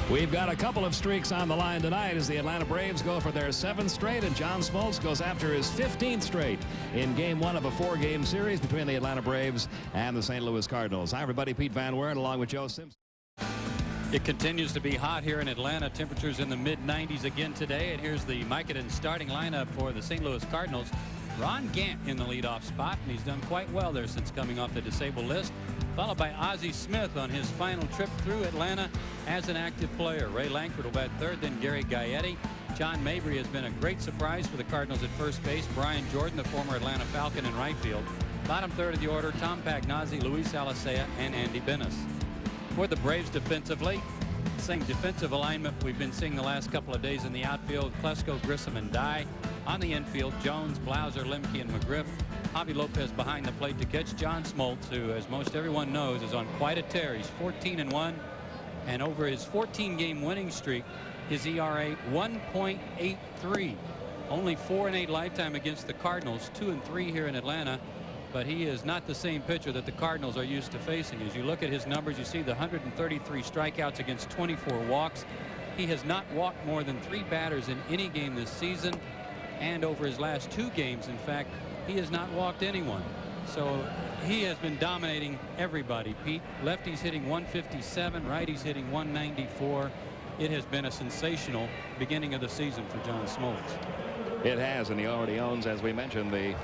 We've got a couple of streaks on the line tonight as the Atlanta Braves go for their 7th straight, and John Smoltz goes after his 15th straight in game 1 of a 4-game series between the Atlanta Braves and the St. Louis Cardinals. Hi, everybody. Pete Van Weren along with Joe Simpson. It continues to be hot here in Atlanta. Temperatures in the mid-90s again today. And here's the Micatin starting lineup for the St. Louis Cardinals. Ron Gant in the leadoff spot, and he's done quite well there since coming off the disabled list, followed by Ozzie Smith on his final trip through Atlanta as an active player. Ray Langford will bat third, then Gary Gaetti. John Mabry has been a great surprise for the Cardinals at first base. Brian Jordan, the former Atlanta Falcon, in right field. Bottom third of the order, Tom Pagnozzi, Luis Alicea, and Andy Benes. For the Braves defensively, same defensive alignment we've been seeing the last couple of days in the outfield. Klesko, Grissom, and Dye. On the infield, Jones, Blauser, Lemke, and McGriff. Javi Lopez behind the plate to catch John Smoltz, who, as most everyone knows, is on quite a tear. He's 14-1, and over his 14-game winning streak, his ERA 1.83. Only 4-8 lifetime against the Cardinals, 2-3 here in Atlanta. But he is not the same pitcher that the Cardinals are used to facing. As you look at his numbers, you see the 133 strikeouts against 24 walks. He has not walked more than 3 batters in any game this season. And over his last 2 games, in fact, he has not walked anyone. So he has been dominating everybody, Pete. Lefties hitting 157, righties hitting 194. It has been a sensational beginning of the season for John Smoltz. It has, and he already owns, as we mentioned, the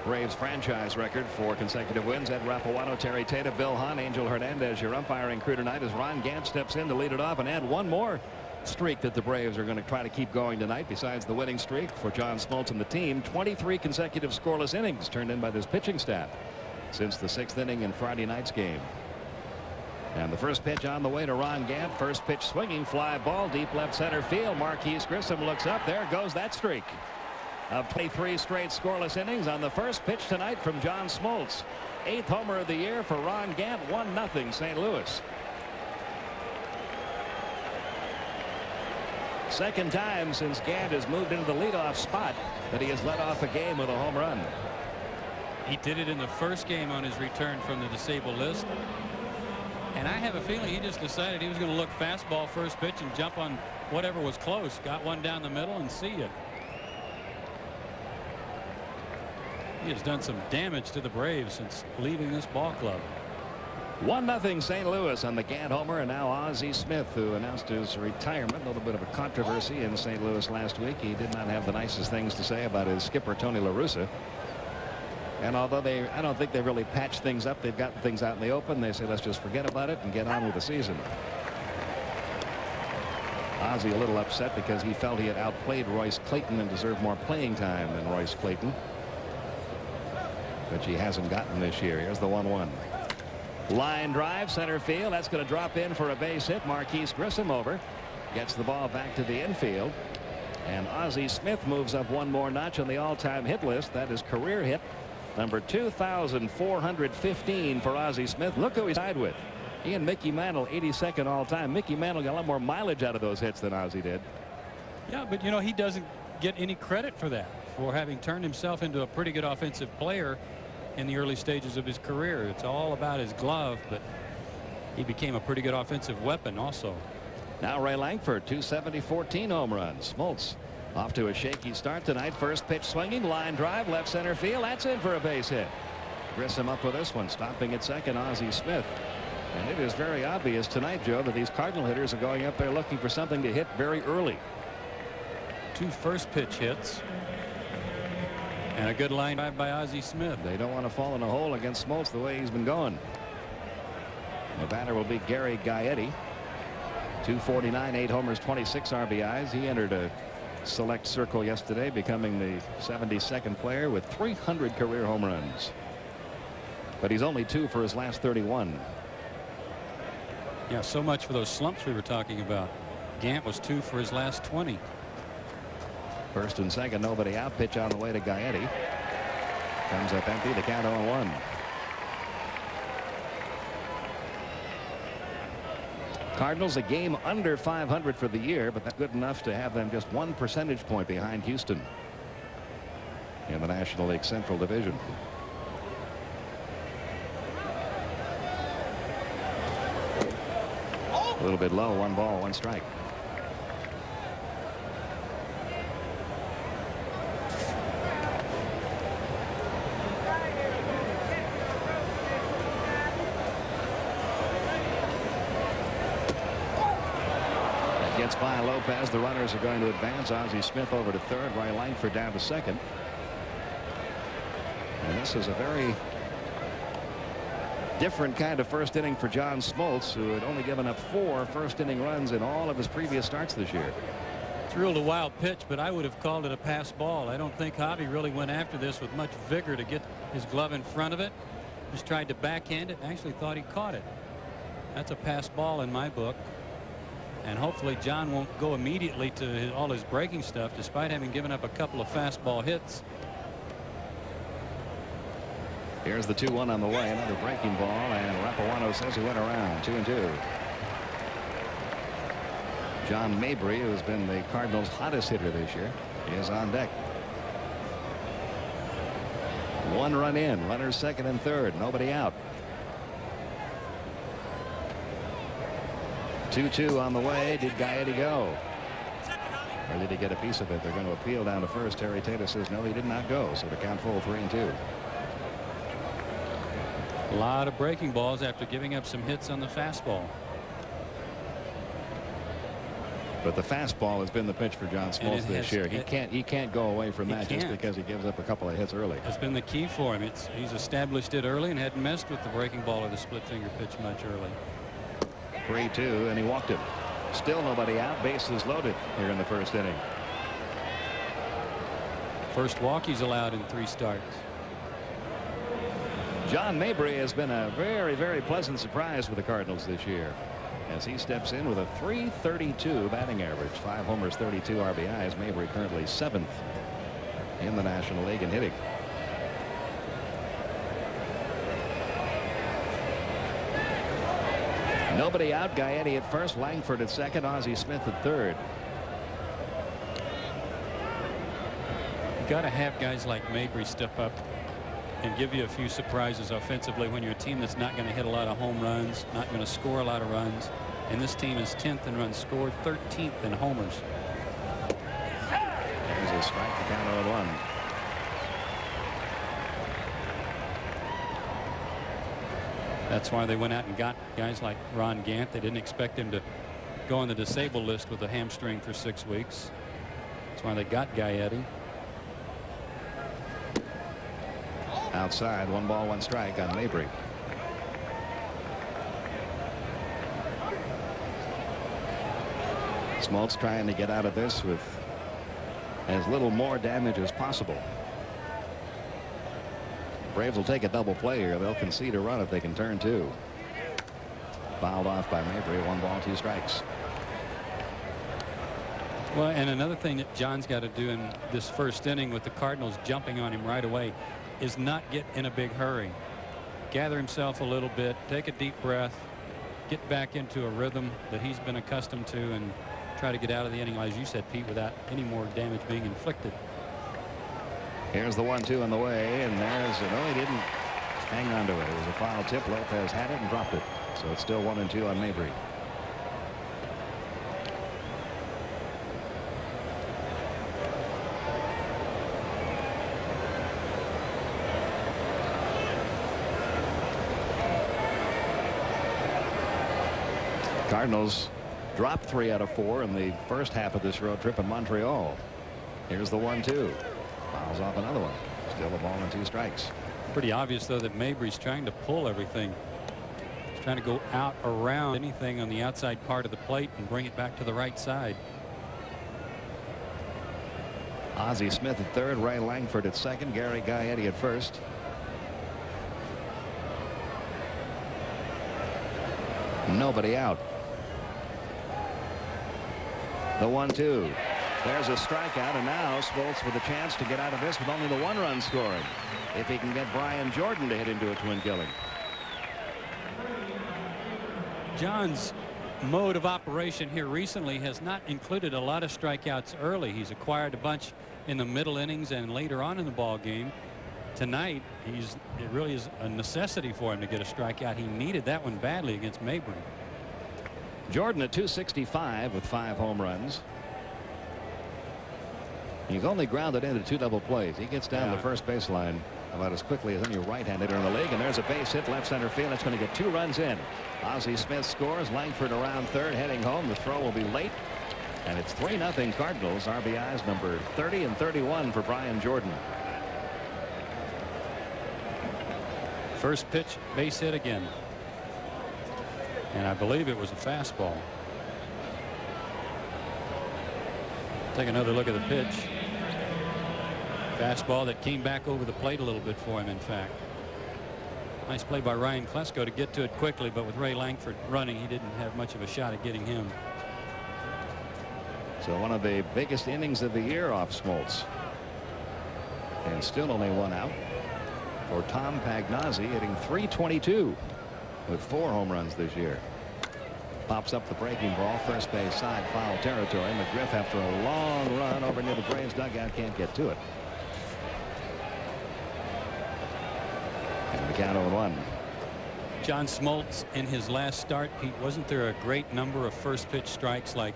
Braves franchise record for consecutive wins. Ed Rapuano, Terry Tata, Bill Hahn, Angel Hernandez, your umpiring crew tonight as Ron Gant steps in to lead it off and add one more streak that the Braves are going to try to keep going tonight besides the winning streak for John Smoltz and the team. 23 consecutive scoreless innings turned in by this pitching staff since the 6th inning in Friday night's game. And the first pitch on the way to Ron Gant. First pitch swinging, fly ball deep left center field. Marquise Grissom looks up. There goes that streak of 23 straight scoreless innings on the first pitch tonight from John Smoltz. 8th homer of the year for Ron Gant. 1-0 St. Louis. Second time since Gant has moved into the leadoff spot that he has led off a game with a home run. He did it in the first game on his return from the disabled list. And I have a feeling he just decided he was going to look fastball first pitch and jump on whatever was close. Got one down the middle and see it. He has done some damage to the Braves since leaving this ball club. 1-0 St. Louis on the Gant homer, and now Ozzie Smith, who announced his retirement. A little bit of a controversy in St. Louis last week. He did not have the nicest things to say about his skipper Tony La Russa. And although I don't think they really patched things up, they've gotten things out in the open. They say let's just forget about it and get on with the season. Ozzie a little upset because he felt he had outplayed Royce Clayton and deserved more playing time than Royce Clayton, which he hasn't gotten this year. Here's the 1-1. Line drive center field. That's going to drop in for a base hit. Marquise Grissom over gets the ball back to the infield, and Ozzie Smith moves up one more notch on the all-time hit list. That is career hit number 2,415 for Ozzie Smith. Look who he's tied with. He and Mickey Mantle, 82nd all-time. Mickey Mantle got a lot more mileage out of those hits than Ozzie did. Yeah, but you know, he doesn't get any credit for that, for having turned himself into a pretty good offensive player in the early stages of his career. It's all about his glove, but he became a pretty good offensive weapon also. Now Ray Langford, 270, 14 home runs. Smoltz off to a shaky start tonight. First pitch swinging, line drive, left center field. That's in for a base hit. Grissom up with this one, stopping at second, Ozzie Smith. And it is very obvious tonight, Joe, that these Cardinal hitters are going up there looking for something to hit very early. 2 first pitch hits. And a good line drive by Ozzie Smith. They don't want to fall in a hole against Smoltz the way he's been going. The batter will be Gary Gaetti. 249, 8 homers, 26 RBIs. He entered a select circle yesterday, becoming the 72nd player with 300 career home runs. But he's only 2 for his last 31. Yeah, so much for those slumps we were talking about. Gant was 2 for his last 20. First and second, nobody out. Pitch on the way to Gaetti. Comes up empty. The count 0-1. Cardinals a game under 500 for the year, but that's good enough to have them just 1 percentage point behind Houston in the National League Central Division. A little bit low. 1 ball, 1 strike. Gets by Lopez. The runners are going to advance. Ozzie Smith over to third. Roy Langford down to second. And this is a very different kind of first inning for John Smoltz, who had only given up 4 first-inning runs in all of his previous starts this year. Thrilled a wild pitch, but I would have called it a pass ball. I don't think Hobby really went after this with much vigor to get his glove in front of it. Just tried to backhand it. Actually thought he caught it. That's a pass ball in my book. And hopefully John won't go immediately to all his breaking stuff, despite having given up a couple of fastball hits. Here's the 2-1 on the way. Another breaking ball, and Rapawano says he went around. 2-2. John Mabry, who has been the Cardinals' hottest hitter this year, is on deck. 1 run in. Runners second and third. Nobody out. 2-2 on the way. Did Gaetti go? Or did he get a piece of it? They're going to appeal down to first. Terry Taylor says no, he did not go. So the count full 3-2. A lot of breaking balls after giving up some hits on the fastball. But the fastball has been the pitch for John Smoltz this year. He can't go away from that just because he gives up a couple of hits early. It's been the key for him. He's established it early and hadn't messed with the breaking ball or the split finger pitch much early. 3-2, and he walked him. Still nobody out. Bases loaded here in the first inning. First walk he's allowed in 3 starts. John Mabry has been a very, very pleasant surprise for the Cardinals this year, as he steps in with a .332 batting average, 5 homers, 32 RBIs. Mabry currently 7th in the National League in hitting. Nobody out. Gaetti at first, Langford at second, Ozzie Smith at third. You got to have guys like Mabry step up and give you a few surprises offensively when you're a team that's not going to hit a lot of home runs, not going to score a lot of runs. And this team is 10th in runs scored, 13th in homers. There's a strike, the count 0-1. That's why they went out and got guys like Ron Gant. They didn't expect him to go on the disabled list with a hamstring for 6 weeks. That's why they got Gaetti. Outside, 1 ball, 1 strike on Mabry. Smoltz trying to get out of this with as little more damage as possible. Braves will take a double play here. They'll concede a run if they can turn 2. Fouled off by Mabry. 1 ball, 2 strikes. Well, and another thing that John's got to do in this first inning with the Cardinals jumping on him right away is not get in a big hurry. Gather himself a little bit, take a deep breath, get back into a rhythm that he's been accustomed to, and try to get out of the inning, as you said, Pete, without any more damage being inflicted. Here's the 1-2 on the way, and there's no, he didn't hang on to it. It was a foul tip. Lopez had it and dropped it, so it's still 1-2 on Mabry. Cardinals dropped 3 out of 4 in the first half of this road trip in Montreal. Here's the 1-2. Fouls off another one. Still a ball and 2 strikes. Pretty obvious, though, that Mabry's trying to pull everything. He's trying to go out around anything on the outside part of the plate and bring it back to the right side. Ozzie Smith at third, Ray Langford at second, Gary Gaetti at first. Nobody out. The 1-2. There's a strikeout, and now Smoltz with a chance to get out of this with only the 1 run scoring. If he can get Brian Jordan to hit into a twin killing. John's mode of operation here recently has not included a lot of strikeouts early. He's acquired a bunch in the middle innings and later on in the ball game. Tonight, it really is a necessity for him to get a strikeout. He needed that one badly against Mabry. Jordan at 265 with 5 home runs. He's only grounded into 2 double plays. He gets down the first baseline about as quickly as any right-hand hitter in the league. And there's a base hit left center field. It's going to get 2 runs in. Ozzie Smith scores. Langford around third, heading home. The throw will be late. And it's 3-0 Cardinals. RBIs number 30 and 31 for Brian Jordan. First pitch, base hit again. And I believe it was a fastball. Take another look at the pitch. Fastball that came back over the plate a little bit for him, in fact. Nice play by Ryan Klesko to get to it quickly, but with Ray Langford running, he didn't have much of a shot at getting him. So one of the biggest innings of the year off Smoltz. And still only 1 out for Tom Pagnozzi, hitting .322 with 4 home runs this year. Pops up the breaking ball, first base side, foul territory. McGriff, after a long run over near the Braves dugout, can't get to it. And the count 0-1. John Smoltz in his last start, Pete, wasn't there a great number of first pitch strikes, like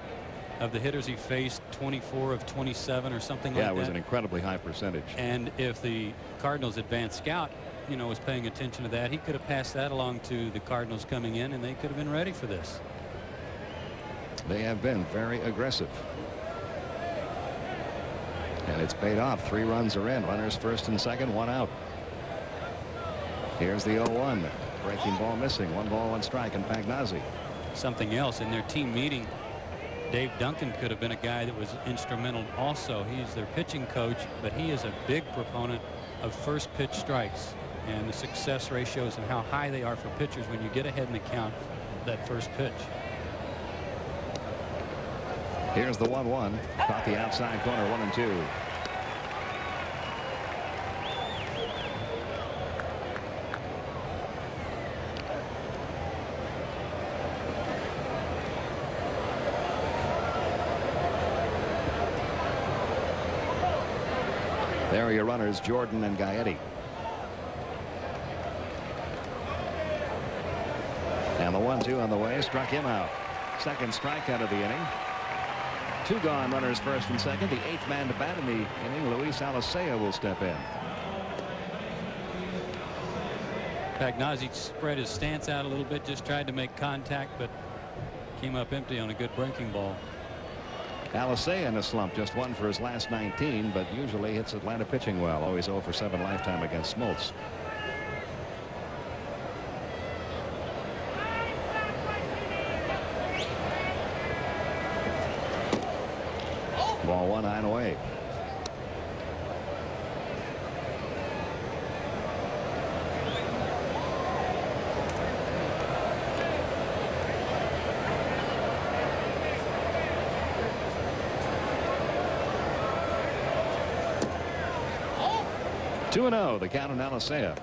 of the hitters he faced 24 of 27 or something like that? Yeah, it was an incredibly high percentage. And if the Cardinals advanced scout, you know, was paying attention to that, he could have passed that along to the Cardinals coming in, and they could have been ready for this. They have been very aggressive. And it's paid off. 3 runs are in. Runners first and second, 1 out. Here's the 0-1. Breaking ball missing. 1 ball, 1 strike, and Pagnozzi. Something else in their team meeting, Dave Duncan could have been a guy that was instrumental also. He's their pitching coach, but he is a big proponent of first pitch strikes and the success ratios and how high they are for pitchers when you get ahead in the count that first pitch. Here's the 1-1. Caught the outside corner, 1-2. There are your runners, Jordan and Gaetti. And the 1-2 on the way, struck him out. Second strikeout of the inning. 2 gone, runners first and second. The 8th man to bat in the inning, Luis Alicea, will step in. Pagnozzi spread his stance out a little bit, just tried to make contact, but came up empty on a good breaking ball. Alicea in a slump, just 1 for his last 19, but usually hits Atlanta pitching well. Always 0 for 7 lifetime against Smoltz. Ball 1, 9 away. Two 2-0, the count on Alicea.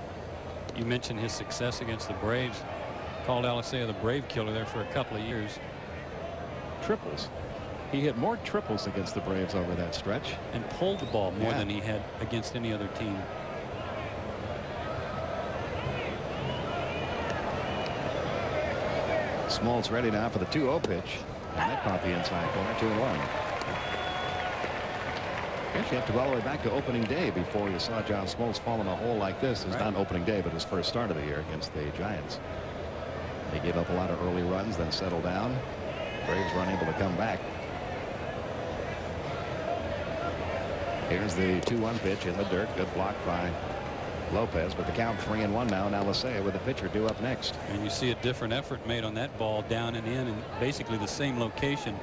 You mentioned his success against the Braves. Called Alicea the Brave Killer there for a couple of years. Triples. He hit more triples against the Braves over that stretch. And pulled the ball more than he had against any other team. Smoltz ready now for the 2-0 pitch. And that caught the inside corner, 2-1. I guess you have to go all the way back to opening day before you saw John Smoltz fall in a hole like this. It's not opening day, but his first start of the year against the Giants. They gave up a lot of early runs, then settled down. Braves were unable to come back. Here's the 2-1 pitch in the dirt. Good block by Lopez, but the count 3-1 now. Now Alicea with the pitcher due up next. And you see a different effort made on that ball, down and in, and basically the same location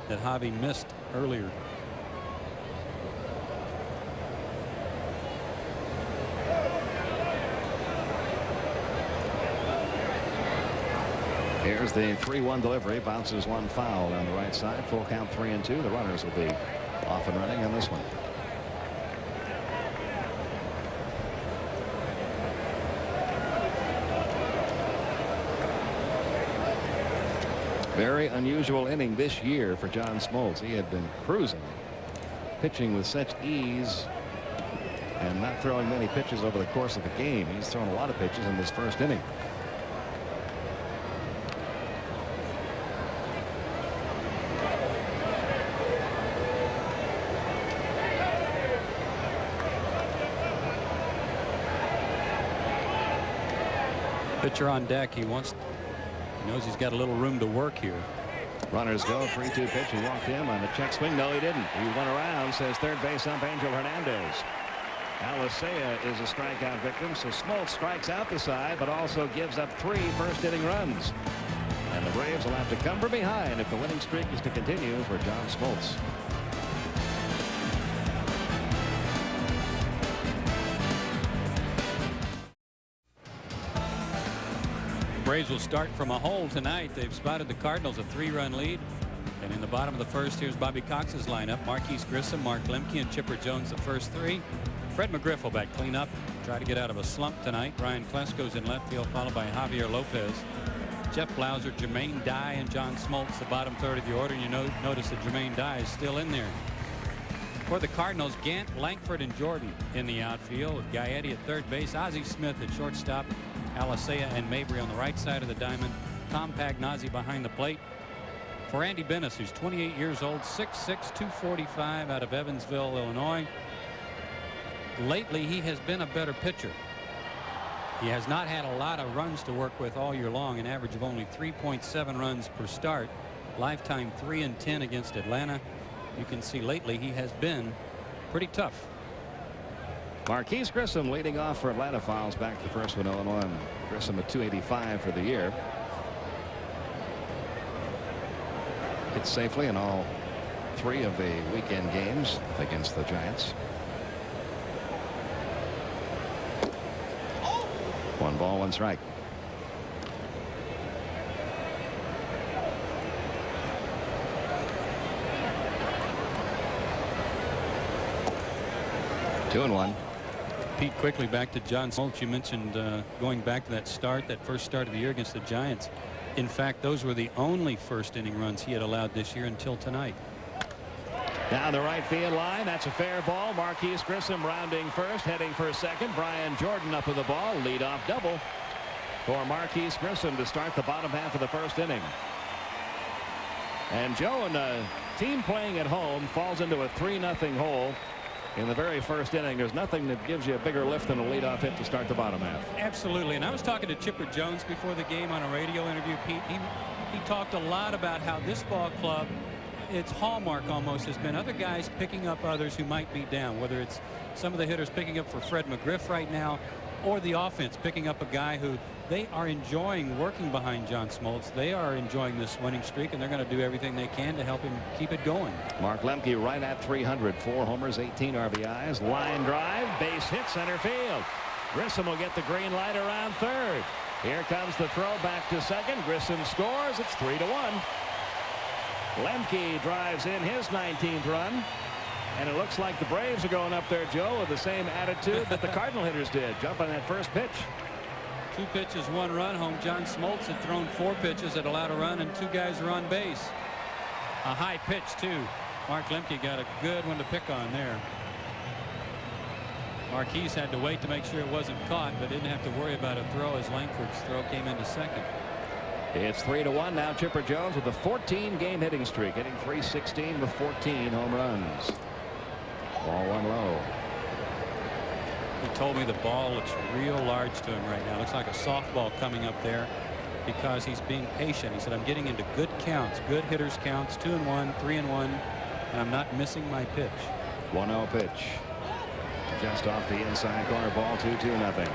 that Javi missed earlier. Here's the 3-1 delivery. Bounces 1 foul on the right side. Full count 3-2. The runners will be off and running on this one. Very unusual inning this year for John Smoltz. He had been cruising, pitching with such ease and not throwing many pitches over the course of the game. He's thrown a lot of pitches in this first inning. Pitcher on deck. He knows he's got a little room to work here. Runners go. 3-2 pitch. He walked him on the check swing. No, he didn't. He went around, says third base ump Angel Hernandez. Alicea is a strikeout victim, so Smoltz strikes out the side, but also gives up 3 first-inning runs. And the Braves will have to come from behind if the winning streak is to continue for John Smoltz. Braves will start from a hole tonight. They've spotted the Cardinals a 3-run lead. And in the bottom of the first, here's Bobby Cox's lineup. Marquise Grissom, Mark Lemke, and Chipper Jones the first 3. Fred McGriff will back clean up. Try to get out of a slump tonight. Ryan Klesko's in left field, followed by Javier Lopez. Jeff Blauser, Jermaine Dye, and John Smoltz, the bottom third of the order. You notice that Jermaine Dye is still in there. For the Cardinals, Gant, Langford, and Jordan in the outfield. Gaetti at third base. Ozzie Smith at shortstop. Alicea and Mabry on the right side of the diamond. Tom Pagnozzi behind the plate. For Andy Bennis, who's 28 years old, 6'6", 245 out of Evansville, Illinois. Lately, he has been a better pitcher. He has not had a lot of runs to work with all year long, an average of only 3.7 runs per start. Lifetime 3-10 against Atlanta. You can see lately he has been pretty tough. Marquise Grissom leading off for Atlanta, fouls back the first one 0-1. Grissom at 285 for the year. Hit safely in all 3 of the weekend games against the Giants. 1 ball, 1 strike. Two and 1. Pete, quickly back to John Smoltz. You mentioned going back to that first start of the year against the Giants. In fact, those were the only first inning runs he had allowed this year until tonight. Down the right field line. That's a fair ball. Marquise Grissom rounding first, heading for second. Brian Jordan up with the ball. Leadoff double for Marquise Grissom to start the bottom half of the first inning. And Joe, and a team playing at home falls into a 3-0 hole in the very first inning. There's nothing that gives you a bigger lift than a leadoff hit to start the bottom half. Absolutely. And I was talking to Chipper Jones before the game on a radio interview. Pete, he talked a lot about how this ball club, its hallmark almost has been other guys picking up others who might be down, whether it's some of the hitters picking up for Fred McGriff right now, or the offense picking up a guy who they are enjoying working behind John Smoltz. They are enjoying this winning streak, and they're going to do everything they can to help him keep it going. Mark Lemke right at 300. 4 homers, 18 RBIs. Line drive, base hit, center field. Grissom will get the green light around third. Here comes the throw back to second. Grissom scores. It's 3-1. Lemke drives in his 19th run. And it looks like the Braves are going up there, Joe, with the same attitude that the Cardinal hitters did. Jump on that first pitch. 2 pitches, 1 run home. John Smoltz had thrown 4 pitches that allowed a run, and 2 guys are on base. A high pitch, too. Mark Lemke got a good one to pick on there. Marquise had to wait to make sure it wasn't caught, but didn't have to worry about a throw as Langford's throw came into second. It's 3-1 now. Chipper Jones with a 14-game hitting streak, hitting .316 with 14 home runs. Ball 1 low. He told me the ball looks real large to him right now. Looks like a softball coming up there because he's being patient. He said, I'm getting into good counts, good hitters counts, 2-1, 3-1, and I'm not missing my pitch. 1-0 pitch. Just off the inside corner, ball 2-2-0.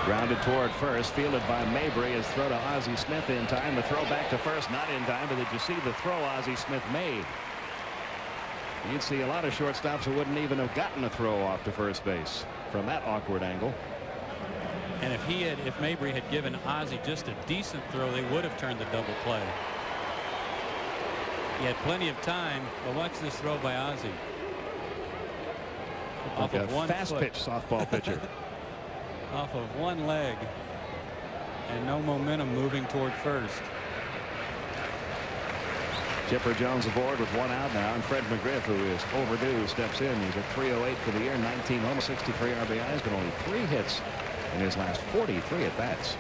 Grounded toward first, fielded by Mabry. His throw to Ozzie Smith in time. The throw back to first, not in time, but did you see the throw Ozzie Smith made? You'd see a lot of shortstops who wouldn't even have gotten a throw off to first base from that awkward angle. And if Mabry had given Ozzie just a decent throw, they would have turned the double play. He had plenty of time, but watch this throw by Ozzie. Like a fast pitch softball pitcher. Off of one leg, and no momentum moving toward first. Chipper Jones aboard with 1 out now, and Fred McGriff, who is overdue, steps in. He's at .308 for the year, 19 homers, 63 RBIs, but only 3 hits in his last 43 at bats.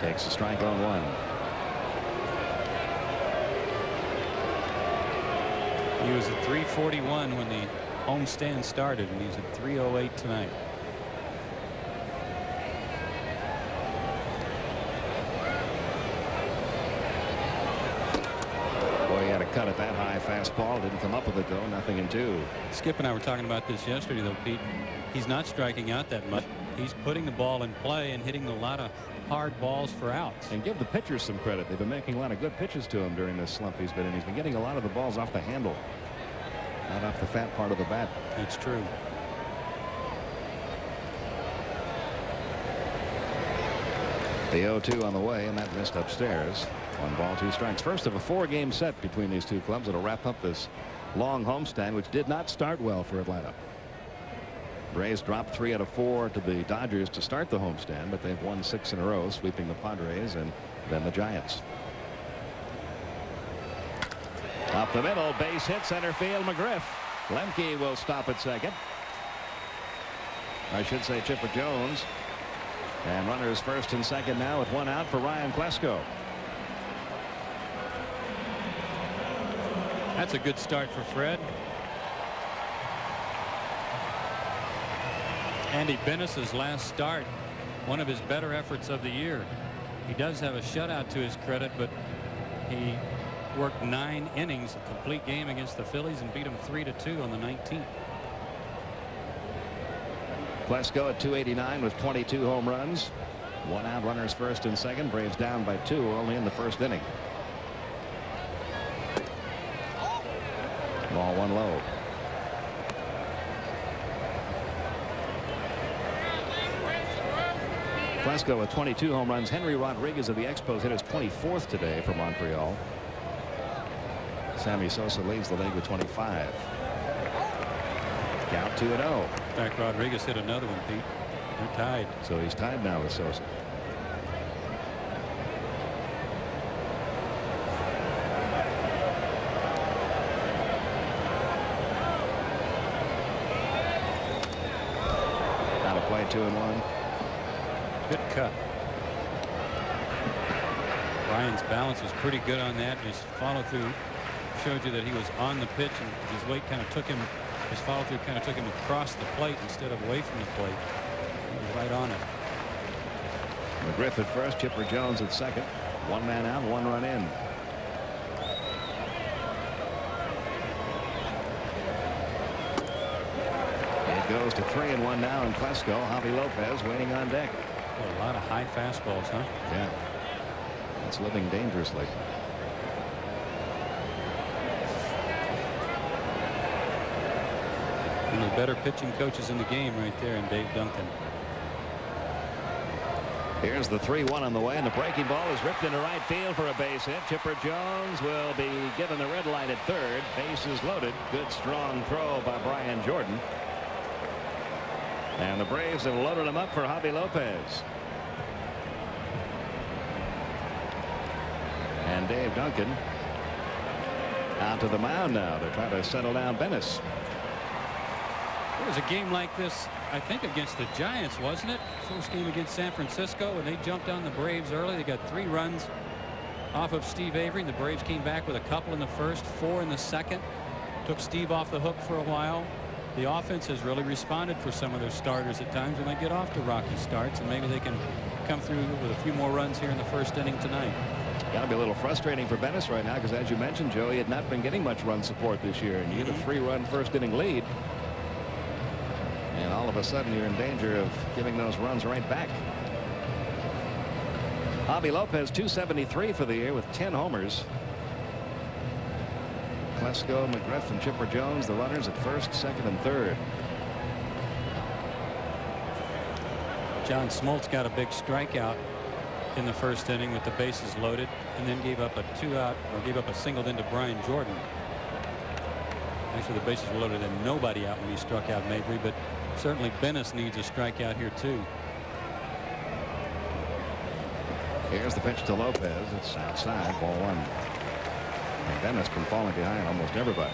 Takes a strike on one. He was at 341 when the homestand started, and he's at 308 tonight. Boy, he had a cut at that high fastball. Didn't come up with it, though. Nothing in two. Skip and I were talking about this yesterday, though, Pete. He's not striking out that much. He's putting the ball in play and hitting a lot of hard balls for outs. And give the pitchers some credit. They've been making a lot of good pitches to him during this slump he's been in. He's been getting a lot of the balls off the handle, not off the fat part of the bat. It's true. The 0-2 on the way, and that missed upstairs. 1 ball, 2 strikes. First of a 4-game set between these two clubs. It'll wrap up this long homestand, which did not start well for Atlanta. Braves dropped 3 out of 4 to the Dodgers to start the homestand, but they've won 6 in a row, sweeping the Padres and then the Giants. Up the middle, base hit, center field, McGriff. Lemke will stop at second. I should say Chipper Jones. And runners first and second now with 1 out for Ryan Klesko. That's a good start for Fred. Andy Bennis's last start, one of his better efforts of the year. He does have a shutout to his credit, but he worked 9 innings, a complete game against the Phillies, and beat them 3-2 on the 19th. Klesko at .289 with 22 home runs. 1 out, runners first and second. Braves down by 2 only in the first inning. Ball 1 low. Klesko with 22 home runs. Henry Rodriguez of the Expos hit his 24th today for Montreal. Sammy Sosa leads the league with 25. Count 2-0. In fact, Rodriguez hit another one, Pete. They're tied. So he's tied now with Sosa. Out of play, 2-1. Good cut. Ryan's balance was pretty good on that. His follow through showed you that he was on the pitch, and his weight kind of took him. His follow through kind of took him across the plate instead of away from the plate. He was right on it. McGriff at first, Chipper Jones at second. 1 man out, 1 run in. It goes to 3-1 now, and Klesko. Javi Lopez waiting on deck. A lot of high fastballs, huh? Yeah. It's living dangerously. One of the better pitching coaches in the game right there in Dave Duncan. Here's the 3-1 on the way, and the breaking ball is ripped into right field for a base hit. Chipper Jones will be given the red light at third. Bases loaded. Good strong throw by Brian Jordan. And the Braves have loaded him up for Javi Lopez. And Dave Duncan out to the mound now to try to settle down Bennis. There was a game like this, I think, against the Giants, wasn't it? First game against San Francisco, and they jumped on the Braves early. They got 3 runs off of Steve Avery, and the Braves came back with a couple in the first, 4 in the second. Took Steve off the hook for a while. The offense has really responded for some of their starters at times when they get off to rocky starts, and maybe they can come through with a few more runs here in the first inning tonight. Got to be a little frustrating for Bennis right now, because as you mentioned, Joe, he had not been getting much run support this year, and you get a 3-run first inning lead, and all of a sudden you're in danger of giving those runs right back. Javi Lopez .273 for the year with 10 homers. Klesko, McGriff, and Chipper Jones, the runners at first, second, and third. John Smoltz got a big strikeout in the first inning with the bases loaded, and then gave up a 2-out, or gave up a single then to Brian Jordan. Actually, the bases were loaded and nobody out when he struck out Mabry, but certainly Bennis needs a strikeout here too. Here's the pitch to Lopez. It's outside, ball 1. And Bennis been falling behind almost everybody.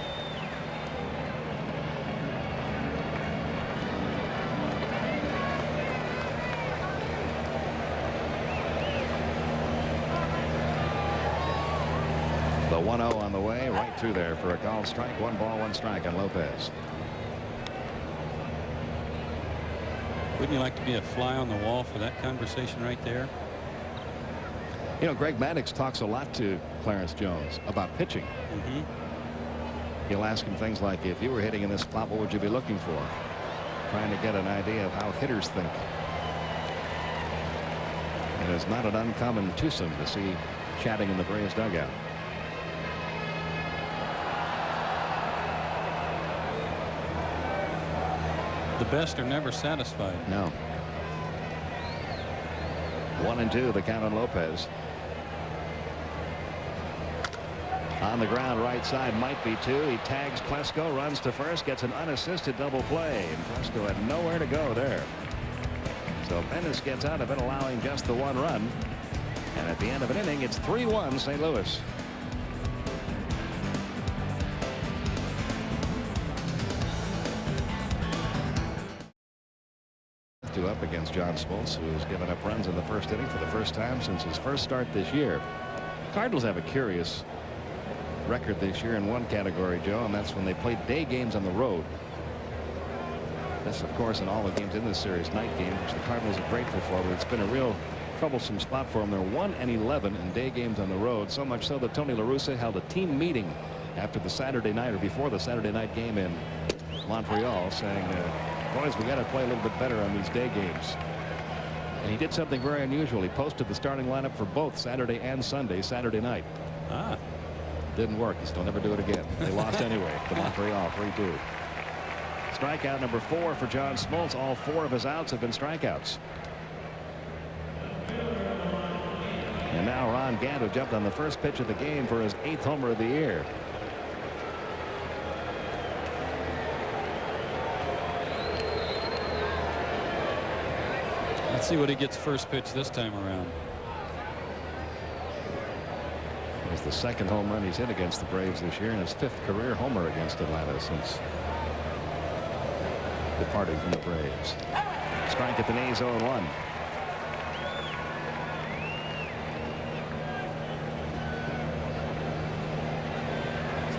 The 1-0 on the way right through there for a called strike. 1 ball 1 strike on Lopez. Wouldn't you like to be a fly on the wall for that conversation right there? You know, Greg Maddux talks a lot to Clarence Jones about pitching. He'll ask him things like, if you were hitting in this spot, what would you be looking for? Trying to get an idea of how hitters think. And it's not an uncommon twosome to see chatting in the Braves dugout. The best are never satisfied. No. 1-2 the count on Lopez. On the ground right side, might be 2. He tags Klesko, runs to first, gets an unassisted double play, and Klesko had nowhere to go there. So Bennis gets out of it, allowing just the 1 run. And at the end of an inning, it's 3-1 St. Louis. Up against John Smoltz, who has given up runs in the first inning for the first time since his first start this year. Cardinals have a curious record this year in one category, Joe, and that's when they played day games on the road. This, of course, in all the games in this series, night games, which the Cardinals are grateful for, but it's been a real troublesome spot for them. They're 1-11 in day games on the road, so much so that Tony La Russa held a team meeting after the Saturday night, or before the Saturday night game in Montreal, saying, boys, we got to play a little bit better on these day games. And he did something very unusual. He posted the starting lineup for both Saturday and Sunday, Saturday night. Didn't work. He'll never do it again. They lost anyway to Montreal 3-2. Strikeout number 4 for John Smoltz. All 4 of his outs have been strikeouts. And now Ron Gant, who jumped on the first pitch of the game for his 8th homer of the year. Let's see what he gets first pitch this time around. It was the 2nd home run he's hit against the Braves this year, and his 5th career homer against Atlanta since departing from the Braves. Strike at the knees, 0-1.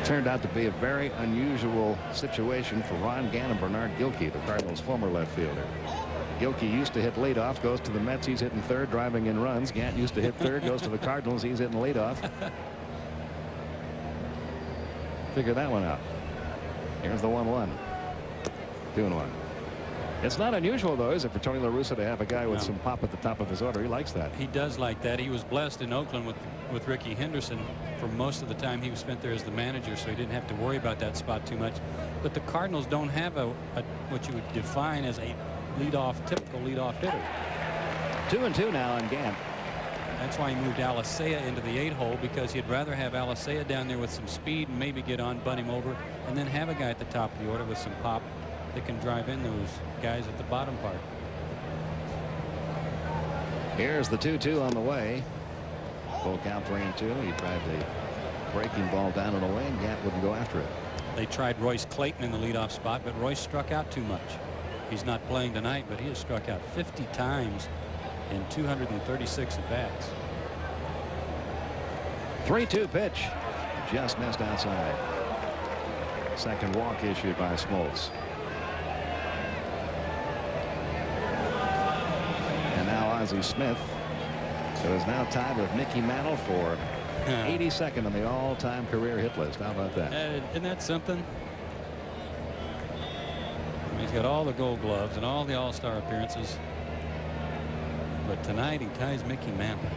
It turned out to be a very unusual situation for Ron Gant and Bernard Gilkey, the Cardinals' former left fielder. Gilkey used to hit leadoff, goes to the Mets, he's hitting third, driving in runs. Gant used to hit third, goes to the Cardinals, he's hitting leadoff. Figure that one out. Here's the 1-1. 2-1. It's not unusual, though, is it, for Tony La Russa to have a guy with some pop at the top of his order? He likes that. He does like that. He was blessed in Oakland with Ricky Henderson for most of the time he was spent there as the manager, so he didn't have to worry about that spot too much. But the Cardinals don't have a what you would define as a typical leadoff hitter. 2-2 now on Gant. That's why he moved Alicea into the 8-hole, because he'd rather have Alicea down there with some speed and maybe get on, bunt him over, and then have a guy at the top of the order with some pop that can drive in those guys at the bottom part. Here's the 2-2 on the way. Full count 3-2. He tried the breaking ball down and away, and Gant wouldn't go after it. They tried Royce Clayton in the leadoff spot, but Royce struck out too much. He's not playing tonight, but he has struck out 50 times in 236 at bats. 3-2 pitch. Just missed outside. Second walk issued by Smoltz. And now Ozzie Smith, who is now tied with Mickey Mantle for 82nd on the all-time career hit list. How about that? Isn't that something? He's got all the Gold Gloves and all the All-Star appearances, but tonight he ties Mickey Mantle.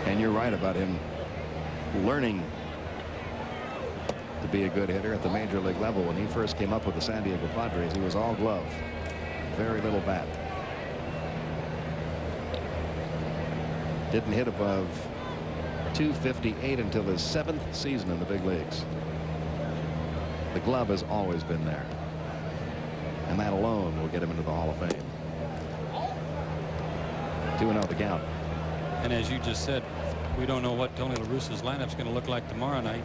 And you're right about him learning to be a good hitter at the major league level. When he first came up with the San Diego Padres, he was all glove, very little bat. Didn't hit above .258 until his 7th season in the big leagues. The glove has always been there, and that alone will get him into the Hall of Fame. 2-0 the count. And as you just said, we don't know what Tony La Russa's lineup's going to look like tomorrow night,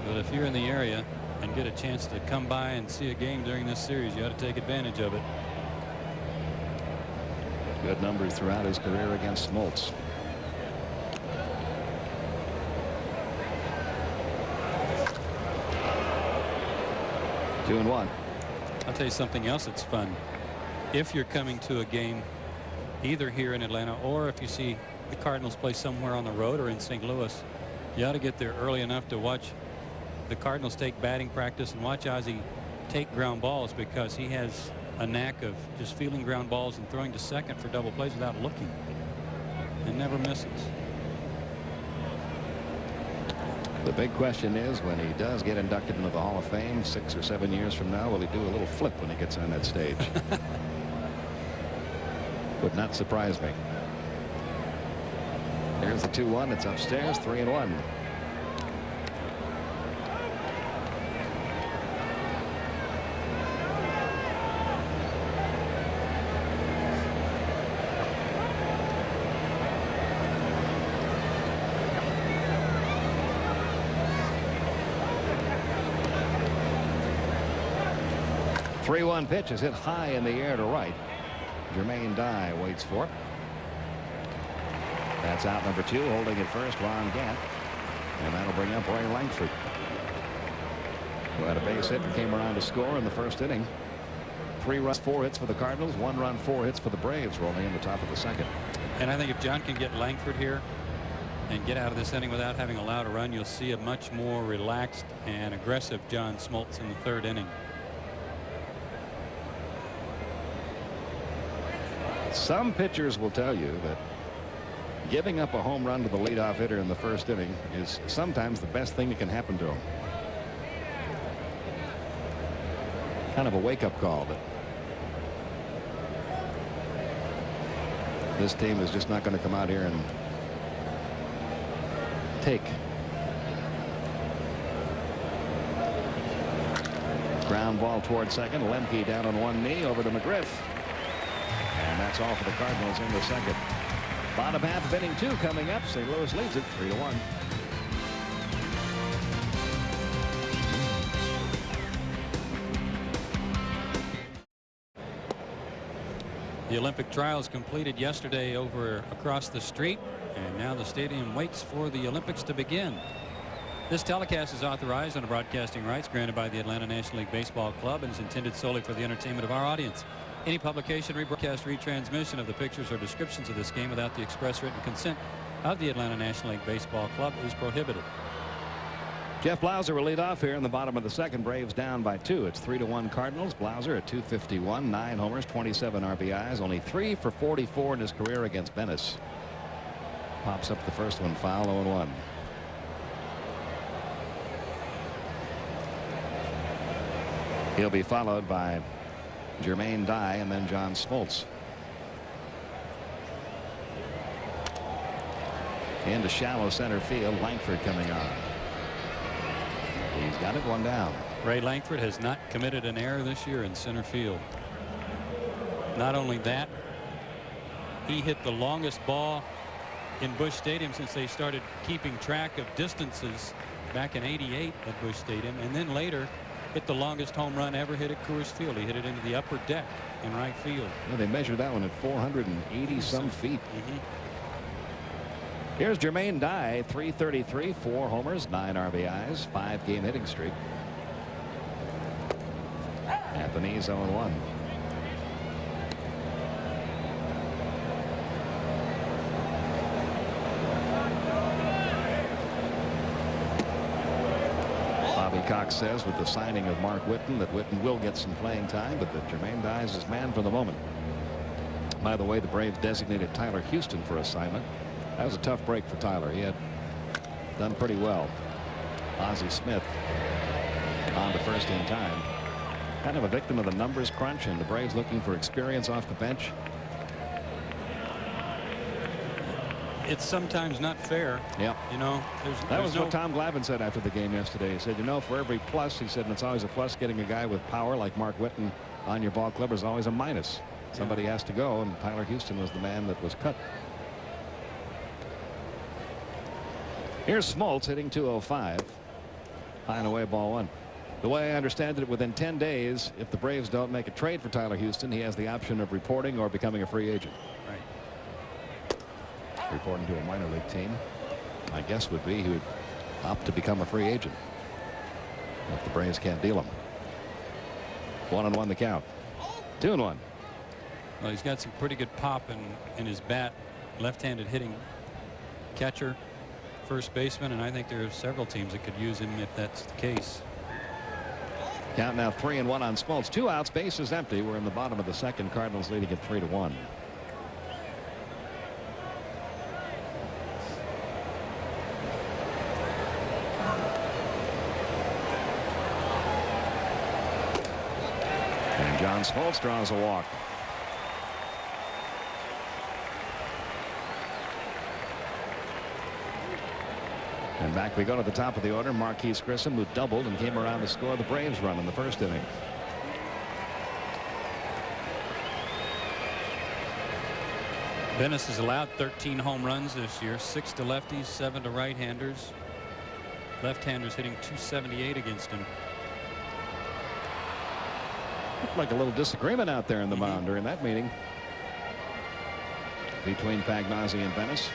but if you're in the area and get a chance to come by and see a game during this series, you ought to take advantage of it. Good numbers throughout his career against Smoltz. Two and one. I'll tell you something else that's fun. If you're coming to a game either here in Atlanta or if you see the Cardinals play somewhere on the road or in St. Louis, you ought to get there early enough to watch the Cardinals take batting practice and watch Ozzie take ground balls, because he has a knack of just feeling ground balls and throwing to second for double plays without looking, and never misses. The big question is, when he does get inducted into the Hall of Fame 6 or 7 years from now, will he do a little flip when he gets on that stage? Would not surprise me. Here's the 2-1. It's upstairs. 3-1. Three-one pitch is hit high in the air to right. Jermaine Dye waits for it. That's out number 2. Holding it first, Ron Gant. And that'll bring up Ray Langford, who had a base hit and came around to score in the first inning. 3 runs, 4 hits for the Cardinals. 1 run, 4 hits for the Braves, rolling in the top of the second. And I think if John can get Langford here and get out of this inning without having allowed a run, you'll see a much more relaxed and aggressive John Smoltz in the 3rd inning. Some pitchers will tell you that giving up a home run to the leadoff hitter in the 1st inning is sometimes the best thing that can happen to him. Kind of a wake-up call that this team is just not going to come out here and take. Ground ball toward second. Lemke down on one knee, over to McGriff. And that's all for the Cardinals in the second. Bottom half of inning 2 coming up. St. Louis leads it 3-1. The Olympic trials completed yesterday over across the street, and now the stadium waits for the Olympics to begin. This telecast is authorized under broadcasting rights granted by the Atlanta National League Baseball Club and is intended solely for the entertainment of our audience. Any publication, rebroadcast, retransmission of the pictures or descriptions of this game without the express written consent of the Atlanta National League Baseball Club is prohibited. Jeff Blauser will lead off here in the bottom of the second. Braves down by 2. It's 3-1 Cardinals. Blauser at .251, 9 homers, 27 RBIs, only 3 for 44 in his career against Venice. Pops up the first one, foul, 0-1. He'll be followed by Jermaine Dye and then John Smoltz. Into shallow center field. Langford coming on. He's got it, 1 down. Ray Langford has not committed an error this year in center field. Not only that, he hit the longest ball in Busch Stadium since they started keeping track of distances back in '88 at Busch Stadium, and then later hit the longest home run ever hit at Coors Field. He hit it into the upper deck in right field. Well, they measured that one at 480 some feet. Here's Jermaine Dye, .333, 4 homers, 9 RBIs, 5-game hitting streak. At the knees, 0-1. Bobby Cox says with the signing of Mark Whitten that Whitten will get some playing time, but that Jermaine Dye is his man for the moment. By the way, the Braves designated Tyler Houston for assignment. That was a tough break for Tyler. He had done pretty well. Ozzie Smith on to first in time. Kind of a victim of the numbers crunch, and the Braves looking for experience off the bench. It's sometimes not fair. Yeah. You know, that was what Tom Glavine said after the game yesterday. He said, you know, for every plus, he said, and it's always a plus, getting a guy with power like Mark Whitten on your ball club is always a minus. Somebody has to go, and Tyler Houston was the man that was cut. Here's Smoltz hitting .205. High and away, ball 1. The way I understand it, within 10 days, if the Braves don't make a trade for Tyler Houston, he has the option of reporting or becoming a free agent. Right. Reporting to a minor league team, my guess would be he would opt to become a free agent if the Braves can't deal him. 1-1 the count. 2-1. Well, he's got some pretty good pop in his bat. Left-handed hitting catcher, first baseman, and I think there are several teams that could use him if that's the case. Count now 3-1 on Smoltz. 2 outs, bases empty. We're in the bottom of the second. Cardinals leading at 3-1. And John Smoltz draws a walk. And back we go to the top of the order. Marquise Grissom, who doubled and came around to score the Braves run in the first inning. Venice has allowed 13 home runs this year, 6 to lefties, 7 to right-handers. Left-handers hitting .278 against him. Looked like a little disagreement out there in the mound during that meeting between Pagnozzi and Venice.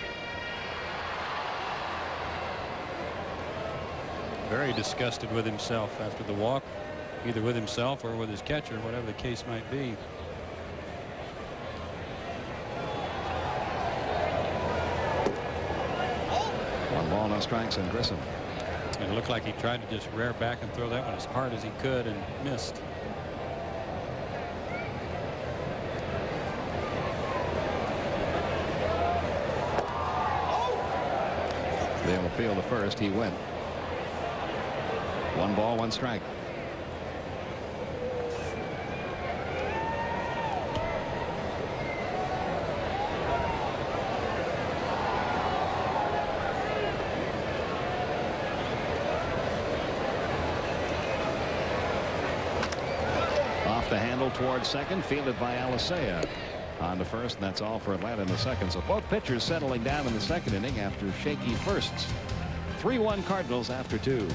Very disgusted with himself after the walk, either with himself or with his catcher, whatever the case might be. One ball, no strikes on Grissom. It looked like he tried to just rear back and throw that one as hard as he could and missed. They will field the first. He went. 1 ball, 1 strike. Off the handle towards second, fielded by Alicea. On to first, and that's all for Atlanta in the second. So both pitchers settling down in the second inning after shaky firsts. 3-1 Cardinals after 2.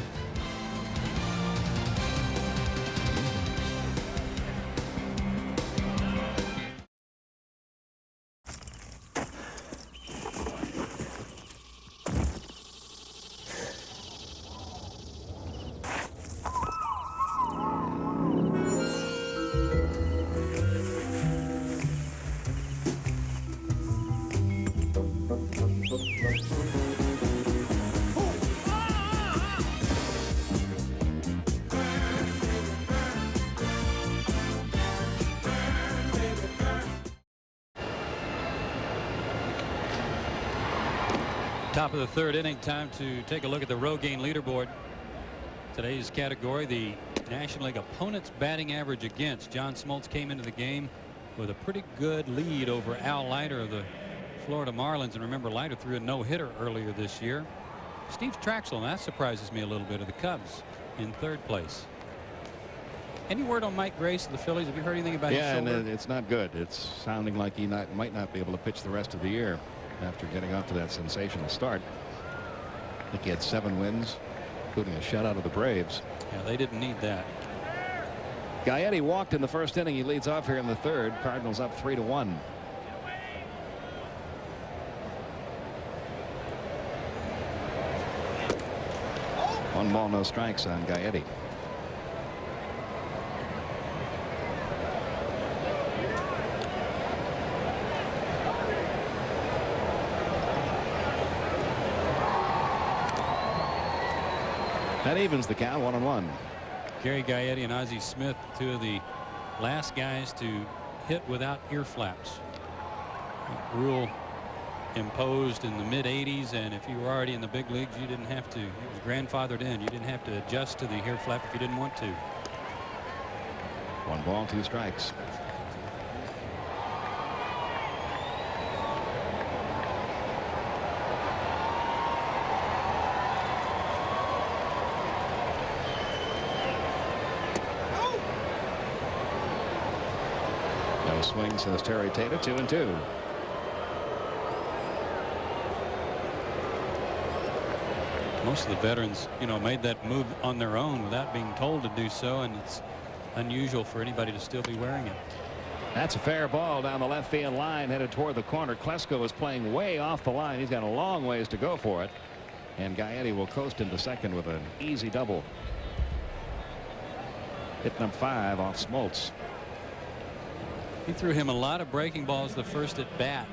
Top of the third inning, time to take a look at the Rogaine leaderboard. Today's category, the National League opponent's batting average against. John Smoltz came into the game with a pretty good lead over Al Leiter of the Florida Marlins. And remember, Leiter threw a no-hitter earlier this year. Steve Traxel, and that surprises me a little bit, of the Cubs in third place. Any word on Mike Grace of the Phillies? Have you heard anything about his shoulder? And it's not good. It's sounding like he might not be able to pitch the rest of the year after getting off to that sensational start. I think he had 7 wins, including a shutout of the Braves. Yeah, they didn't need that. Gaetti walked in the first inning. He leads off here in the third. Cardinals up 3-1. One ball, no strikes on Gaetti. That evens the count, 1-1. Gary Gaetti and Ozzie Smith, 2 of the last guys to hit without ear flaps. Rule imposed in the mid-'80s, and if you were already in the big leagues, you didn't have to. It was grandfathered in. You didn't have to adjust to the ear flap if you didn't want to. 1 ball, 2 strikes. No swing, says Terry Taylor. 2-2. Most of the veterans, made that move on their own without being told to do so, and it's unusual for anybody to still be wearing it. That's a fair ball down the left field line, headed toward the corner. Klesko is playing way off the line. He's got a long ways to go for it, and Gaetti will coast into second with an easy double. Hitting up 5 off Smoltz. He threw him a lot of breaking balls the first at bat,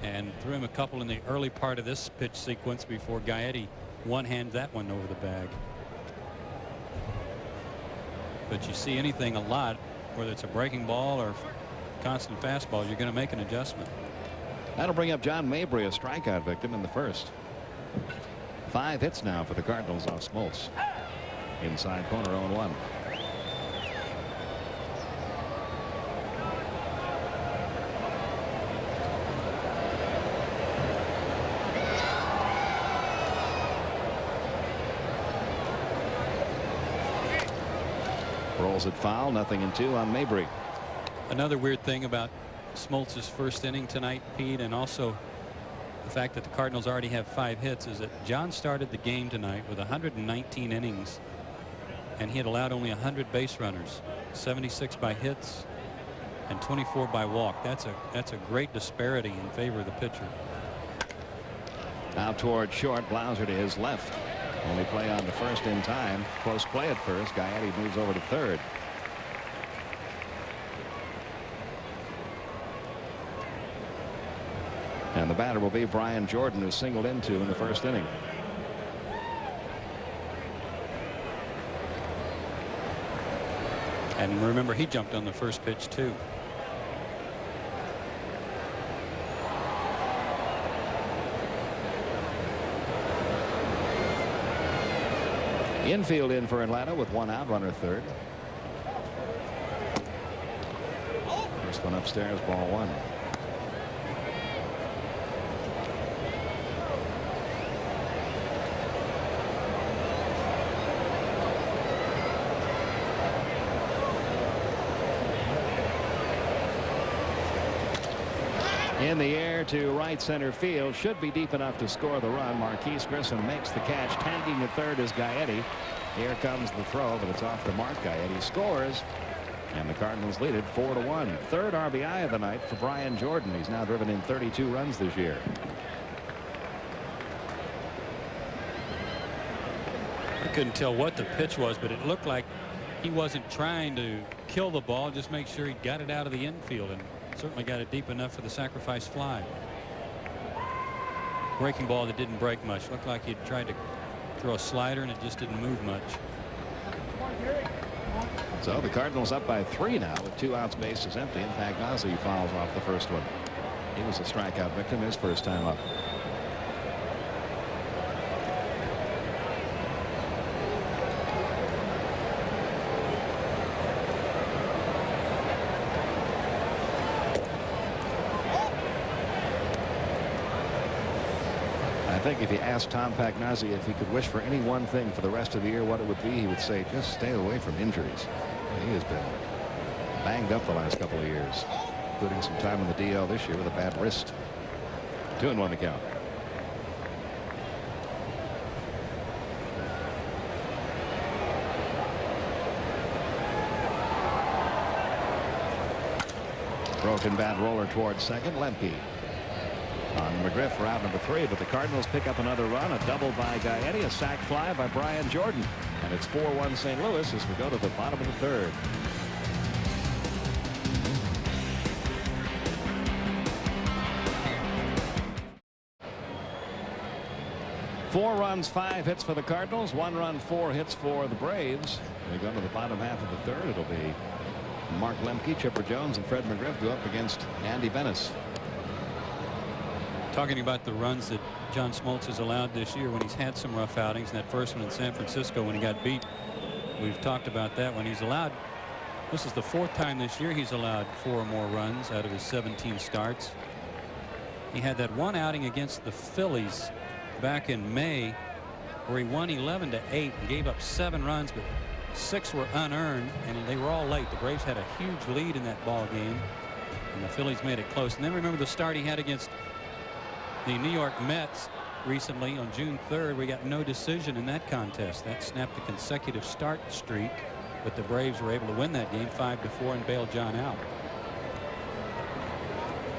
and threw him a couple in the early part of this pitch sequence before Gaetti one-handed that one over the bag. But you see anything a lot, whether it's a breaking ball or constant fastball, you're going to make an adjustment. That'll bring up John Mabry, a strikeout victim in the first. 5 hits now for the Cardinals off Smoltz. Inside corner, 0-1. Rolls it foul, 0-2 on Mabry. Another weird thing about Smoltz's first inning tonight, Pete, and also the fact that the Cardinals already have 5 hits, is that John started the game tonight with 119 innings, and he had allowed only 100 base runners, 76 by hits and 24 by walk. That's a great disparity in favor of the pitcher. Out toward short, Blauser to his left. Only play on the first in time. Close play at first. Gaetti moves over to third. And the batter will be Brian Jordan, who singled into in the first inning. And remember, he jumped on the first pitch too. Infield in for Atlanta with 1 out, runner third. First one upstairs, ball 1. In the air to right center field, should be deep enough to score the run. Marquise Grissom makes the catch. Tagging at third is Gaetti. Here comes the throw, but it's off the mark. Gaetti scores, and the Cardinals lead it 4-1. Third RBI of the night for Brian Jordan. He's now driven in 32 runs this year. I couldn't tell what the pitch was, but it looked like he wasn't trying to kill the ball, just make sure he got it out of the infield, and certainly got it deep enough for the sacrifice fly. Breaking ball that didn't break much. Looked like he'd tried to throw a slider and it just didn't move much. So the Cardinals up by 3 now with 2 outs, bases empty, and Pagnozzi fouls off the first one. He was a strikeout victim his first time up. I think if you asked Tom Pagnozzi if he could wish for any one thing for the rest of the year, what it would be, he would say just stay away from injuries. He has been banged up the last couple of years, including some time in the DL this year with a bad wrist. 2-1 the count. Broken bat roller towards second. Lemke on McGriff for out number 3, but the Cardinals pick up another run. A double by Gaetti, a sac fly by Brian Jordan, and it's 4-1 St. Louis as we go to the bottom of the third. Four runs, 5 hits for the Cardinals. 1 run, 4 hits for the Braves. We go to the bottom half of the third. It'll be Mark Lemke, Chipper Jones, and Fred McGriff go up against Andy Benes. Talking about the runs that John Smoltz has allowed this year when he's had some rough outings, and that first one in San Francisco when he got beat, we've talked about that. When he's allowed, this is the 4th time this year he's allowed 4 or more runs out of his 17 starts. He had that one outing against the Phillies back in May where he won 11-8 and gave up 7 runs, but 6 were unearned, and they were all late. The Braves had a huge lead in that ball game, and the Phillies made it close. And then remember the start he had against the New York Mets, recently. On June 3rd, we got no decision in that contest. That snapped a consecutive start streak, but the Braves were able to win that game 5-4 and bail John out.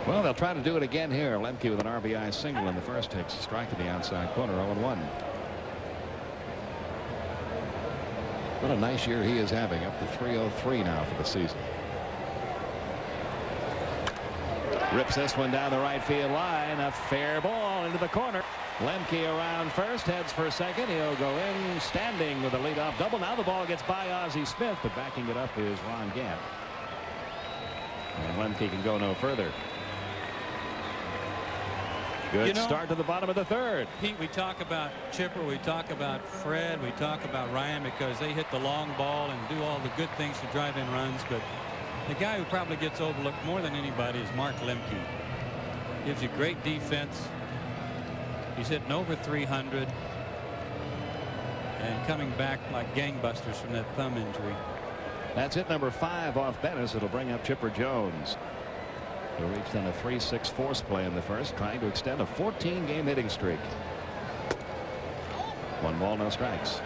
Well, they'll try to do it again here. Lemke with an RBI single in the first, takes a strike in the outside corner. 0-1. What a nice year he is having, up to 303 now for the season. Rips this one down the right field line. A fair ball into the corner. Lemke around first, heads for second. He'll go in standing with a leadoff double. Now the ball gets by Ozzie Smith, but backing it up is Ron Gant. And Lemke can go no further. Good start to the bottom of the third. Pete, we talk about Chipper, we talk about Fred, we talk about Ryan because they hit the long ball and do all the good things to drive in runs, but the guy who probably gets overlooked more than anybody is Mark Lemke. Gives you great defense. He's hitting over 300 and coming back like gangbusters from that thumb injury. That's hit number 5 off Bettis. It'll bring up Chipper Jones, who reached on a 3-6 force play in the first, trying to extend a 14-game hitting streak. 1 ball, no strikes.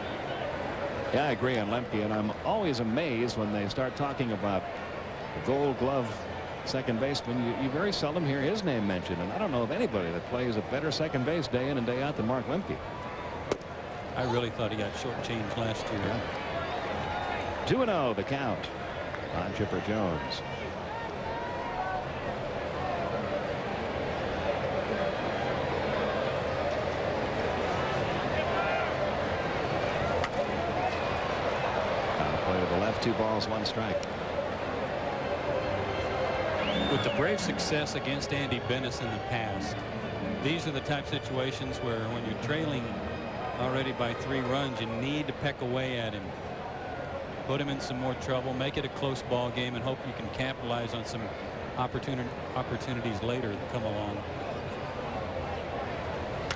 Yeah, I agree on Lemke, and I'm always amazed when they start talking about the Gold Glove second baseman. You very seldom hear his name mentioned, and I don't know of anybody that plays a better second base day in and day out than Mark Lemke. I really thought he got shortchanged last year. Yeah. 2-0 the count on Chipper Jones. Play to the left, 2 balls, 1 strike. With the Braves' success against Andy Bennis in the past, these are the type of situations where when you're trailing already by 3 runs, you need to peck away at him, put him in some more trouble, make it a close ball game, and hope you can capitalize on some opportunities later that come along.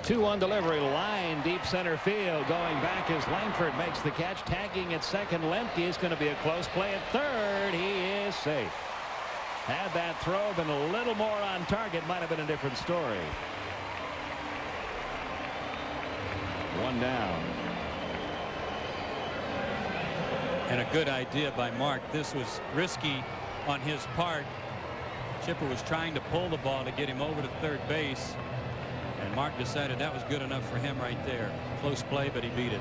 2-1 delivery, line deep center field. Going back as Langford makes the catch, tagging at second. Lemke is going to be a close play at third. He is safe. Had that throw been a little more on target, might have been a different story. 1 down. And a good idea by Mark. This was risky on his part. Chipper was trying to pull the ball to get him over to third base, and Mark decided that was good enough for him right there. Close play, but he beat it.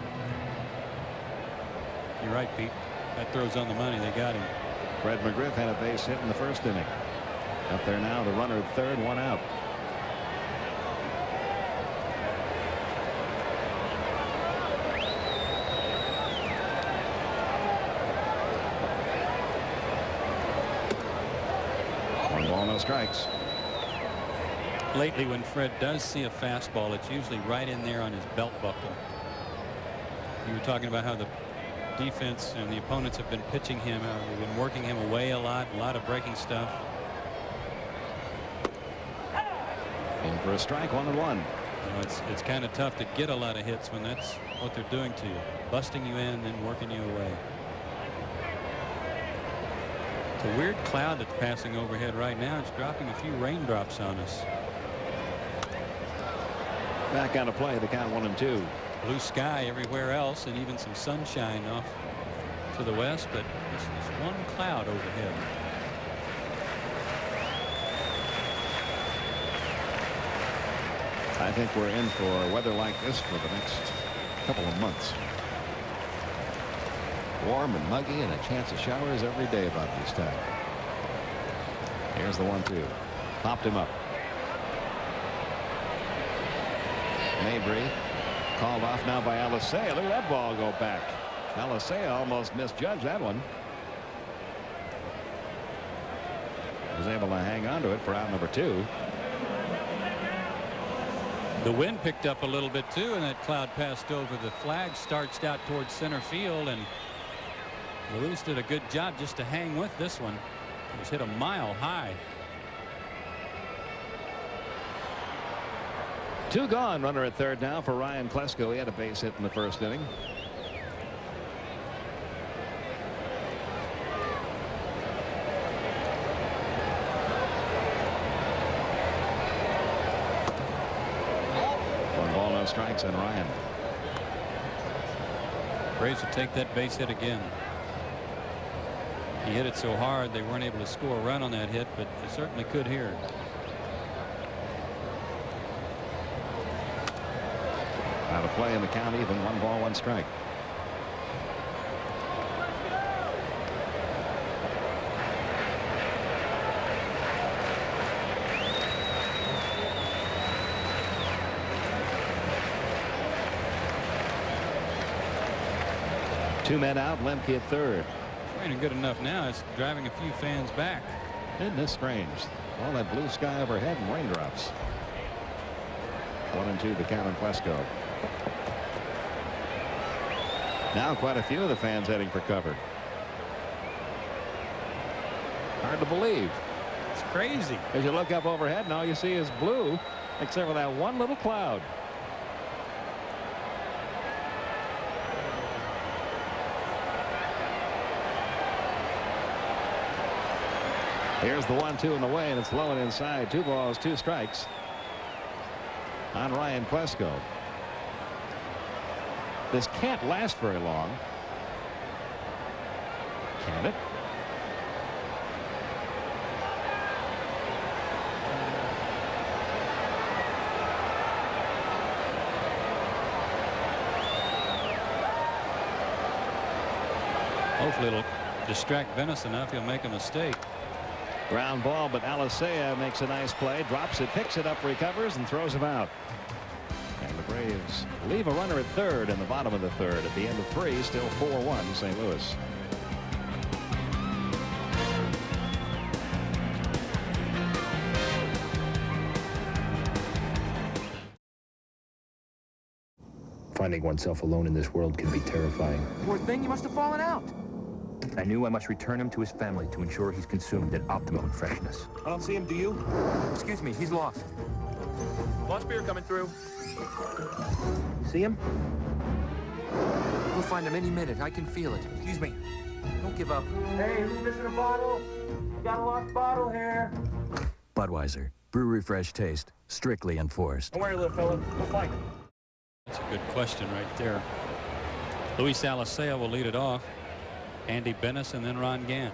You're right, Pete. That throw's on the money. They got him. Fred McGriff had a base hit in the first inning. Up there now, the runner at third, 1 out. One ball, no strikes. Lately, when Fred does see a fastball, it's usually right in there on his belt buckle. You were talking about how the defense and the opponents have been pitching him. They've been working him away a lot of breaking stuff. In for a strike, 1-1. You know, it's kind of tough to get a lot of hits when that's what they're doing to you, busting you in and working you away. It's a weird cloud that's passing overhead right now. It's dropping a few raindrops on us. Back on a play, the count 1-2. Blue sky everywhere else, and even some sunshine off to the west, but this one cloud overhead. I think we're in for weather like this for the next couple of months. Warm and muggy and a chance of showers every day about this time. Here's the 1-2. Popped him up. Mabry called off now by Alicea. Look at that ball go back. Alicea almost misjudged that one. Was able to hang on to it for out number 2. The wind picked up a little bit too, and that cloud passed over. The flag starched out towards center field, and Luis did a good job just to hang with this one. It was hit a mile high. 2 gone. Runner at third now for Ryan Klesko. He had a base hit in the first inning. No strikes on Ryan. Braves will take that base hit again. He hit it so hard they weren't able to score a run on that hit, but they certainly could here. Out of play in the count, even 1 ball, 1 strike. Two men out, Lemke at third. Ain't good enough now. It's driving a few fans back. Isn't this strange? All that blue sky overhead and raindrops. 1-2 the count on Plesko. Now quite a few of the fans heading for cover. Hard to believe. It's crazy. As you look up overhead and all you see is blue, except for that one little cloud. Here's the 1-2 in the way, and it's low and inside. 2 balls, 2 strikes on Ryan Plesko. This can't last very long. Can it? Hopefully it'll distract Venice enough he'll make a mistake. Ground ball, but Alicea makes a nice play, drops it, picks it up, recovers, and throws him out. And the Braves leave a runner at third in the bottom of the third. At the end of 3, still 4-1 St. Louis. Finding oneself alone in this world can be terrifying. Poor thing, he must have fallen out. I knew I must return him to his family to ensure he's consumed at optimum freshness. I don't see him, do you? Excuse me, he's lost. Lost beer coming through. See him? We'll find him any minute. I can feel it. Excuse me. Don't give up. Hey, who's missing a bottle? Got a lost bottle here. Budweiser. Brew refresh taste. Strictly enforced. Don't worry, little fella. We'll find him. That's a good question right there. Luis Alicea will lead it off. Andy Bennis and then Ron Gant.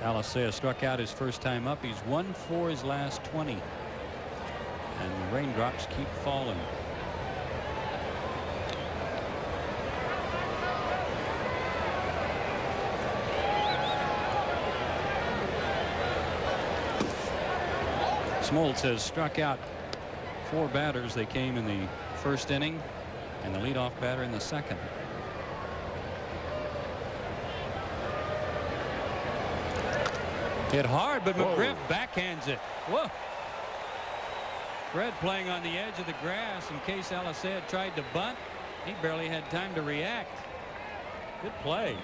Alicea struck out his first time up. He's 1 for his last 20. And the raindrops keep falling. Smoltz has struck out 4 batters. They came in the first inning, and the leadoff batter in the second. Hit hard, but McGriff backhands it. Whoa. Fred playing on the edge of the grass in case Alicea tried to bunt. He barely had time to react. Good play.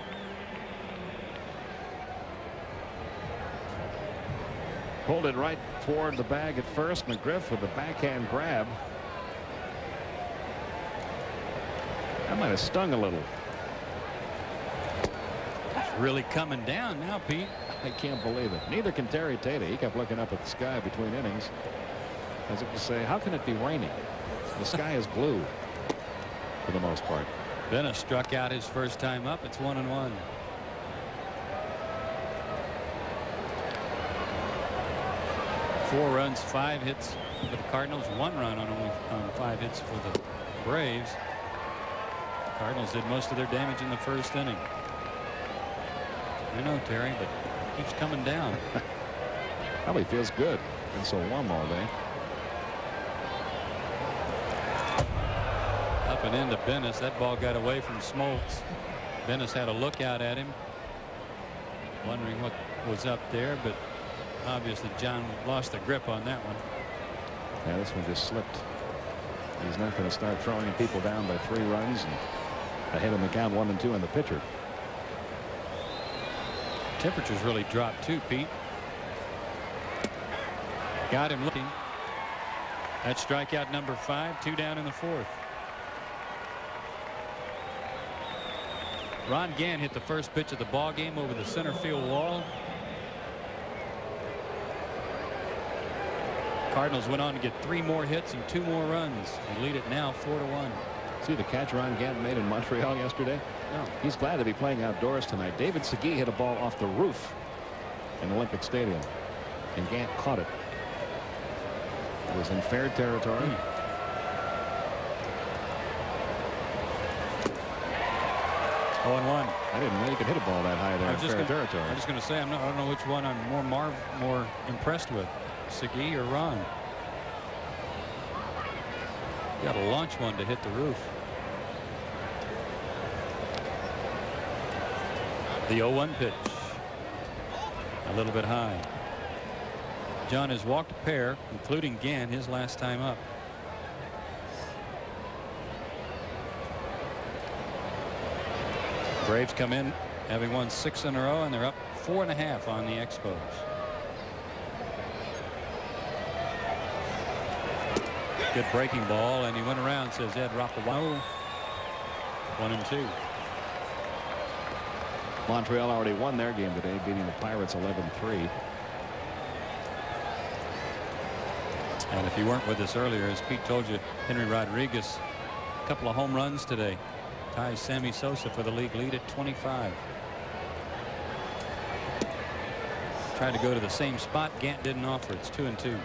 Pulled it right toward the bag at first. McGriff with the backhand grab. That might have stung a little. It's really coming down now, Pete. I can't believe it. Neither can Terry Tata. He kept looking up at the sky between innings as if to say, how can it be raining? The sky is blue for the most part. Bennis struck out his first time up. It's 1-1. Four runs, 5 hits for the Cardinals, 1 run on 5 hits for the Braves. Cardinals did most of their damage in the first inning. I know, Terry, but it keeps coming down. Probably feels good. Been so warm all day. Up and into Bennis. That ball got away from Smoltz. Bennis had a look out at him, wondering what was up there, but obviously John lost the grip on that one. Yeah, this one just slipped. He's not going to start throwing people down by 3 runs and ahead of the count 1-2 in the pitcher. Temperatures really dropped too, Pete. Got him looking. That's strikeout number 5, 2 down in the 4th. Ron Gant hit the first pitch of the ball game over the center field wall. Cardinals went on to get 3 more hits and 2 more runs. They lead it now 4-1. See the catch Ron Gant made in Montreal yesterday? No. He's glad to be playing outdoors tonight. David Segui hit a ball off the roof in Olympic Stadium, and Gant caught it. It was in fair territory. 0-1. I didn't know you could hit a ball that high there in fair territory. I'm just going to say I don't know which one I'm more impressed with, Segui or Ron. Got to launch one to hit the roof. The 0-1 pitch. A little bit high. John has walked a pair, including Gant, his last time up. Braves come in having won 6 in a row, and they're up 4.5 on the Expos. Good breaking ball, and he went around, says Ed Rapawano. 1-2. Montreal already won their game today, beating the Pirates 11-3. And if you weren't with us earlier, as Pete told you, Henry Rodriguez, a couple of home runs today, ties Sammy Sosa for the league lead at 25. Tried to go to the same spot. Gant didn't offer. It's 2-2.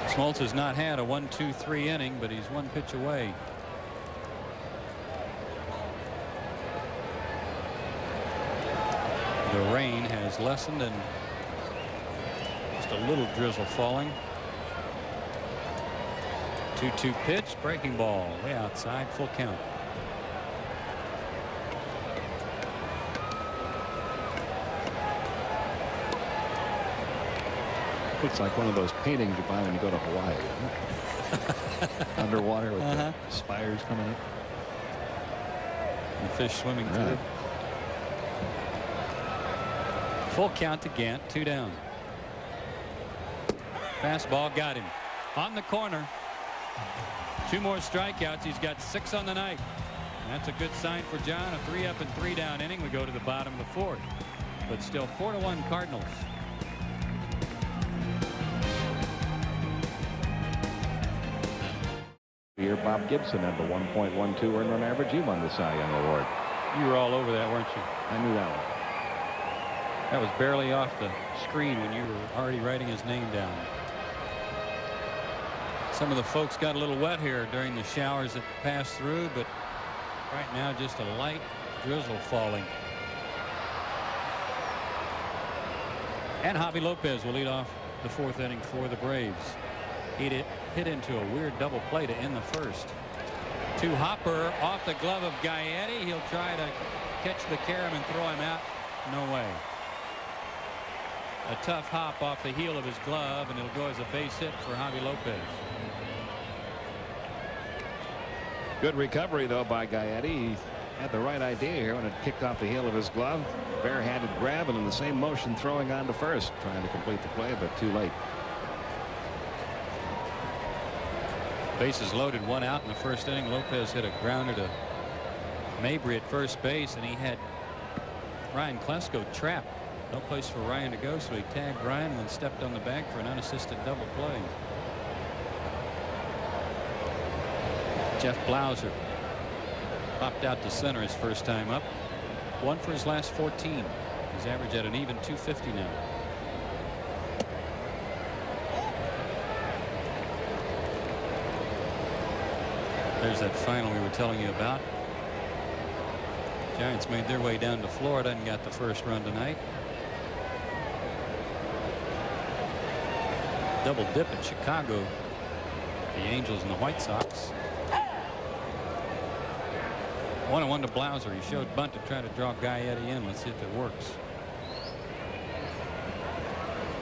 Smoltz has not had a 1-2-3 inning, but he's 1 pitch away. The rain has lessened and just a little drizzle falling. 2-2 pitch, breaking ball, way outside, full count. Looks like one of those paintings you buy when you go to Hawaii. Underwater with the spires coming up. And fish swimming through. Full count to Gant, 2 down. Fastball got him on the corner. 2 more strikeouts. He's got 6 on the night. That's a good sign for John. A 3-up and 3-down inning. We go to the bottom of the 4th, but still 4-1 Cardinals. Year Bob Gibson had the 1.12 earned run average. He won the Cy Young Award. You were all over that, weren't you? I knew that one. That was barely off the screen when you were already writing his name down. Some of the folks got a little wet here during the showers that passed through, but right now just a light drizzle falling. And Javi Lopez will lead off the 4th inning for the Braves. He hit into a weird double play to end the 1st. To Hopper off the glove of Gaetti. He'll try to catch the carom and throw him out. No way. A tough hop off the heel of his glove, and it'll go as a base hit for Javi Lopez. Good recovery though by Gaetti. He had the right idea here when it kicked off the heel of his glove. Barehanded grab, and in the same motion throwing on to first, trying to complete the play, but too late. Bases loaded, 1 out in the 1st inning. Lopez hit a grounder to Mabry at first base, and he had Ryan Klesko trapped. No place for Ryan to go, so he tagged Ryan and then stepped on the bag for an unassisted double play. Jeff Blauser popped out to center his first time up. 1 for his last 14. He's averaged at an even 250 now. There's that final we were telling you about. Giants made their way down to Florida and got the first run tonight. Double dip in Chicago. The Angels and the White Sox. 1-1 to Blauser. He showed bunt to try to draw Gaetti in. Let's see if it works.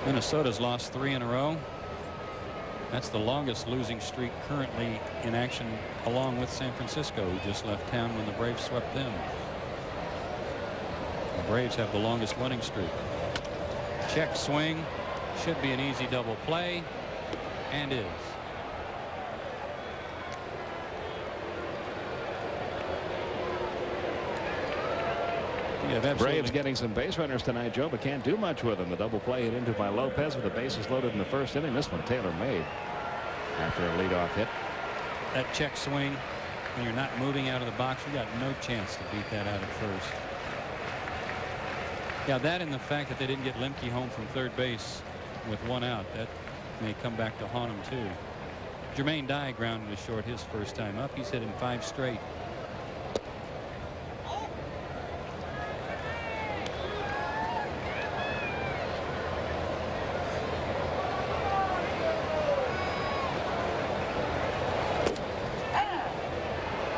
Minnesota's lost 3 in a row. That's the longest losing streak currently in action, along with San Francisco, who just left town when the Braves swept them. The Braves have the longest winning streak. Check swing. Should be an easy double play, and is. Braves getting some base runners tonight, Joe, but can't do much with them. The double play hit into by Lopez with the bases loaded in the first inning. This one Taylor made after a leadoff hit. That check swing, when you're not moving out of the box, you got no chance to beat that out at first. Yeah, that and the fact that they didn't get Lemke home from third base with one out, that may come back to haunt him too. Jermaine Dye grounded to short his first time up. He's hit in 5 straight.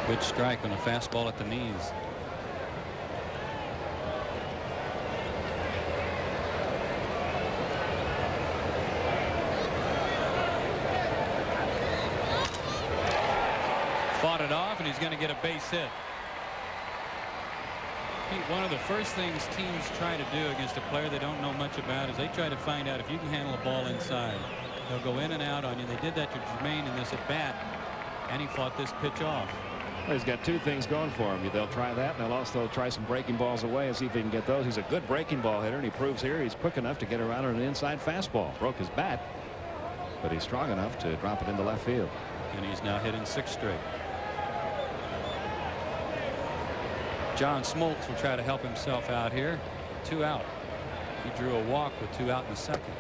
Good strike on a fastball at the knees. Fought it off, and he's going to get a base hit. Pete, one of the first things teams try to do against a player they don't know much about is they try to find out if you can handle a ball inside. They'll go in and out on you. They did that to Jermaine in this at bat, and he fought this pitch off. Well, he's got 2 things going for him. They'll try that, and they'll also try some breaking balls away and see if he can get those. He's a good breaking ball hitter, and he proves here he's quick enough to get around on an inside fastball. Broke his bat, but he's strong enough to drop it into left field. And he's now hitting 6 straight. John Smoltz will try to help himself out here. 2 out. He drew a walk with 2 out in the second.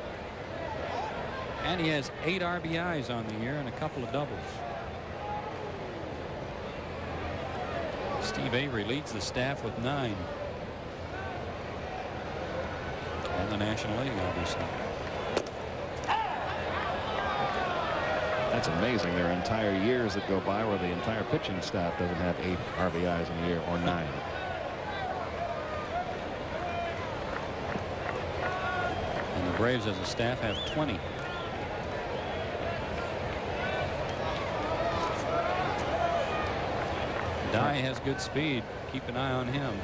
And he has 8 RBIs on the year and a couple of doubles. Steve Avery leads the staff with 9. And the National League, obviously. That's amazing. There are entire years that go by where the entire pitching staff doesn't have 8 RBIs in a year, or 9. And the Braves as a staff have 20. Dye has good speed. Keep an eye on him,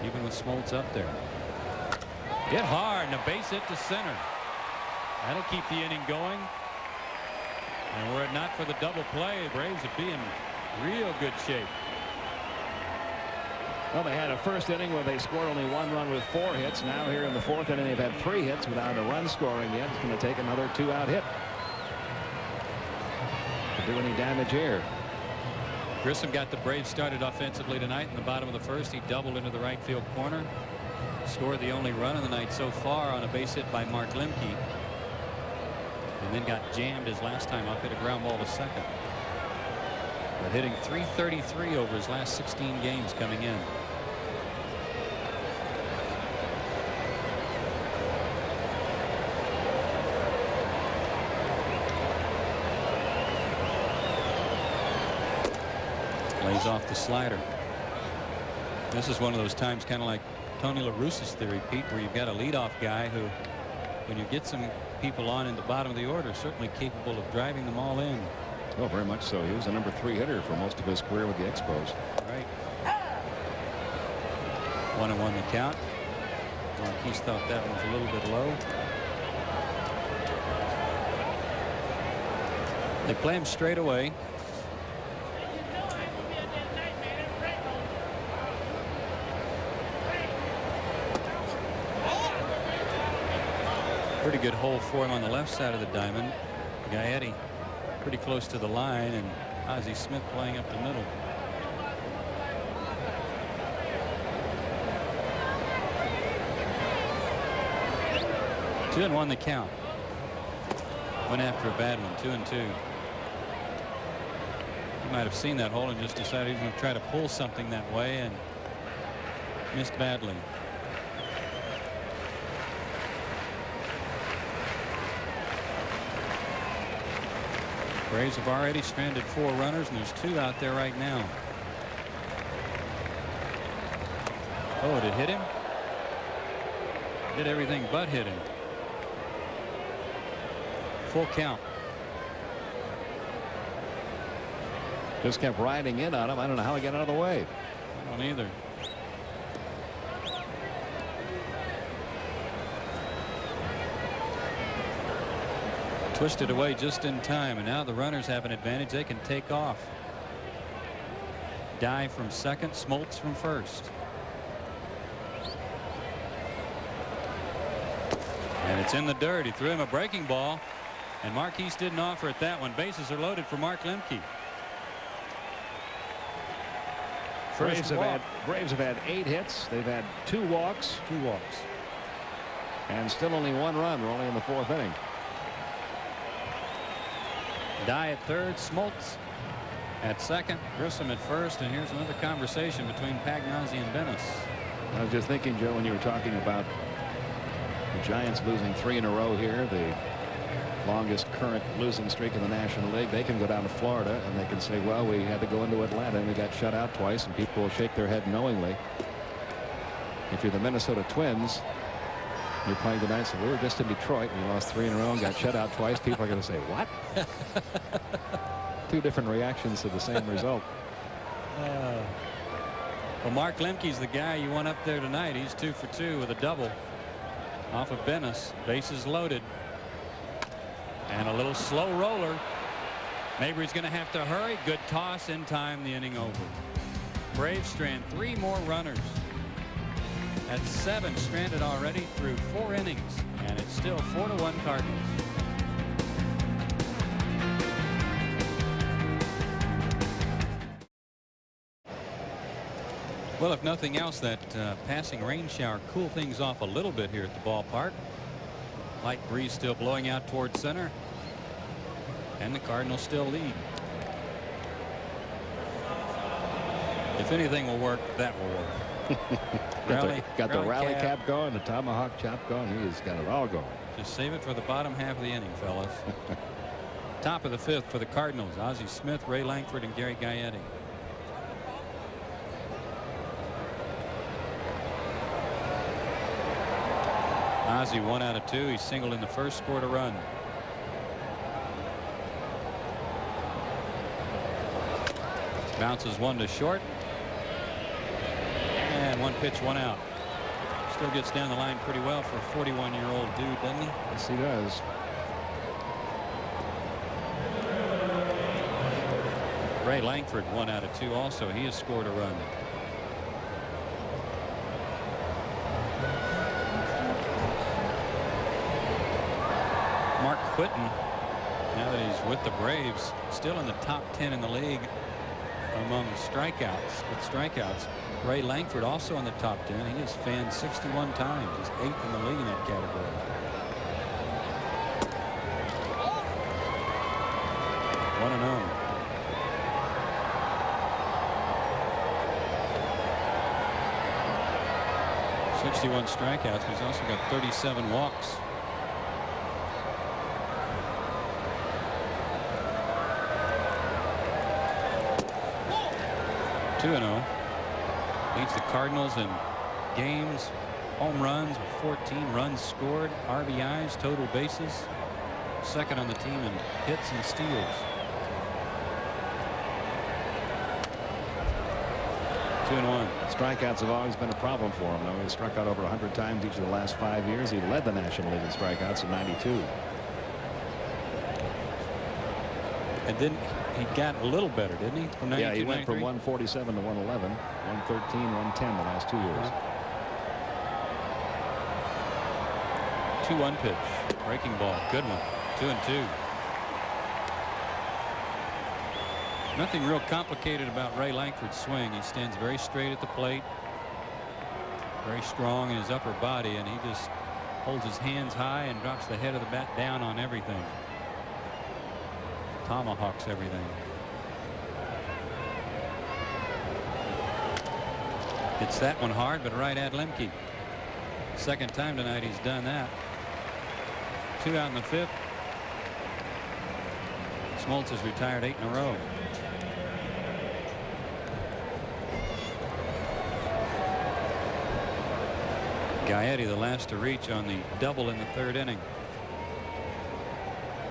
even with Smoltz up there. Hit hard and a base hit to center. That'll keep the inning going. And were it not for the double play, the Braves would be in real good shape. Well, they had a first inning where they scored only 1 run with 4 hits. Now here in the 4th inning, they've had 3 hits without a run scoring yet. It's going to take another 2-out hit to do any damage here. Grissom got the Braves started offensively tonight in the bottom of the 1st. He doubled into the right field corner. Scored the only run of the night so far on a base hit by Mark Lemke. And then got jammed his last time up, hit a ground ball to second. But hitting .333 over his last 16 games coming in. Lays off the slider. This is one of those times, kind of like Tony La Russa's theory, Pete, where you've got a leadoff guy who, when you get some people on in the bottom of the order, certainly capable of driving them all in. Oh, very much so. He was a number 3 hitter for most of his career with the Expos. Right. 1-1 the count. Marquise thought that one was a little bit low. They play him straight away. Pretty good hole for him on the left side of the diamond. Gaetti pretty close to the line, and Ozzie Smith playing up the middle. Two and 1 the count. Went after a bad one, 2-2. He might have seen that hole and just decided he was going to try to pull something that way and missed badly. Braves have already stranded 4 runners, and there's 2 out there right now. Oh, did it hit him? Did everything but hit him. Full count. Just kept riding in on him. I don't know how he got out of the way. I don't either. Twisted away just in time, and now the runners have an advantage. They can take off. Dye from second, Smoltz from first. And it's in the dirt. He threw him a breaking ball, and Marquise didn't offer it that one. Bases are loaded for Mark Lemke. Braves have had 8 hits. They've had 2 walks. And still only 1 run. We're only in the 4th inning. Dye at third, Smoltz at second, Grissom at first, and here's another conversation between Pagnozzi and Bennis. I was just thinking, Joe, when you were talking about the Giants losing 3 in a row here, the longest current losing streak in the National League, they can go down to Florida and they can say, well, we had to go into Atlanta and we got shut out twice, and people will shake their head knowingly. If you're the Minnesota Twins, you're playing tonight, so we were just in Detroit and we lost 3 in a row and got shut out twice. People are going to say, what? 2 different reactions to the same result. Well, Mark Lemke's the guy you want up there tonight. He's 2 for 2 with a double off of Bennis. Bases loaded. And a little slow roller. Mabry's going to have to hurry. Good toss in time. The inning over. Braves strand 3 more runners. That's 7 stranded already through 4 innings. And it's still 4-1 Cardinals. Well, if nothing else, that passing rain shower cooled things off a little bit here at the ballpark. Light breeze still blowing out towards center. And the Cardinals still lead. If anything will work, that will work. got the rally cap going, the tomahawk chop going. He's got it all going. Just save it for the bottom half of the inning, fellas. Top of the 5th for the Cardinals. Ozzie Smith, Ray Lankford, and Gary Gaetti. Ozzie 1 out of 2. He singled in the first, scored a run. Bounces 1 to short. And 1 pitch, 1 out. Still gets down the line pretty well for a 41-year-old dude, doesn't he? Yes, he does. Ray Lankford 1 out of 2 also. He has scored a run. Mark Whitten, now that he's with the Braves, still in the top 10 in the league among strikeouts. Ray Lankford also in the top 10. He has fanned 61 times. He's 8th in the league in that category. One and 0. '61 strikeouts. He's also got 37 walks. Two and 0. Leads the Cardinals in games, home runs with 14, runs scored, RBIs, total bases. Second on the team in hits and steals. 2-1. Strikeouts have always been a problem for him, though. He struck out over 100 times each of the last 5 years. He led the National League in strikeouts in '92. And then he got a little better, didn't he? From yeah, he went from 147 to 111, 113, 110 the last 2 years. 2-1 pitch, breaking ball, good one. 2-2. Nothing real complicated about Ray Lankford's swing. He stands very straight at the plate, very strong in his upper body, and he just holds his hands high and drops the head of the bat down on everything. Tomahawks everything. Hits that one hard, but right at Lemke. Second time tonight he's done that. 2 out in the 5th. Smoltz has retired 8 in a row. Gaetti the last to reach on the double in the 3rd inning.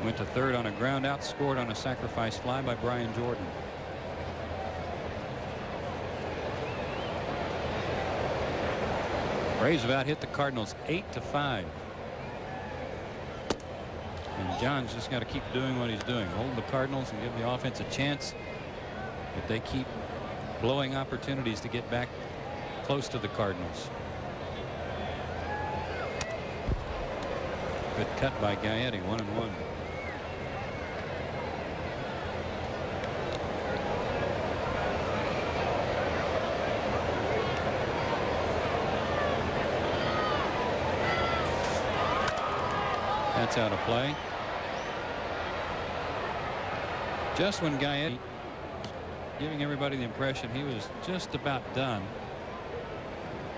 Went to 3rd on a ground out, scored on a sacrifice fly by Brian Jordan. Braves have out hit the Cardinals 8-5. And John's just got to keep doing what he's doing. Hold the Cardinals and give the offense a chance. But they keep blowing opportunities to get back close to the Cardinals. Good cut by Gaetti. 1-1. That's out of play. Just when Gaetti giving everybody the impression he was just about done.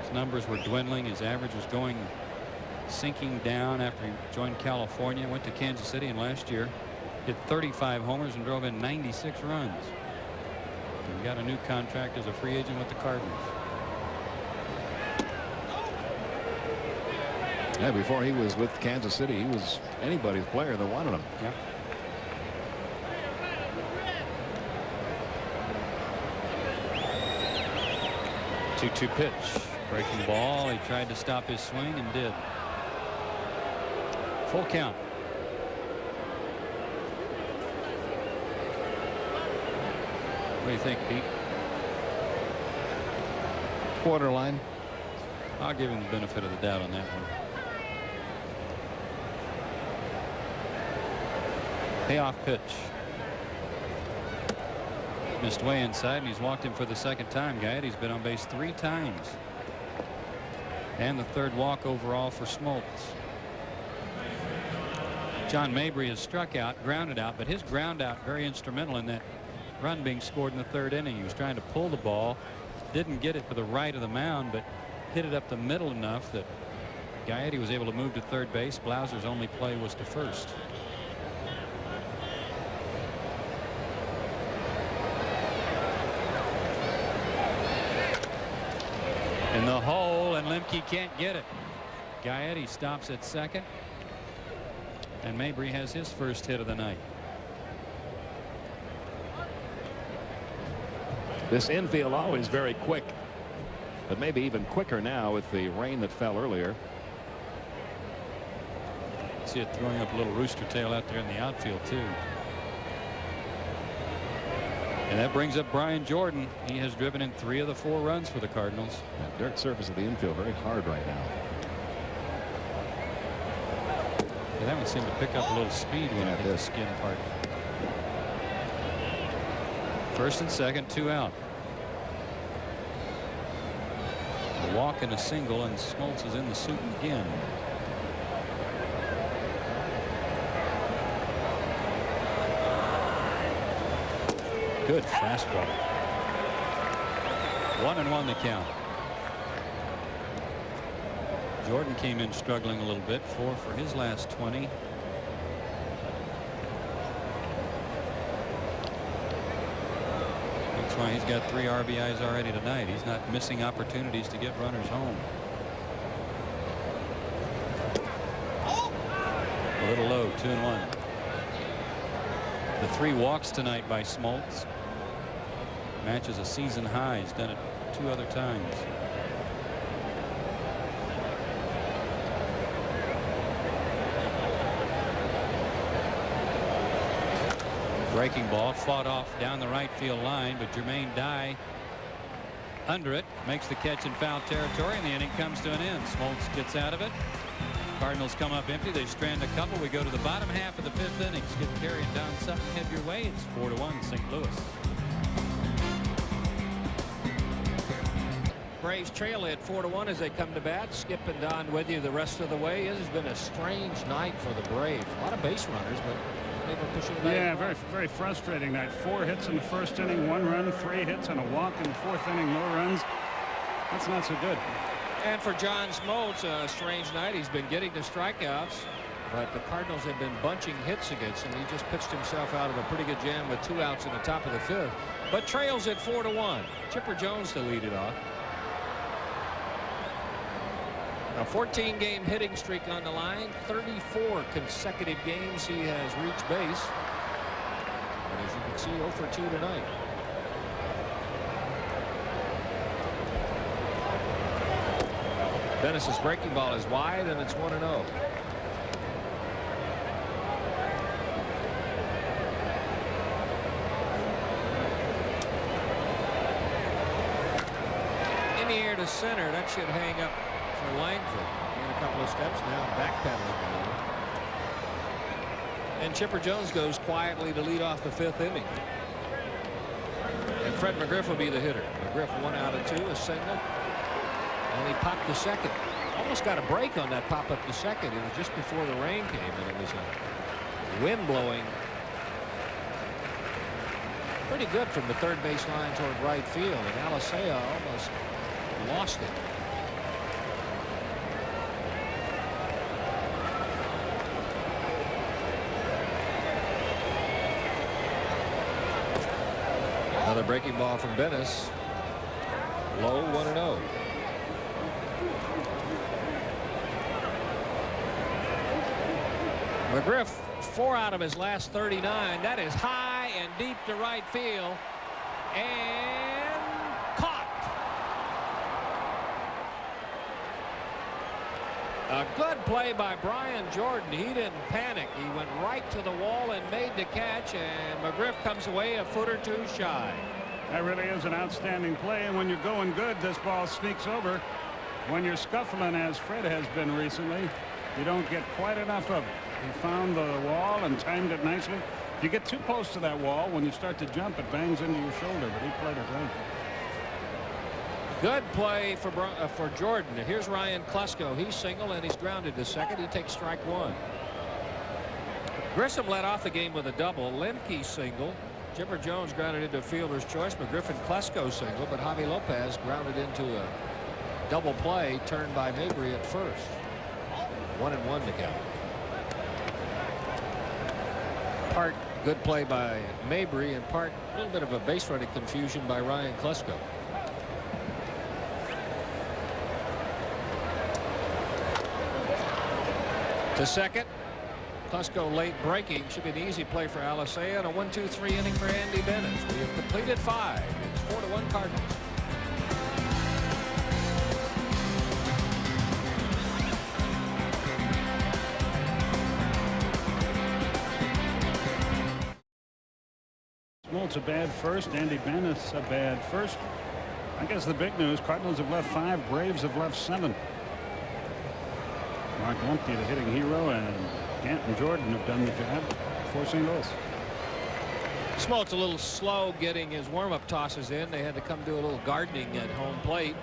His numbers were dwindling. His average was sinking down after he joined California, went to Kansas City, and last year hit 35 homers and drove in 96 runs. He got a new contract as a free agent with the Cardinals. Yeah, before he was with Kansas City, he was anybody's player that wanted him. Yeah. Two pitch. Breaking ball. He tried to stop his swing and did. Full count. What do you think, Pete? Borderline. I'll give him the benefit of the doubt on that one. Payoff pitch. Missed way inside, and he's walked him for the second time. Gaetti's been on base 3 times. And the third walk overall for Smoltz. John Mabry has struck out, grounded out, but his ground out very instrumental in that run being scored in the 3rd inning. He was trying to pull the ball, didn't get it to the right of the mound, but hit it up the middle enough that Gaetti was able to move to third base. Blauser's only play was to first. In the hole, and Lemke can't get it. Gaetti stops at second, and Mabry has his first hit of the night. This infield always very quick, but maybe even quicker now with the rain that fell earlier. See it throwing up a little rooster tail out there in the outfield too. And that brings up Brian Jordan. He has driven in 3 of the 4 runs for the Cardinals. That dirt surface of the infield very hard right now. Yeah, that one seemed to pick up a little speed when it hit the skin part. First and second, 2 out. A walk and a single, and Smoltz is in the suit again. Good fastball. 1-1 the count. Jordan came in struggling a little bit. 4 for his last 20. That's why he's got 3 RBIs already tonight. He's not missing opportunities to get runners home. A little low. 2-1. The 3 walks tonight by Smoltz matches a season high. He's done it 2 other times. Breaking ball fought off down the right field line, but Jermaine Dye under it makes the catch in foul territory, and the inning comes to an end. Smoltz gets out of it. Cardinals come up empty. They strand a couple. We go to the bottom half of the 5th inning. Skip Carey and Don Sutton head your way. It's 4-1 St. Louis. Braves trail at 4-1 as they come to bat. Skip and Don with you the rest of the way. It has been a strange night for the Braves. A lot of base runners, but they were pushing back. Yeah, very frustrating night. 4 hits in the 1st inning, 1 run, 3 hits and a walk in the 4th inning, no runs. That's not so good. And for John Smoltz, a strange night. He's been getting the strikeouts, but the Cardinals have been bunching hits against him. He just pitched himself out of a pretty good jam with 2 outs in the top of the 5th, but trails at 4-1. Chipper Jones to lead it off. A 14-game hitting streak on the line. 34 consecutive games he has reached base. And as you can see, 0 for 2 tonight. Dennis's breaking ball is wide, and it's 1-0. In the air to center. That should hang up for Langford. In a couple of steps now, backpedaling a little. And Chipper Jones goes quietly to lead off the 5th inning. And Fred McGriff will be the hitter. McGriff 1 out of 2, a single. And he popped the second. Almost got a break on that pop up the second. It was just before the rain came, and it was a wind blowing pretty good from the third base line toward right field, and Alicea almost lost it. Another breaking ball from Bennis. Low, 1-0. McGriff 4 out of his last 39. That is high and deep to right field, and caught. A good play by Brian Jordan. He didn't panic. He went right to the wall and made the catch, and McGriff comes away a foot or two shy. That really is an outstanding play, and when you're going good, this ball sneaks over. When you're scuffling, as Fred has been recently, you don't get quite enough of it. He found the wall and timed it nicely. If you get too close to that wall, when you start to jump, it bangs into your shoulder, but he played it right. Good play for Jordan. Here's Ryan Klesko. He's single, and he's grounded to second. He takes strike 1. Grissom led off the game with a double. Lemke single. Chipper Jones grounded into a fielder's choice. McGriff and Klesko single, but Javi Lopez grounded into a double play turned by Mabry at first. 1-1 to count. Part good play by Mabry, and part a little bit of a base running confusion by Ryan Klesko. To second. Klesko late breaking. Should be an easy play for Alicea, and a 1-2-3 inning for Andy Bennis. We have completed 5. It's 4-1 Cardinals. Smoltz a bad first. Andy Bennis a bad first. I guess the big news, Cardinals have left 5. Braves have left 7. Mark Lemke, the hitting hero, and Gant and Jordan have done the job, 4 singles. Smoltz a little slow getting his warm-up tosses in. They had to come do a little gardening at home plate,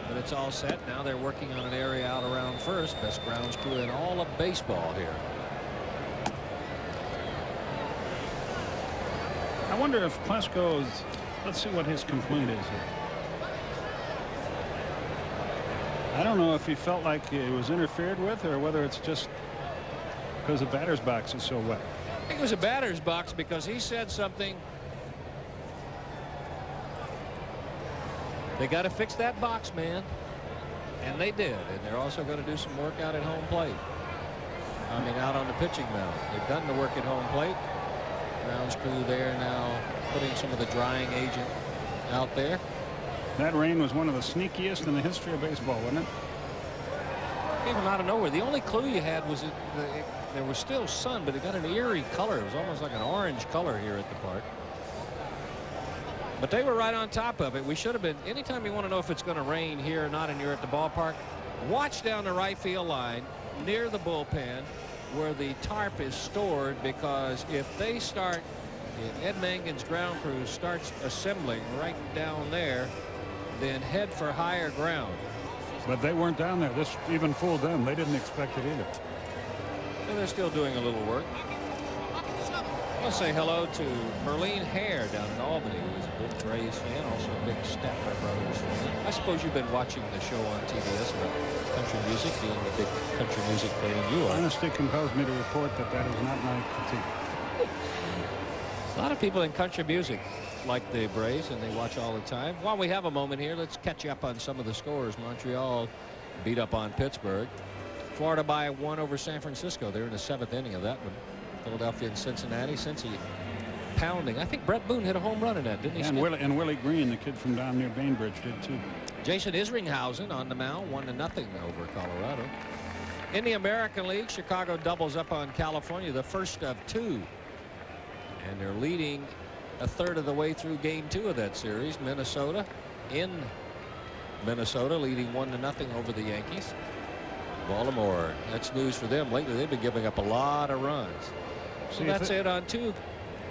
but it's all set. Now they're working on an area out around first. Best grounds crew in all of baseball here. I wonder if Klesko's, let's see what his complaint is here. I don't know if he felt like he was interfered with, or whether it's just because the batter's box is so wet. I think it was a batter's box because he said something. They got to fix that box, man. And they did. And they're also going to do some work out at home plate. I mean, out on the pitching mound. They've done the work at home plate. Grounds crew there now putting some of the drying agent out there. That rain was one of the sneakiest in the history of baseball, wasn't it? Came from out of nowhere. The only clue you had was there was still sun, but it got an eerie color. It was almost like an orange color here at the park. But they were right on top of it. We should have been. Anytime you want to know if it's going to rain here or not, and you're at the ballpark, watch down the right field line near the bullpen where the tarp is stored, because if they start, if Ed Mangan's ground crew starts assembling right down there, then head for higher ground. But they weren't down there. This even fooled them. They didn't expect it either. And they're still doing a little work. I want to say hello to Merlene Hare down in Albany, who's a big Braves fan, also a big Statler Brothers fan. I suppose you've been watching the show on TBS about country music, being the big country music fan you are. Honesty compels me to report that that is not my critique. A lot of people in country music like the Braves, and they watch all the time. While we have a moment here, let's catch you up on some of the scores. Montreal beat up on Pittsburgh. Florida by 1 over San Francisco. They're in the 7th inning of that one. Philadelphia and Cincinnati. Cincy pounding. I think Brett Boone hit a home run in that, didn't he? Yeah, and Willie Green, the kid from down near Bainbridge, did too. Jason Isringhausen on the mound, 1-0 over Colorado. In the American League, Chicago doubles up on California, the first of 2. And they're leading a third of the way through game 2 of that series. Minnesota in Minnesota leading 1-0 over the Yankees. Baltimore, that's news for them. Lately they've been giving up a lot of runs. So that's it on 2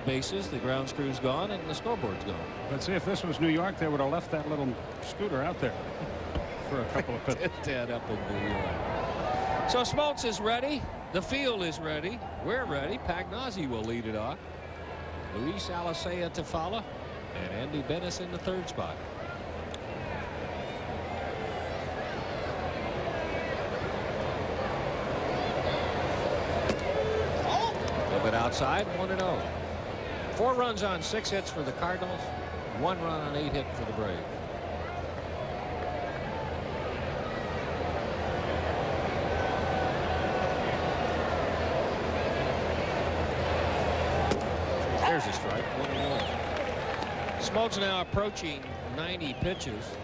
bases. The ground screw's gone and the scoreboard's gone. But see, if this was New York, they would have left that little scooter out there for a couple of pitches. Dead up in New York. So Smoltz is ready. The field is ready. We're ready. Pagnozzi will lead it off. Luis Alicea to follow, and Andy Bennis in the 3rd spot. A little bit outside, 1-0. 4 runs on 6 hits for the Cardinals, 1 run on 8 hit for the Braves. There's a strike, 1-1. Smoltz now approaching 90 pitches.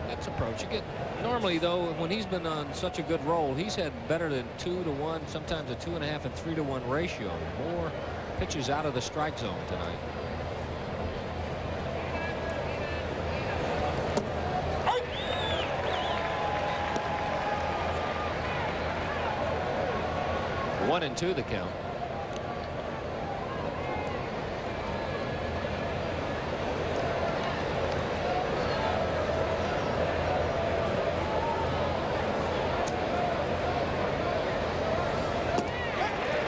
That's approaching it. Normally, though, when he's been on such a good roll, he's had better than 2-to-1, sometimes a 2.5 and 3-to-1 ratio. More pitches out of the strike zone tonight. One and 2 the count.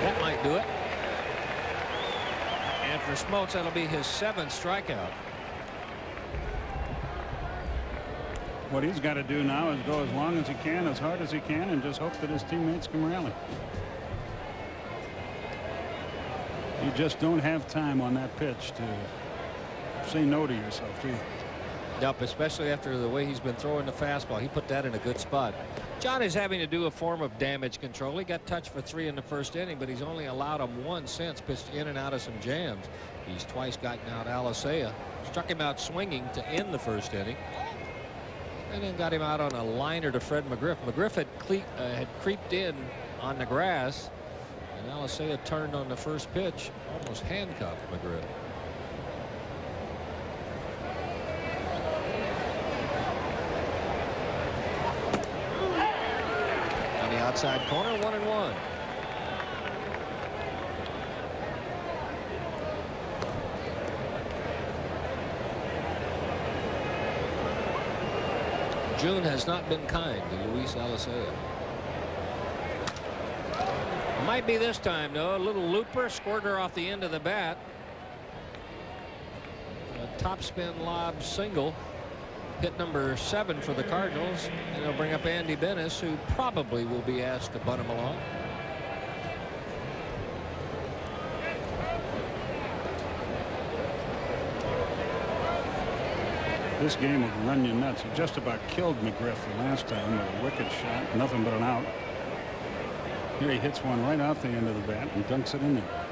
That might do it. And for Smoltz, that'll be his 7th strikeout. What he's got to do now is go as long as he can, as hard as he can, and just hope that his teammates can rally. You just don't have time on that pitch to say no to yourself, do you? Nope, especially after the way he's been throwing the fastball. He put that in a good spot. John is having to do a form of damage control. He got touched for 3 in the 1st inning, but he's only allowed him 1 since, pitched in and out of some jams. He's twice gotten out Alicea. Struck him out swinging to end the 1st inning. And then got him out on a liner to Fred McGriff. McGriff had creeped in on the grass, and Alicea turned on the 1st pitch, almost handcuffed McGriff. On the outside corner, 1-1. June has not been kind to Luis Alicea. Might be this time, though. A little looper, scored her off the end of the bat. A topspin lob single. Hit number 7 for the Cardinals. And they'll bring up Andy Bennis, who probably will be asked to bunt him along. This game will run you nuts. He just about killed McGriff the last time with a wicked shot, nothing but an out. Here he hits one right off the end of the bat and dunks it in there.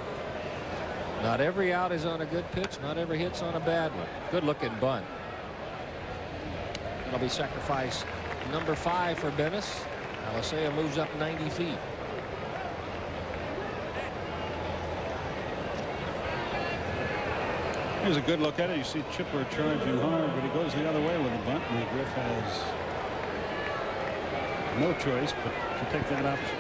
Not every out is on a good pitch. Not every hit's on a bad one. Good looking bunt. It'll be sacrifice number 5 for Bennis. Alicea moves up 90 feet. Here's a good look at it. You see Chipper charging hard, but he goes the other way with the bunt, and McGriff has no choice but to take that option.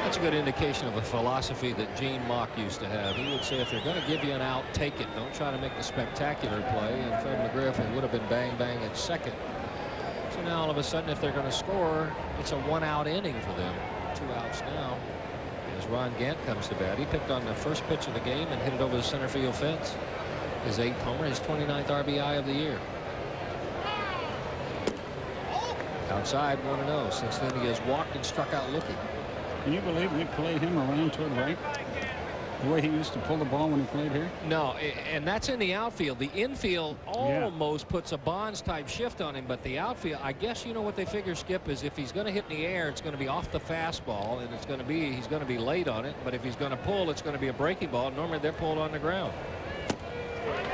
That's a good indication of a philosophy that Gene Mauch used to have. He would say, if they're going to give you an out, take it. Don't try to make the spectacular play. And Fred McGriff, it would have been bang bang at second. So now all of a sudden, if they're going to score, it's a 1-out inning for them. 2 outs now. As Ron Gant comes to bat, he picked on the 1st pitch of the game and hit it over the center field fence. His 8th homer, his 29th RBI of the year. Outside, 1-0. Since then, he has walked and struck out looking. Can you believe we played him around toward right? The way he used to pull the ball when he played here? No, and that's in the outfield. The infield almost puts a Bonds-type shift on him, but the outfield, I guess you know what they figure, Skip, is if he's going to hit in the air, it's going to be off the fastball, and he's going to be late on it. But if he's going to pull, it's going to be a breaking ball. Normally, they're pulled on the ground.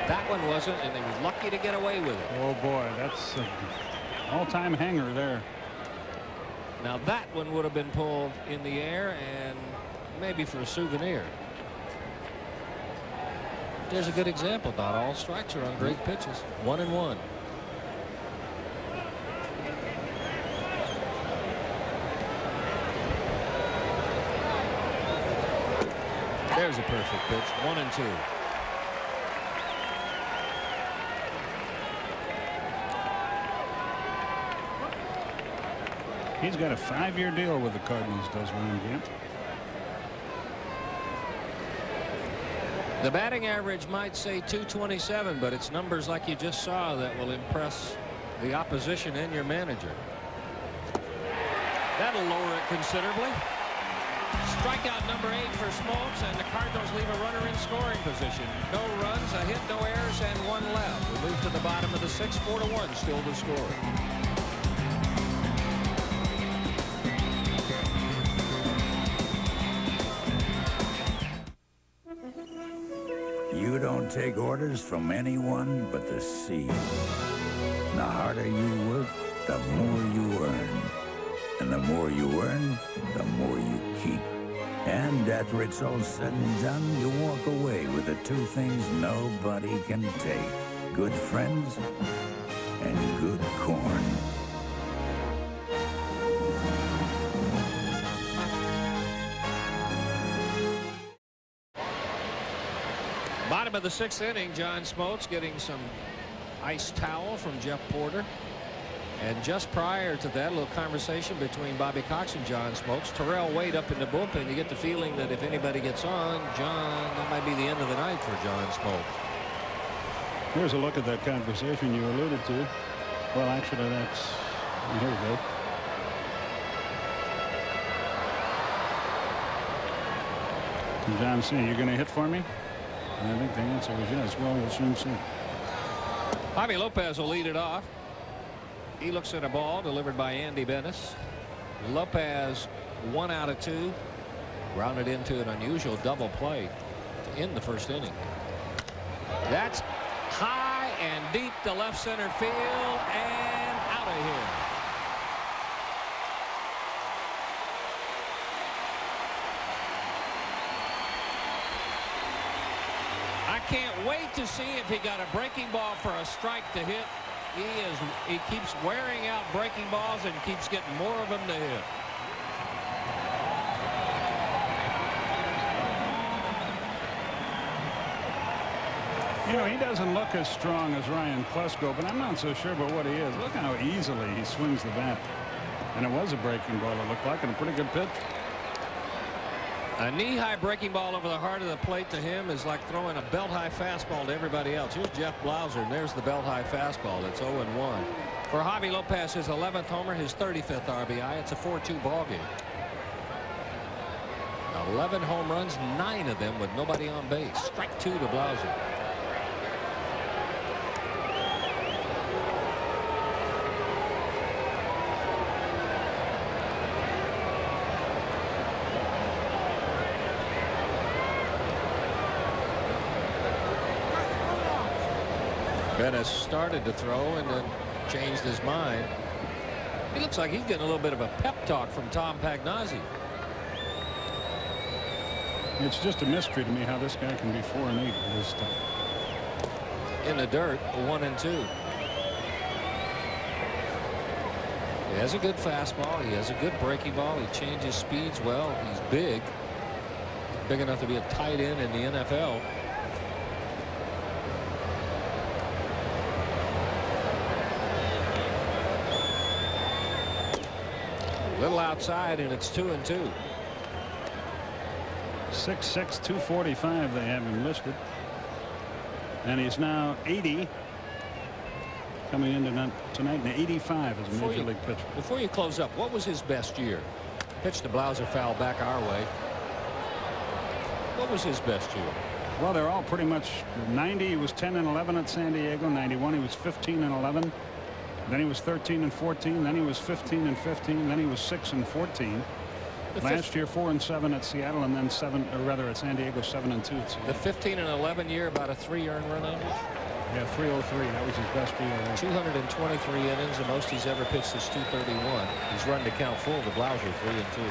That one wasn't, and they was lucky to get away with it. Oh, boy, that's an all-time hanger there. Now, that one would have been pulled in the air and maybe for a souvenir. There's a good example. Not all strikes are on great pitches. 1-1. There's a perfect pitch. 1-2. He's got a 5-year deal with the Cardinals, does Ron Gant. The batting average might say .227, but it's numbers like you just saw that will impress the opposition and your manager. That'll lower it considerably. Strikeout number 8 for Smoltz, and the Cardinals leave a runner in scoring position. No runs, a hit, no errors, and 1 left. We move to the bottom of the 6th, 4-1 still to score. You don't take orders from anyone but the sea. The harder you work, the more you earn. And the more you earn, the more you keep. And after it's all said and done, you walk away with the 2 things nobody can take. Good friends and good corn. Bottom of the 6th inning, John Smoltz getting some ice towel from Jeff Porter. And just prior to that, a little conversation between Bobby Cox and John Smoltz. Terrell Wade up in the bullpen. You get the feeling that if anybody gets on, that might be the end of the night for John Smoltz. Here's a look at that conversation you alluded to. Well, actually, that's... Here we go. John saying, "You're going to hit for me?" And I think the answer was yes. Well, we'll soon see. Javi Lopez will lead it off. He looks at a ball delivered by Andy Bennis. Lopez 1 out of 2. Grounded into an unusual double play to end the 1st inning. That's high and deep to left center field and out of here. I can't wait to see if he got a breaking ball for a strike to hit. He keeps wearing out breaking balls and keeps getting more of them to hit. You know, he doesn't look as strong as Ryan Plesko, but I'm not so sure about what he is. Look how easily he swings the bat. And it was a breaking ball, it looked like, and a pretty good pitch. A knee-high breaking ball over the heart of the plate to him is like throwing a belt-high fastball to everybody else. Here's Jeff Blauser, and there's the belt-high fastball. It's 0-1. For Javi Lopez, his 11th homer, his 35th RBI. It's a 4-2 ball game. 11 home runs, 9 of them with nobody on base. Strike 2 to Blauser. Bennis started to throw and then changed his mind. He looks like he's getting a little bit of a pep talk from Tom Pagnozzi. It's just a mystery to me how this guy can be 4-8 with this stuff. In the dirt, 1-2. He has a good fastball. He has a good breaking ball. He changes speeds well. He's big. Big enough to be a tight end in the NFL. Little outside, and it's 2-2. 6'6", 245 they have him listed. And he's now 80. Coming into tonight in 85 as a major league pitcher. Before you close up, what was his best year? Pitched to Blauser, foul back our way. What was his best year? Well, they're all pretty much 90. He was 10-11 at San Diego. 91 he was 15-11. Then he was 13-14. Then he was 15-15. Then he was 6-14. Last year 4-7 at Seattle, and then at San Diego 7-2. The 15-11 year, about a 3 earned run average. Yeah, 303. That was his best year. 223 innings. The most he's ever pitched is 231. He's run to count full to Blauser, 3-2.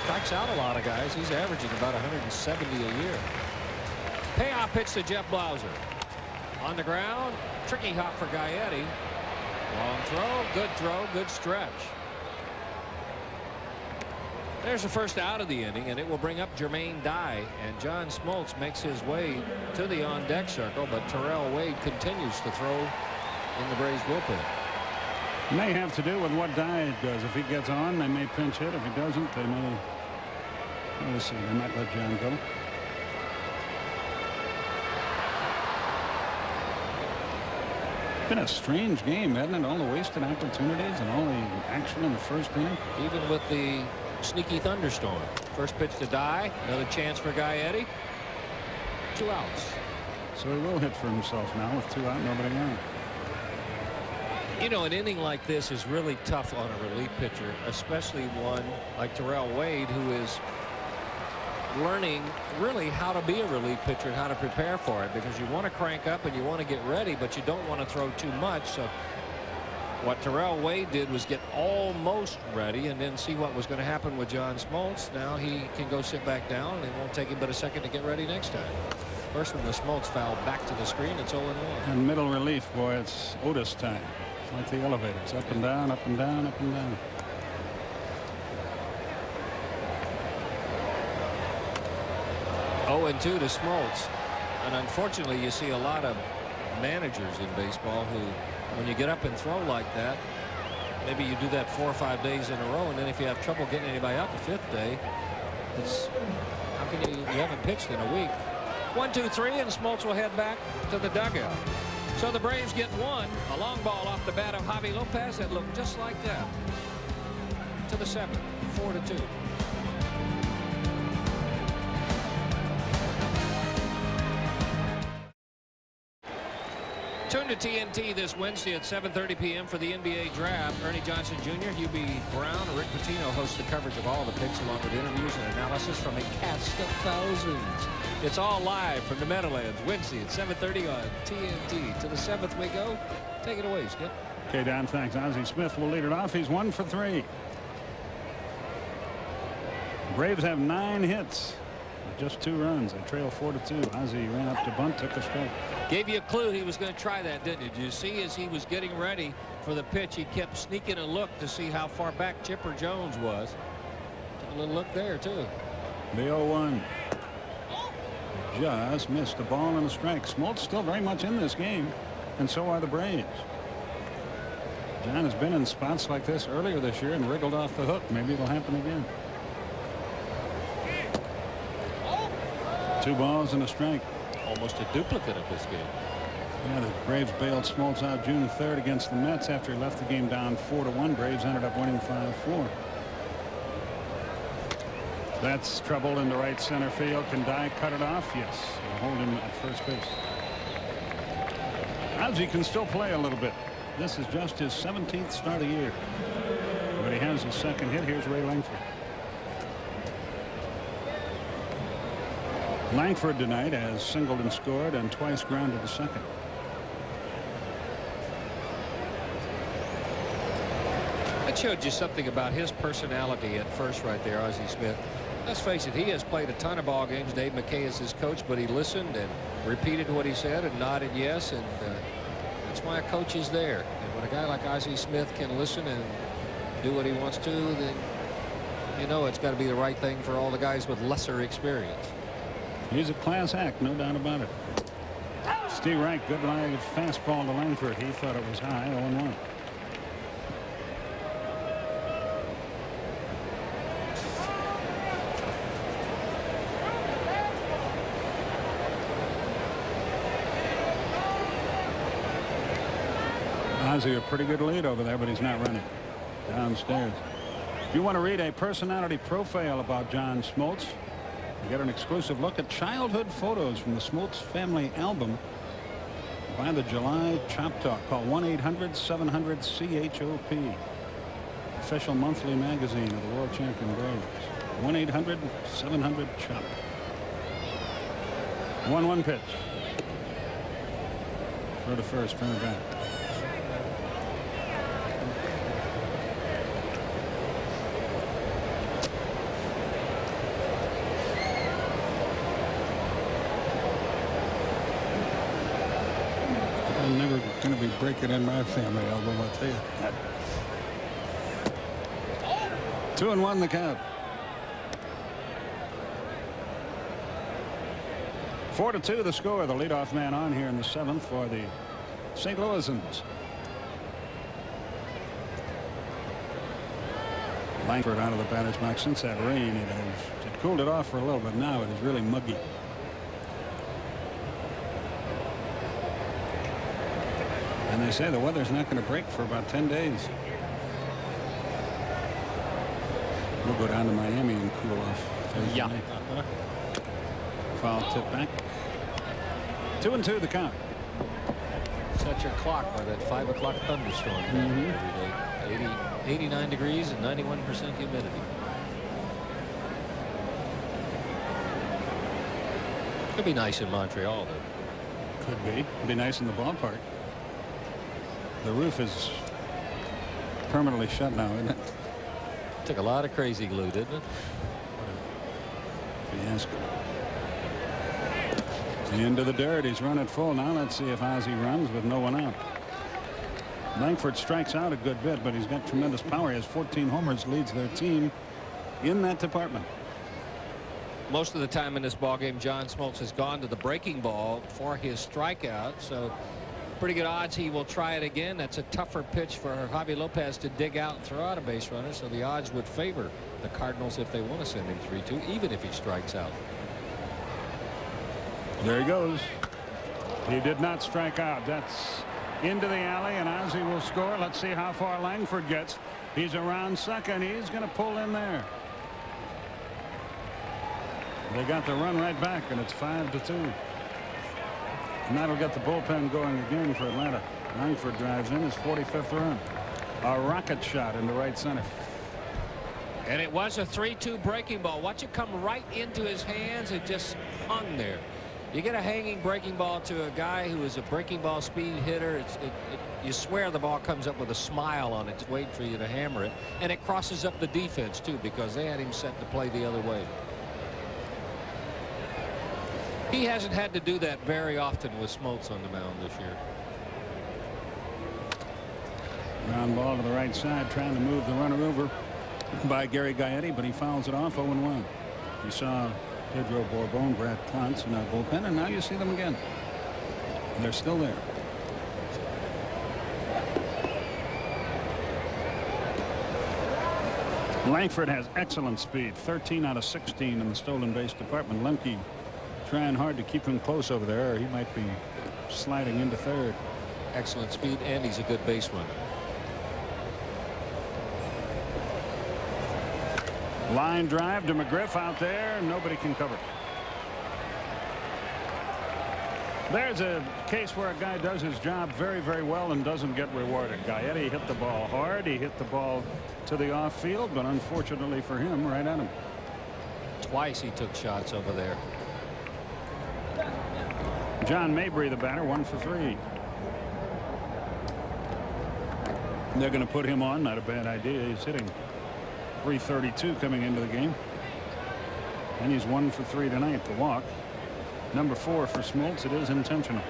Strikes out a lot of guys. He's averaging about 170 a year. Payoff pitch to Jeff Blauser. On the ground, tricky hop for Gaetti. Long throw, good stretch. There's the first out of the inning, and it will bring up Jermaine Dye, and John Smoltz makes his way to the on-deck circle, but Terrell Wade continues to throw in the Braves bullpen. May have to do with what Dye does. If he gets on, they may pinch hit. If he doesn't, they may. We'll see. They might let John go. Been a strange game, hasn't it? All the wasted opportunities and all the action in the first inning. Even with the sneaky thunderstorm. First pitch to Dye. Another chance for Gaetti. 2 outs. So he will hit for himself now with 2 out, nobody out. You know, an inning like this is really tough on a relief pitcher, especially one like Terrell Wade, who is learning really how to be a relief pitcher and how to prepare for it, because you want to crank up and you want to get ready, but you don't want to throw too much. So what Terrell Wade did was get almost ready and then see what was going to happen with John Smoltz. Now he can go sit back down, and it won't take him but a second to get ready next time. First one, the Smoltz foul back to the screen. It's 0-1. And middle relief, boy, it's Otis time. It's like the elevators, up and down, up and down, up and down. Oh, and 2 to Smoltz. And unfortunately, you see a lot of managers in baseball who, when you get up and throw like that, maybe you do that 4 or 5 days in a row, and then if you have trouble getting anybody out the 5th day, it's how can you haven't pitched in a week. 1, 2, 3, and Smoltz will head back to the dugout. So the Braves get one, a long ball off the bat of Javi Lopez that looked just like that. To the 7th, 4-2. Tune to TNT this Wednesday at 7:30 p.m. for the NBA Draft. Ernie Johnson Jr., Hugh B. Brown, and Rick Pitino host the coverage of all the picks along with interviews and analysis from a cast of thousands. It's all live from the Meadowlands Wednesday at 7:30 on TNT. To the 7th we go. Take it away, Skip. Okay, Don, thanks. Ozzie Smith will lead it off. He's 1 for 3. Braves have 9 hits. Just 2 runs. They trail 4-2. Ozzie ran up to bunt, took a strike. Gave you a clue he was going to try that, didn't he? Did you see as he was getting ready for the pitch, he kept sneaking a look to see how far back Chipper Jones was. Took a little look there, too. The 0-1. Just missed the ball and a strike. Smoltz still very much in this game, and so are the Braves. John has been in spots like this earlier this year and wriggled off the hook. Maybe it'll happen again. 2 balls and a strike. Almost a duplicate of this game. Yeah, the Braves bailed Smoltz out June 3rd against the Mets after he left the game down 4-1. Braves ended up winning 5-4. That's trouble in the right center field. Can Dye cut it off? Yes. He'll hold him at first base. Ozzie can still play a little bit. This is just his 17th start of the year. But he has his 2nd hit. Here's Ray Langford. Langford tonight has singled and scored and twice grounded to second. That showed you something about his personality at first right there, Ozzie Smith. Let's face it, he has played a ton of ball games. Dave McKay is his coach, but he listened and repeated what he said and nodded yes, and that's why a coach is there. And when a guy like Ozzie Smith can listen and do what he wants to, then you know it's got to be the right thing for all the guys with lesser experience. He's a class act, no doubt about it. Steve Reich, good line fastball to Langford. He thought it was high, 0-1. Ozzie, a pretty good lead over there, but he's not running. Downstairs. If you want to read a personality profile about John Smoltz, you get an exclusive look at childhood photos from the Smoltz family album by the July Chop Talk. Call 1-800-700-CHOP. Official monthly magazine of the world champion Braves. 1-800-700-CHOP. 1-1 pitch. Throw to first, turn it back. I'm never going to be breaking in my family album, I'll tell you. 2-1 the count. 4-2 the score. The leadoff man on here in the 7th for the St. Louisans. Langford out of the batter's box. Since that rain, it cooled it off for a little bit. Now it is really muggy. And they say the weather's not going to break for about 10 days. We'll go down to Miami and cool off Thursday night. Foul tip back. 2-2 the count. Set your clock by that 5 o'clock thunderstorm every day. 89 degrees and 91% humidity. Could be nice in Montreal, though. Could be. Could be nice in the ballpark. The roof is permanently shut now, isn't it? Took a lot of crazy glue, didn't it? Fiasco. Into the dirt. He's run it full. Now let's see if Ozzie runs with no one out. Langford strikes out a good bit, but he's got tremendous power. He has 14 homers, leads their team in that department. Most of the time in this ballgame, John Smoltz has gone to the breaking ball for his strikeout, so pretty good odds he will try it again. That's a tougher pitch for Javi Lopez to dig out and throw out a base runner, so the odds would favor the Cardinals if they want to send him 3-2, even if he strikes out. There he goes. He did not strike out. That's into the alley, and Ozzie will score. Let's see how far Langford gets. He's around second. He's going to pull in there. They got the run right back, and it's 5-2. And that'll get the bullpen going again for Atlanta. Langford drives in his 45th run. A rocket shot into right center. And it was a 3-2 breaking ball. Watch it come right into his hands. It just hung there. You get a hanging breaking ball to a guy who is a breaking ball speed hitter. You swear the ball comes up with a smile on it, just waiting for you to hammer it. And it crosses up the defense, too, because they had him set to play the other way. He hasn't had to do that very often with Smoltz on the mound this year. Ground ball to the right side, trying to move the runner over by Gary Gaetti, but he fouls it off 0-1. You saw Pedro Borbon, Brad Clontz in our bullpen, and now you see them again. And they're still there. Langford has excellent speed, 13 out of 16 in the stolen base department. Lemke trying hard to keep him close over there, or he might be sliding into third. Excellent speed, and he's a good base runner. Line drive to McGriff out there. Nobody can cover. There's a case where a guy does his job very, very well and doesn't get rewarded. Gaetti hit the ball hard. He hit the ball to the off field, but unfortunately for him, right at him. Twice he took shots over there. John Mabry, the batter, 1 for 3. They're going to put him on. Not a bad idea. He's hitting .332 coming into the game. And he's 1 for 3 tonight. The walk. Number 4 for Smoltz. It is intentional.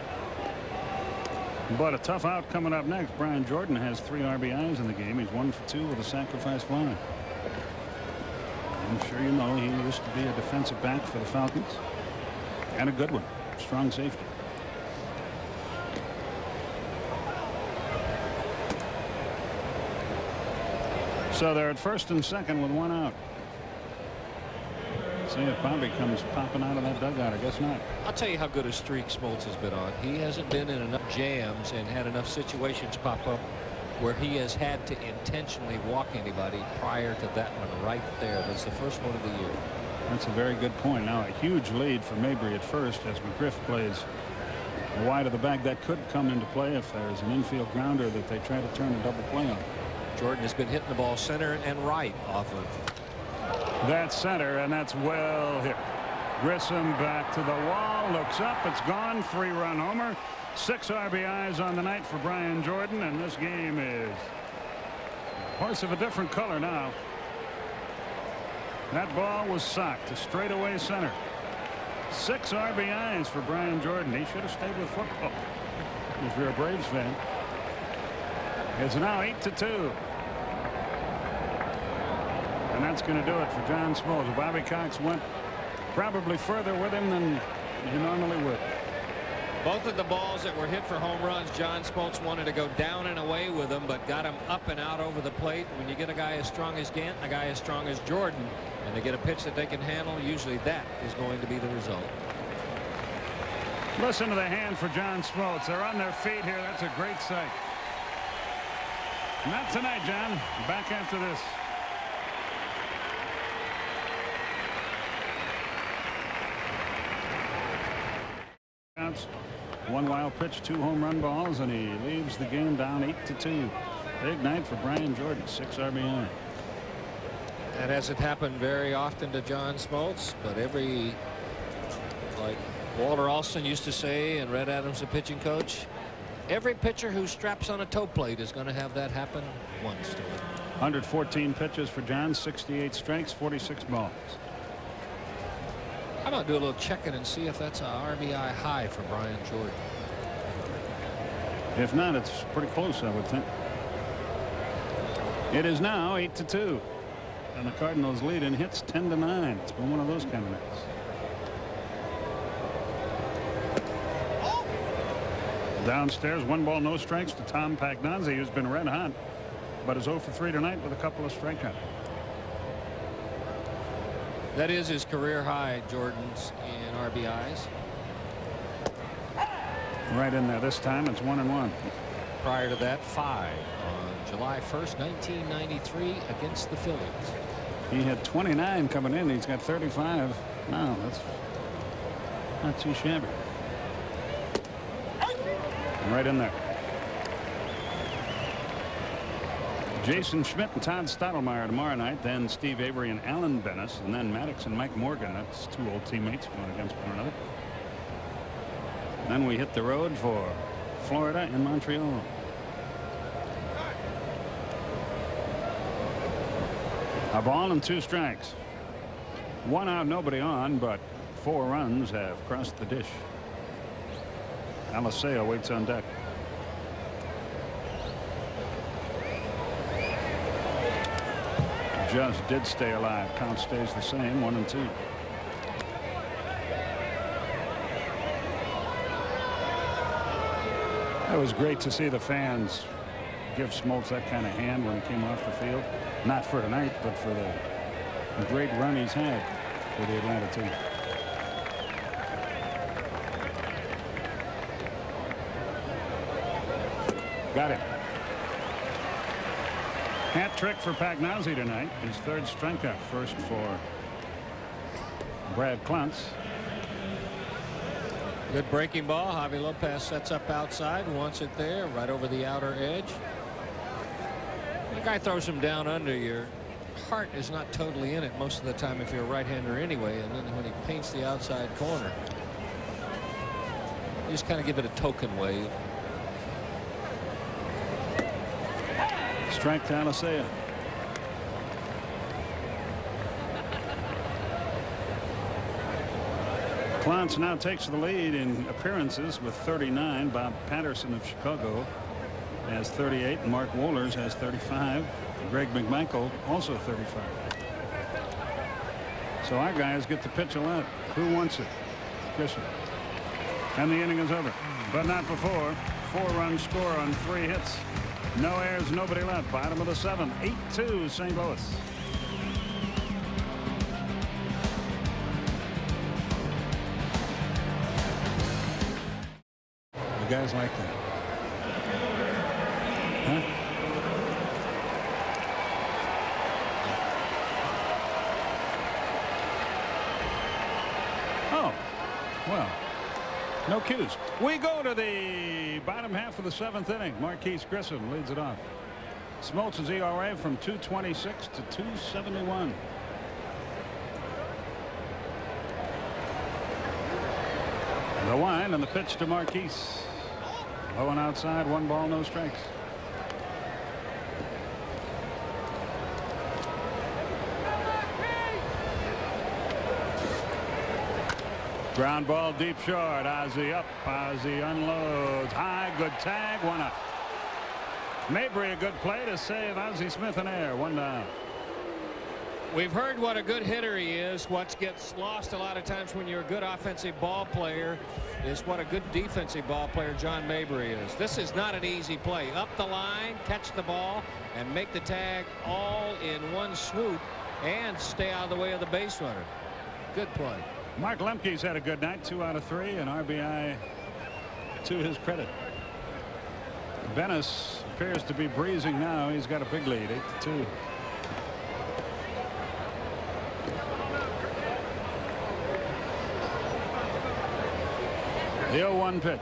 But a tough out coming up next. Brian Jordan has 3 RBIs in the game. He's 1 for 2 with a sacrifice fly. I'm sure you know he used to be a defensive back for the Falcons. And a good one. Strong safety. So they're at first and second with 1 out. See if Bobby comes popping out of that dugout. I guess not. I'll tell you how good a streak Smoltz has been on. He hasn't been in enough jams and had enough situations pop up where he has had to intentionally walk anybody prior to that one right there. That's the first one of the year. That's a very good point. Now a huge lead for Mabry at first as McGriff plays wide of the bag. That could come into play if there's an infield grounder that they try to turn a double play on. Jordan has been hitting the ball center and right off of that center, and that's well hit. Grissom back to the wall, looks up, it's gone. 3-run homer, 6 RBIs on the night for Brian Jordan, and this game is a horse of a different color now. That ball was socked to straightaway center. 6 RBIs for Brian Jordan. He should have stayed with football if you're a Braves fan. It's now 8-2. And that's going to do it for John Smoltz. Bobby Cox went probably further with him than you normally would. Both of the balls that were hit for home runs, John Smoltz wanted to go down and away with them, but got him up and out over the plate. When you get a guy as strong as Gant, a guy as strong as Jordan, and they get a pitch that they can handle, usually that is going to be the result. Listen to the hand for John Smoltz. They're on their feet here. That's a great sight. Not tonight, John. Back after this. One wild pitch, 2 home run balls, and he leaves the game down 8-2. Big night for Brian Jordan, 6 RBI. That hasn't happened very often to John Smoltz, but like Walter Alston used to say, and Red Adams, the pitching coach, every pitcher who straps on a toe plate is going to have that happen once to him. 114 pitches for John, 68 strikes, 46 balls. How about do a little checking and see if that's a RBI high for Brian Jordan? If not, it's pretty close, I would think. It is now 8-2, and the Cardinals lead in hits 10-9. It's been one of those kind of nights. Downstairs, 1 ball, no strikes to Tom Pagnozzi, who's been red hot, but is 0 for 3 tonight with a couple of strikeouts. That is his career high, Jordan's, in RBIs. Right in there this time. It's 1-1. Prior to that, 5 on July 1st, 1993 against the Phillies. He had 29 coming in. He's got 35 now. That's not too shabby. Right in there. Jason Schmidt and Todd Stottlemyre tomorrow night. Then Steve Avery and Alan Bennis. And then Maddox and Mike Morgan. That's 2 old teammates going against one another. Then we hit the road for Florida and Montreal. A ball and 2 strikes. 1 out, nobody on, but 4 runs have crossed the dish. Alicea waits on deck. Just did stay alive. Count stays the same, 1-2. It was great to see the fans give Smoltz that kind of hand when he came off the field. Not for tonight, but for the great run he's had for the Atlanta team. Got it. Hat trick for Pagnozzi tonight. His 3rd strikeout. First for Brad Kluntz. Good breaking ball. Javi Lopez sets up outside, wants it there, right over the outer edge. The guy throws him down under. Your heart is not totally in it most of the time if you're a right-hander anyway, and then when he paints the outside corner, you just kind of give it a token wave. Strike to Alicea. Klontz now takes the lead in appearances with 39. Bob Patterson of Chicago has 38, and Mark Wohlers has 35. Greg McMichael also 35. So our guys get to pitch a lot. Who wants it? Grissom. And the inning is over, but not before. 4-run score on 3 hits. No errors, nobody left. Bottom of the 7th. 8-2 St. Louis. You guys like that? Huh? Oh, well, no cues. We go to the bottom half of the 7th inning. Marquise Grissom leads it off. Smoltz's ERA from 2.26 to 2.71. The wind and the pitch to Marquise. Low and outside, 1 ball, no strikes. Ground ball deep short. Ozzie up. Ozzie unloads. High, good tag. 1 up. Mabry a good play to save Ozzie Smith in air. 1 down. We've heard what a good hitter he is. What gets lost a lot of times when you're a good offensive ball player is what a good defensive ball player John Mabry is. This is not an easy play. Up the line, catch the ball, and make the tag all in one swoop and stay out of the way of the base runner. Good play. Mark Lemke's had a good night. 2 out of 3, and RBI to his credit. Bennis appears to be breezing now. He's got a big lead, 8-2. The 0-1 pitch.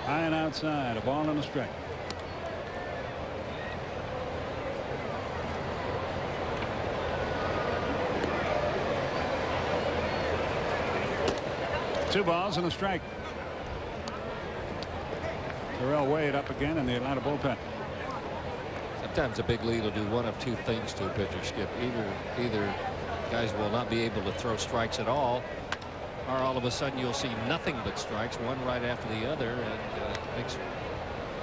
High and outside. A ball and a strike. Two balls and a strike. Terrell Wade up again in the Atlanta bullpen. Sometimes a big lead will do one of two things to a pitcher, Skip. Either guys will not be able to throw strikes at all, or all of a sudden you'll see nothing but strikes, one right after the other, and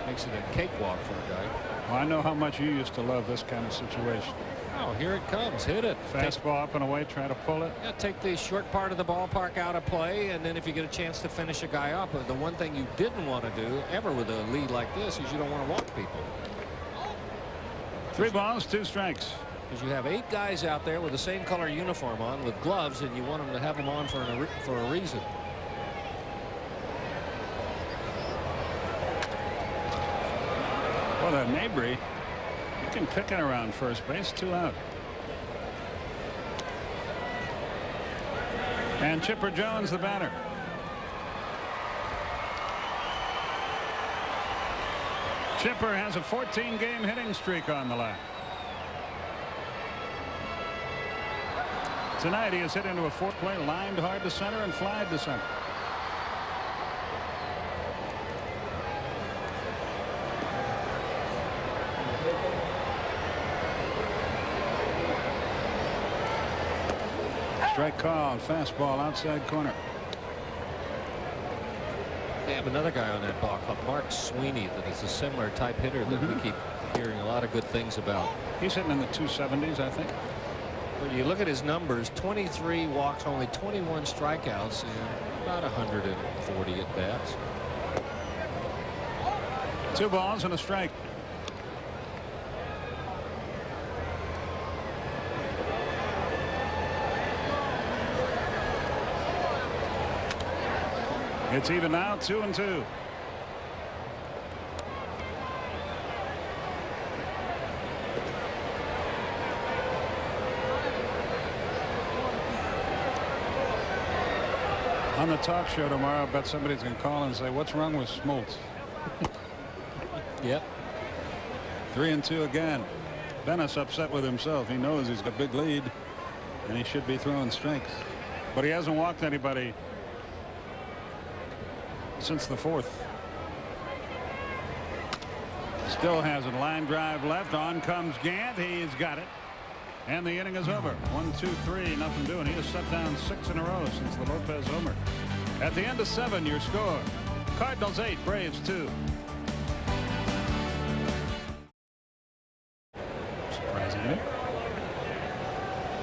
makes it a cakewalk for a guy. Well, I know how much you used to love this kind of situation. Oh, here it comes. Hit it. Fastball up and away, try to pull it. Yeah, take the short part of the ballpark out of play, and then if you get a chance to finish a guy up, the one thing you didn't want to do ever with a lead like this is you don't want to walk people. 3 balls, 2 strikes. Because you have 8 guys out there with the same color uniform on with gloves, and you want them to have them on for a reason. Well, that Mabry, you can pick it around first base. 2 out. And Chipper Jones, the batter. Chipper has a 14-game hitting streak on the line. Tonight he has hit into a 4th play, lined hard to center and flied to center. Strike called. Fastball outside corner. They have another guy on that ball called Mark Sweeney that is a similar type hitter that we keep hearing a lot of good things about. He's hitting in the 270s, I think. When you look at his numbers, 23 walks, only 21 strikeouts, and about 140 at bats. 2 balls and a strike. It's even now, 2-2. On the talk show tomorrow, I bet somebody's going to call and say, what's wrong with Smoltz? Yep. 3-2 again. Bennis upset with himself. He knows he's got a big lead, and he should be throwing strikes. But he hasn't walked anybody since the 4th. Still has a line drive left. On comes Gant. He's got it. And the inning is over. 1, 2, 3, nothing doing. He has set down 6 in a row since the Lopez homer. At the end of 7, your score. Cardinals 8, Braves 2. Surprisingly.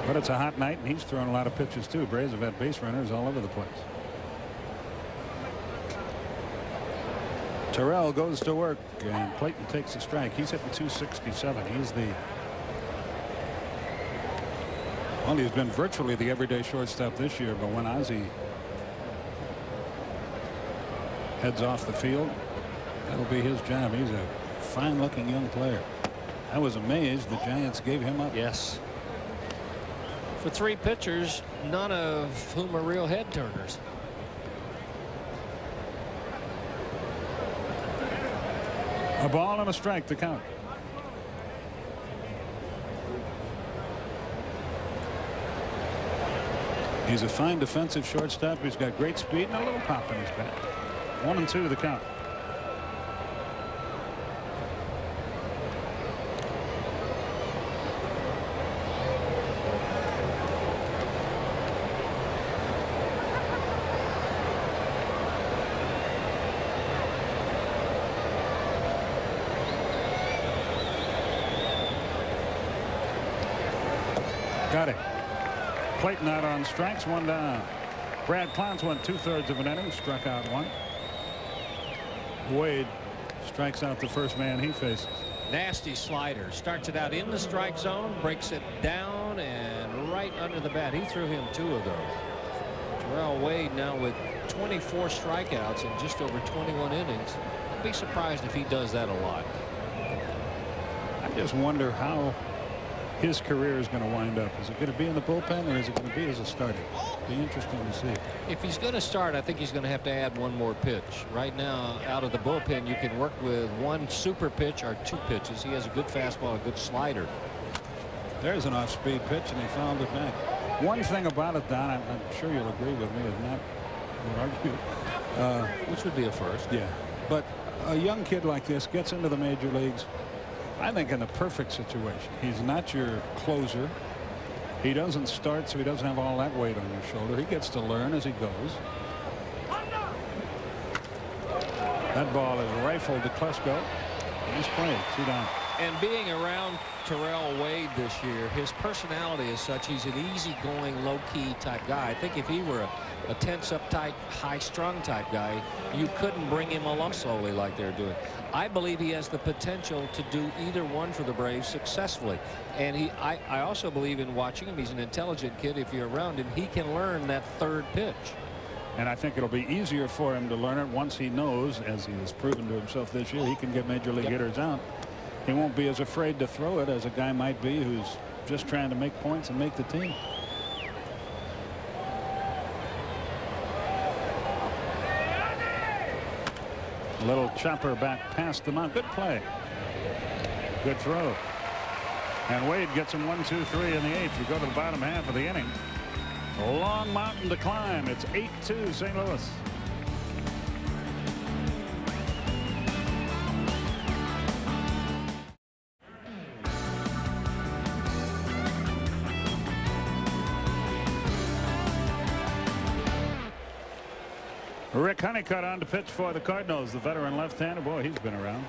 But it's a hot night, and he's thrown a lot of pitches too. Braves have had base runners all over the place. Terrell goes to work, and Clayton takes a strike. He's hitting 267. He's the Well, he's been virtually the everyday shortstop this year, but when Ozzie heads off the field, that'll be his job. He's a fine-looking young player. I was amazed the Giants gave him up. Yes. For 3 pitchers, none of whom are real head turners. A ball and a strike to count. He's a fine defensive shortstop. He's got great speed and a little pop in his bat. 1-2 the count. Got it. Clayton out on strikes, 1 down. Brad Clounce went 2/3 of an inning, struck out 1. Wade strikes out the first man he faces. Nasty slider. Starts it out in the strike zone, breaks it down and right under the bat. He threw him 2 of those. Terrell Wade now with 24 strikeouts in just over 21 innings. I'd be surprised if he does that a lot. I just wonder how his career is going to wind up. Is it going to be in the bullpen or is it going to be as a starter? Be interesting to see. If he's going to start, I think he's going to have to add 1 more pitch. Right now, out of the bullpen, you can work with 1 super pitch or 2 pitches. He has a good fastball, a good slider. There's an off-speed pitch, and he fouled it back. One thing about it, Don, I'm sure you'll agree with me, if not, we'll argue. Which would be a first. Yeah, but a young kid like this gets into the major leagues, I think, in the perfect situation. He's not your closer. He doesn't start, so he doesn't have all that weight on your shoulder. He gets to learn as he goes. That ball is rifled to Klesko. He's playing. See down. And being around Terrell Wade this year, his personality is such. He's an easygoing, low-key type guy. I think if he were a tense, uptight, high-strung type guy, you couldn't bring him along slowly like they're doing. I believe he has the potential to do either one for the Braves successfully. And I also believe in watching him. He's an intelligent kid. If you're around him, he can learn that 3rd pitch. And I think it'll be easier for him to learn it once he knows, as he has proven to himself this year, he can get major league hitters out. He won't be as afraid to throw it as a guy might be who's just trying to make points and make the team. A little chopper back past the mound. Good play. Good throw. And Wade gets him 1, 2, 3 in the 8th. We go to the bottom half of the inning. A long mountain to climb. It's 8-2 St. Louis. Rick Honeycutt on to pitch for the Cardinals. The veteran left-hander. Boy, he's been around.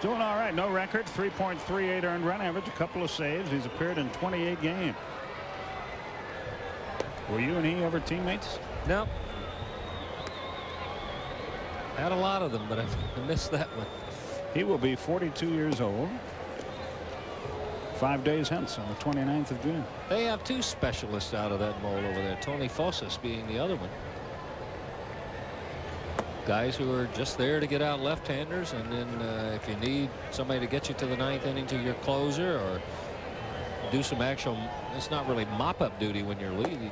Doing all right. No record. 3.38 earned run average. A couple of saves. He's appeared in 28 games. Were you and he ever teammates? No. Had a lot of them, but I missed that one. He will be 42 years old 5 days hence on the 29th of June. They have 2 specialists out of that mold over there. Tony Fosas being the other one. Guys who are just there to get out left-handers, and then if you need somebody to get you to the 9th inning to your closer or do some actual, it's not really mop-up duty when you're leading,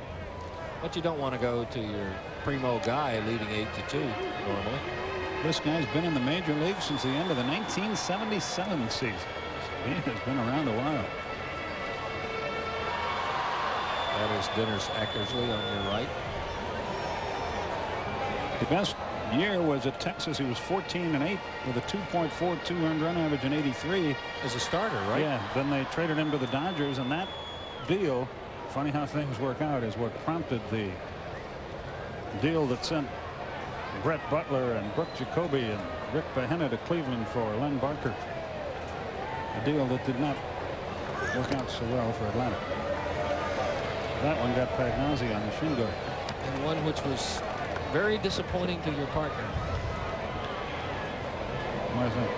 but you don't want to go to your primo guy leading 8-2 normally. This guy's been in the major league since the end of the 1977 season. He has been around a while. That is Dennis Eckersley on your right. The best year was at Texas. He was 14-8 with a 2.42 earned run average in 83 as a starter, right? Yeah. Then they traded him to the Dodgers, and that deal, funny how things work out, is what prompted the deal that sent Brett Butler and Brooke Jacoby and Rick Behenna to Cleveland for Len Barker. A deal that did not work out so well for Atlanta. That one got Pagnozzi on the shin guard. And one which was very disappointing to your partner. Why is that?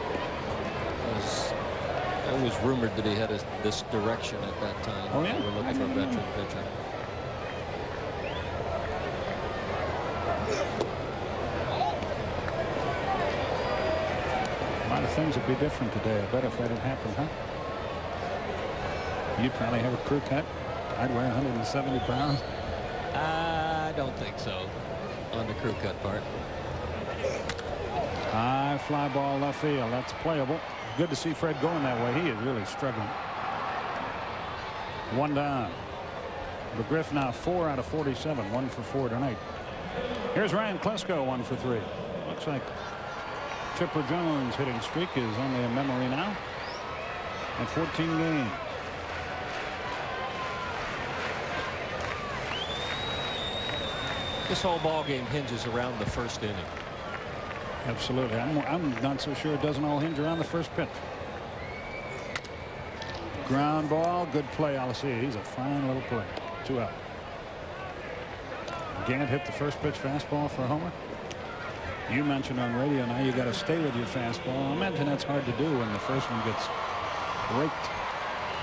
It was rumored that he had this direction at that time. Oh, yeah? They were looking for a veteran pitcher. A lot of things would be different today. I bet if that had happened, huh? You'd probably have a crew cut. I'd weigh 170 pounds. I don't think so on the crew cut part. High fly ball left field. That's playable. Good to see Fred going that way. He is really struggling. 1 down. McGriff now 4 out of 47. 1 for 4 tonight. Here's Ryan Klesko, 1 for 3. Looks like Chipper Jones' hitting streak is only a memory now at 14 games. This whole ball game hinges around the first inning. Absolutely. I'm not so sure it doesn't all hinge around the first pitch. Ground ball. Good play. He's a fine little play. 2 out. Gant hit the first pitch fastball for a homer. You mentioned on radio now you got to stay with your fastball. I imagine that's hard to do when the first one gets raked.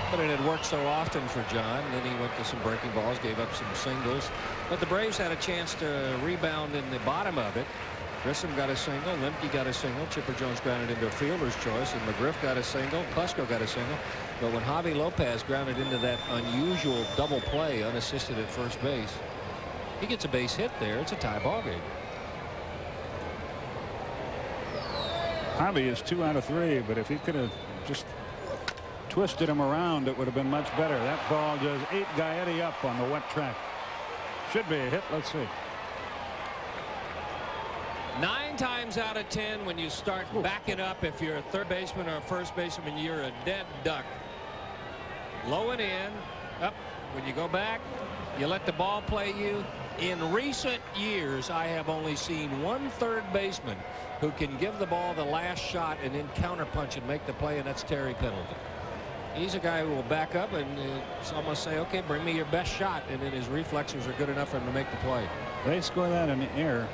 But it had worked so often for John. And then he went to some breaking balls, gave up some singles. But the Braves had a chance to rebound in the bottom of it. Grissom got a single. Lemke got a single. Chipper Jones grounded into a fielder's choice. And McGriff got a single. Klesko got a single. But when Javi Lopez grounded into that unusual double play unassisted at first base, he gets a base hit there. It's a tie ball game. Javi is 2 out of 3. But if he could have just twisted him around, it would have been much better. That ball just ate Gaetti up on the wet track. Should be a hit. Let's see. 9 times out of 10 when you start backing up, if you're a third baseman or a first baseman, you're a dead duck. Low and in, up. When you go back, you let the ball play you. In recent years, I have only seen one third baseman who can give the ball the last shot and then counterpunch and make the play, and that's Terry Pendleton. He's a guy who will back up and almost say, okay, bring me your best shot, and then his reflexes are good enough for him to make the play. They score that in the air.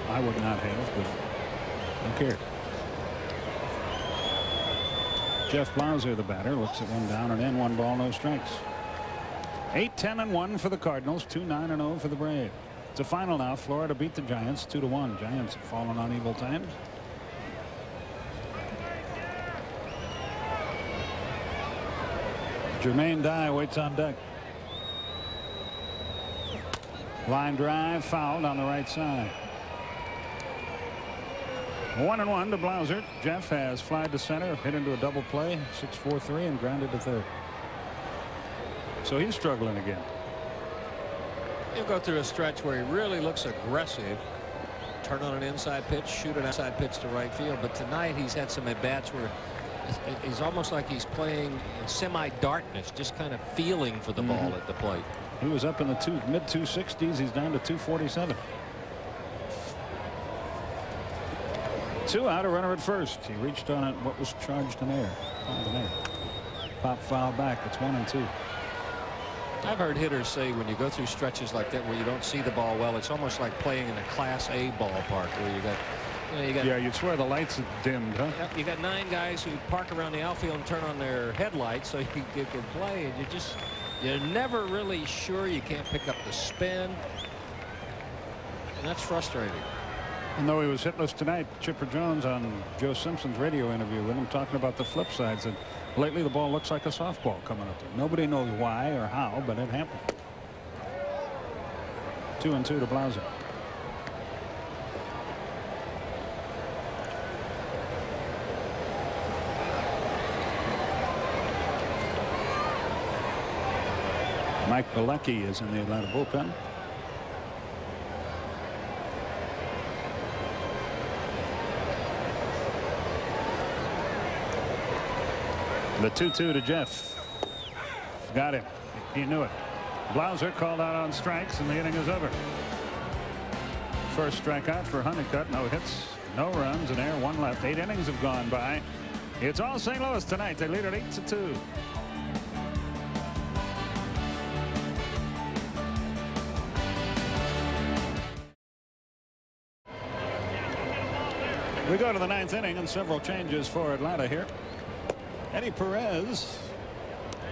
I would not have, but don't care. Jeff Blauser, the batter, looks at one down and in, 1 ball, no strikes. 8-10-1 for the Cardinals, 2-9-0 for the Braves. It's a final now. Florida beat the Giants 2-1. Giants have fallen on evil times. Jermaine Dye waits on deck. Line drive fouled on the right side. 1-1 to Blauser. Jeff has flied to center, hit into a double play, 6-4-3, and grounded to third. So he's struggling again. He'll go through a stretch where he really looks aggressive. Turn on an inside pitch, shoot an outside pitch to right field. But tonight he's had some at-bats where he's almost like he's playing in semi-darkness, just kind of feeling for the ball at the plate. He was up in the mid-260s. He's down to 247. 2 out, a runner at first. He reached on it. What was charged in air? Pop foul back. It's 1-2. I've heard hitters say when you go through stretches like that where you don't see the ball well, it's almost like playing in a Class A ballpark where you got yeah, you'd swear the lights are dimmed, huh? You got 9 guys who park around the outfield and turn on their headlights so you can play, and you're never really sure. You can't pick up the spin, and that's frustrating. And though he was hitless tonight, Chipper Jones on Joe Simpson's radio interview with him talking about the flip side said lately the ball looks like a softball coming up there. Nobody knows why or how, but it happened. 2-2 to Blauser. Mike Bilecki is in the Atlanta bullpen. The 2-2 to Jeff. Got him. He knew it. Blauser called out on strikes, and the inning is over. First strikeout for Honeycutt. No hits, no runs, and error, 1 left. 8 innings have gone by. It's all St. Louis tonight. They lead at 8-2. We go to the 9th inning and several changes for Atlanta here. Eddie Perez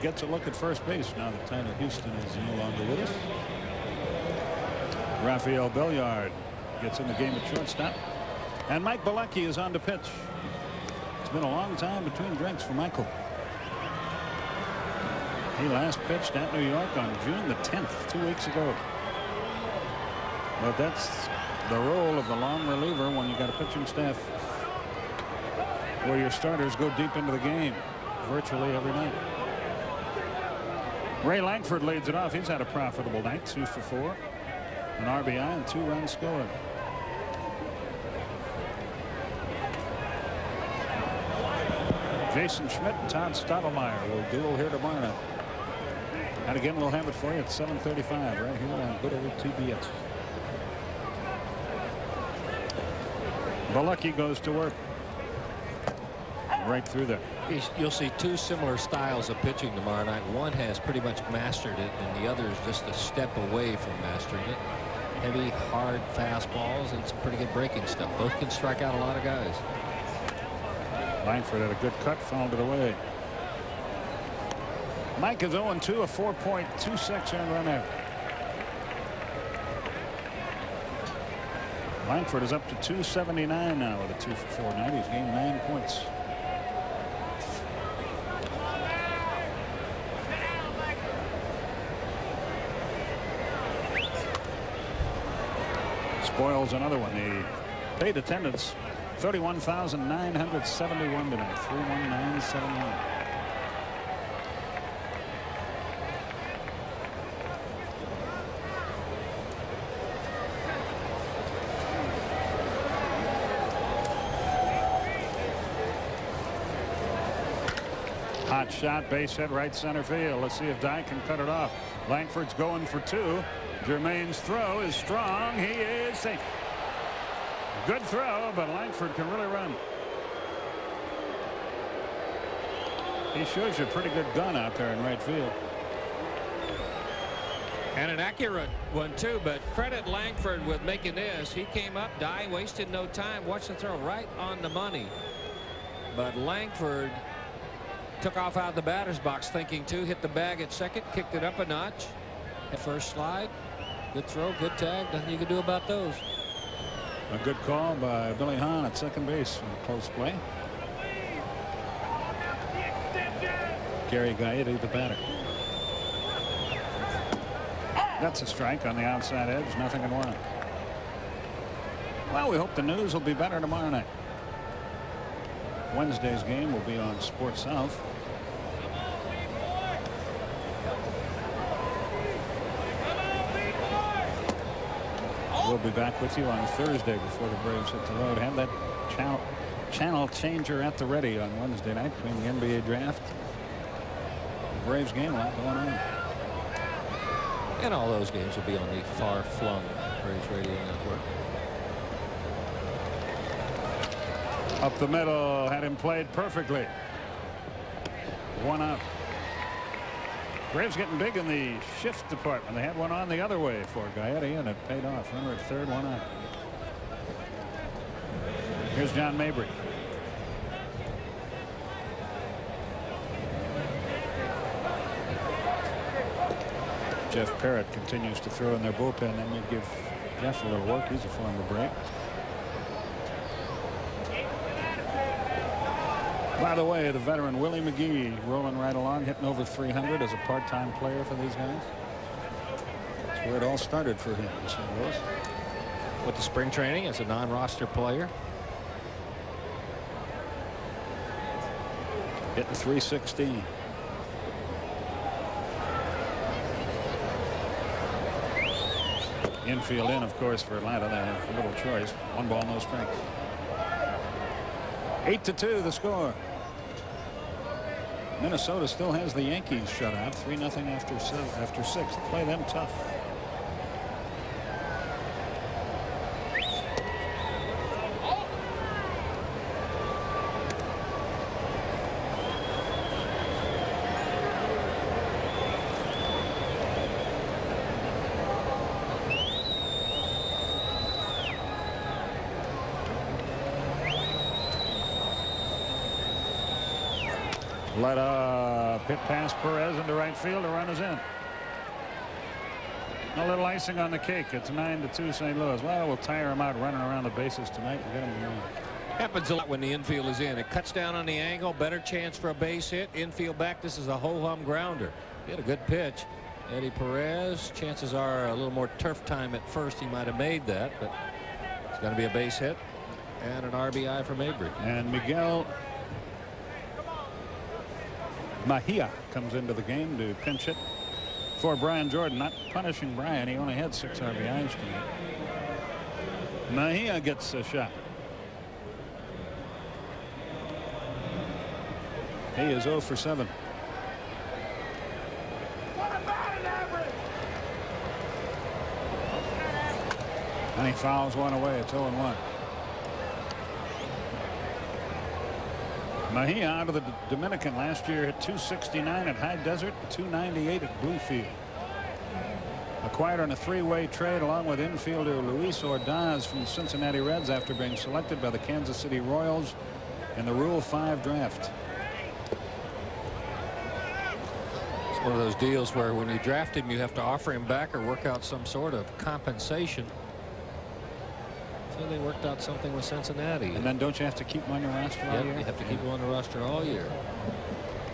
gets a look at first base now that Tyler Houston is no longer with us. Rafael Belliard gets in the game at shortstop. And Mike Bilecki is on to pitch. It's been a long time between drinks for Michael. He last pitched at New York on June the 10th, 2 weeks ago. But that's the role of the long reliever when you got a pitching staff where your starters go deep into the game virtually every night. Ray Langford leads it off. He's had a profitable night, 2 for 4, an RBI and 2 runs scored. Jason Schmidt and Todd Stottlemyre will duel here tomorrow night. And again, we'll have it for you at 7:35 right here on good old TBS. Bilecki goes to work. right through there. You'll see two similar styles of pitching tomorrow night. One has pretty much mastered it, and the other is just a step away from mastering it. Heavy, hard fastballs and some pretty good breaking stuff. Both can strike out a lot of guys. Langford had a good cut, fouled it away. Mike is 0-2, a 4.26 earned run average. Langford is up to 279 now with a 2 for 4 night. He's gained 9 points. Spoils another one. The paid attendance 31,971 tonight. 31971. Hot shot, base hit, right center field. Let's see if Dye can cut it off. Langford's going for 2. Jermaine's throw is strong. He is safe. Good throw, but Langford can really run. He shows you a pretty good gun out there in right field. And an accurate one, too, but credit Langford with making this. He came up, Dye wasted no time. Watch the throw right on the money. But Langford took off out of the batter's box thinking 2, hit the bag at second, kicked it up a notch. At first slide, good throw, good tag. Nothing you can do about those. A good call by Billy Hahn at second base in close play. Gary Gaetti, the batter. That's a strike on the outside edge. Nothing in 1. Well, we hope the news will be better tomorrow night. Wednesday's game will be on Sports South. We'll be back with you on Thursday before the Braves hit the road. Have that channel changer at the ready on Wednesday night between the NBA draft. The Braves game, a lot going on. And all those games will be on the far-flung Braves Radio Network. Up the middle, had him played perfectly. 1 out. Braves getting big in the shift department. They had one on the other way for Gaetti, and it paid off. Runner at third, 1 out. Here's John Mabry. Jeff Parrott continues to throw in their bullpen. Then you give Jeff a little work. He's a former Brave. By the way, the veteran Willie McGee rolling right along, hitting over 300 as a part-time player for these guys. That's where it all started for him in St. Louis. With the spring training as a non-roster player. Hitting 316. Infield in, of course, for Atlanta. They have little choice. 1 ball, no strikes. 8-2 the score. Minnesota still has the Yankees shut out 3-0 after 6. Play them tough. Let a pit pass Perez into right field. The run is in. A little icing on the cake. It's 9-2 St. Louis. Well, we'll tire him out running around the bases tonight and get him to win. Happens a lot when the infield is in. It cuts down on the angle. Better chance for a base hit. Infield back. This is a ho-hum grounder. He had a good pitch. Eddie Perez. Chances are a little more turf time at first. He might have made that, but it's going to be a base hit and an RBI for Mabry. And Miguel Mejia comes into the game to pinch hit for Brian Jordan. Not punishing Brian. He only had 6 RBIs tonight. Mejia gets a shot. He is 0 for 7. And he fouls one away. It's 0-1. Mejia out of the Dominican last year hit .269 at High Desert, .298 at Bluefield. Acquired on a three-way trade along with infielder Luis Ordaz from the Cincinnati Reds after being selected by the Kansas City Royals in the Rule 5 draft. It's one of those deals where when you draft him, you have to offer him back or work out some sort of compensation. So they worked out something with Cincinnati. And then don't you have to keep him on your roster all year? You have to keep him on the roster all year.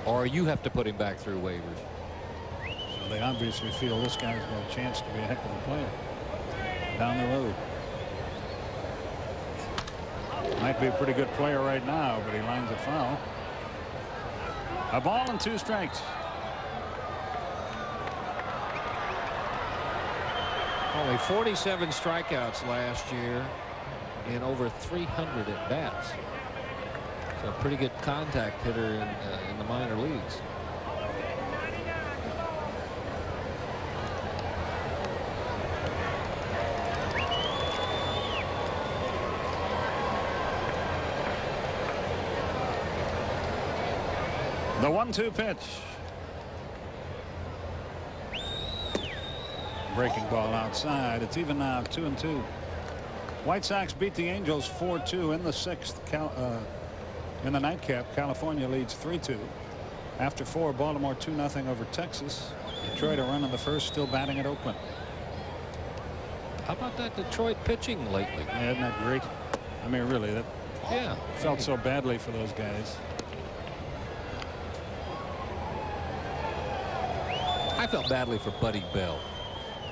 Or you have to put him back through waivers. So they obviously feel this guy's got a chance to be a heck of a player down the road. Might be a pretty good player right now, but he lines it foul. A ball and 2 strikes. Only 47 strikeouts last year in over 300 at bats. So a pretty good contact hitter in the minor leagues. The 1-2 pitch. Breaking ball outside. It's even now 2-2. White Sox beat the Angels 4-2 in the 6th. In the nightcap, California leads 3-2. After 4, Baltimore 2-0 over Texas. Detroit a run in the 1st, still batting at Oakland. How about that Detroit pitching lately? Yeah, isn't that great? I mean, really, that felt so badly for those guys. I felt badly for Buddy Bell.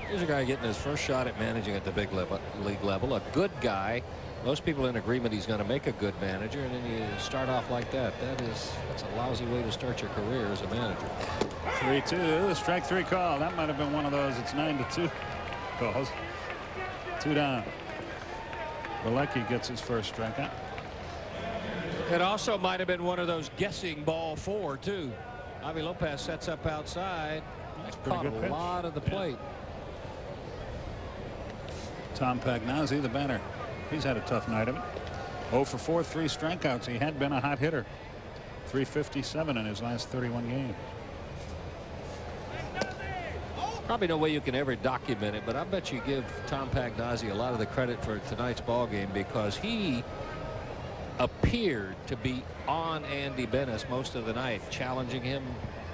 Here's a guy getting his first shot at managing at the big league level. A good guy. Most people in agreement he's going to make a good manager, and then you start off like that. That's a lousy way to start your career as a manager. 3-2, strike 3 call. That might have been one of those. It's 9-2 calls. 2 down. Bilecki gets his first strikeout. It also might have been one of those guessing ball 4 too. Javi Lopez sets up outside. He's caught a lot of the plate. Tom Pagnozzi, the batter. He's had a tough night of it. 0 for 4, 3 strikeouts. He had been a hot hitter. 357 in his last 31 games. Probably no way you can ever document it, but I bet you give Tom Pagnozzi a lot of the credit for tonight's ball game because he appeared to be on Andy Bennis most of the night, challenging him,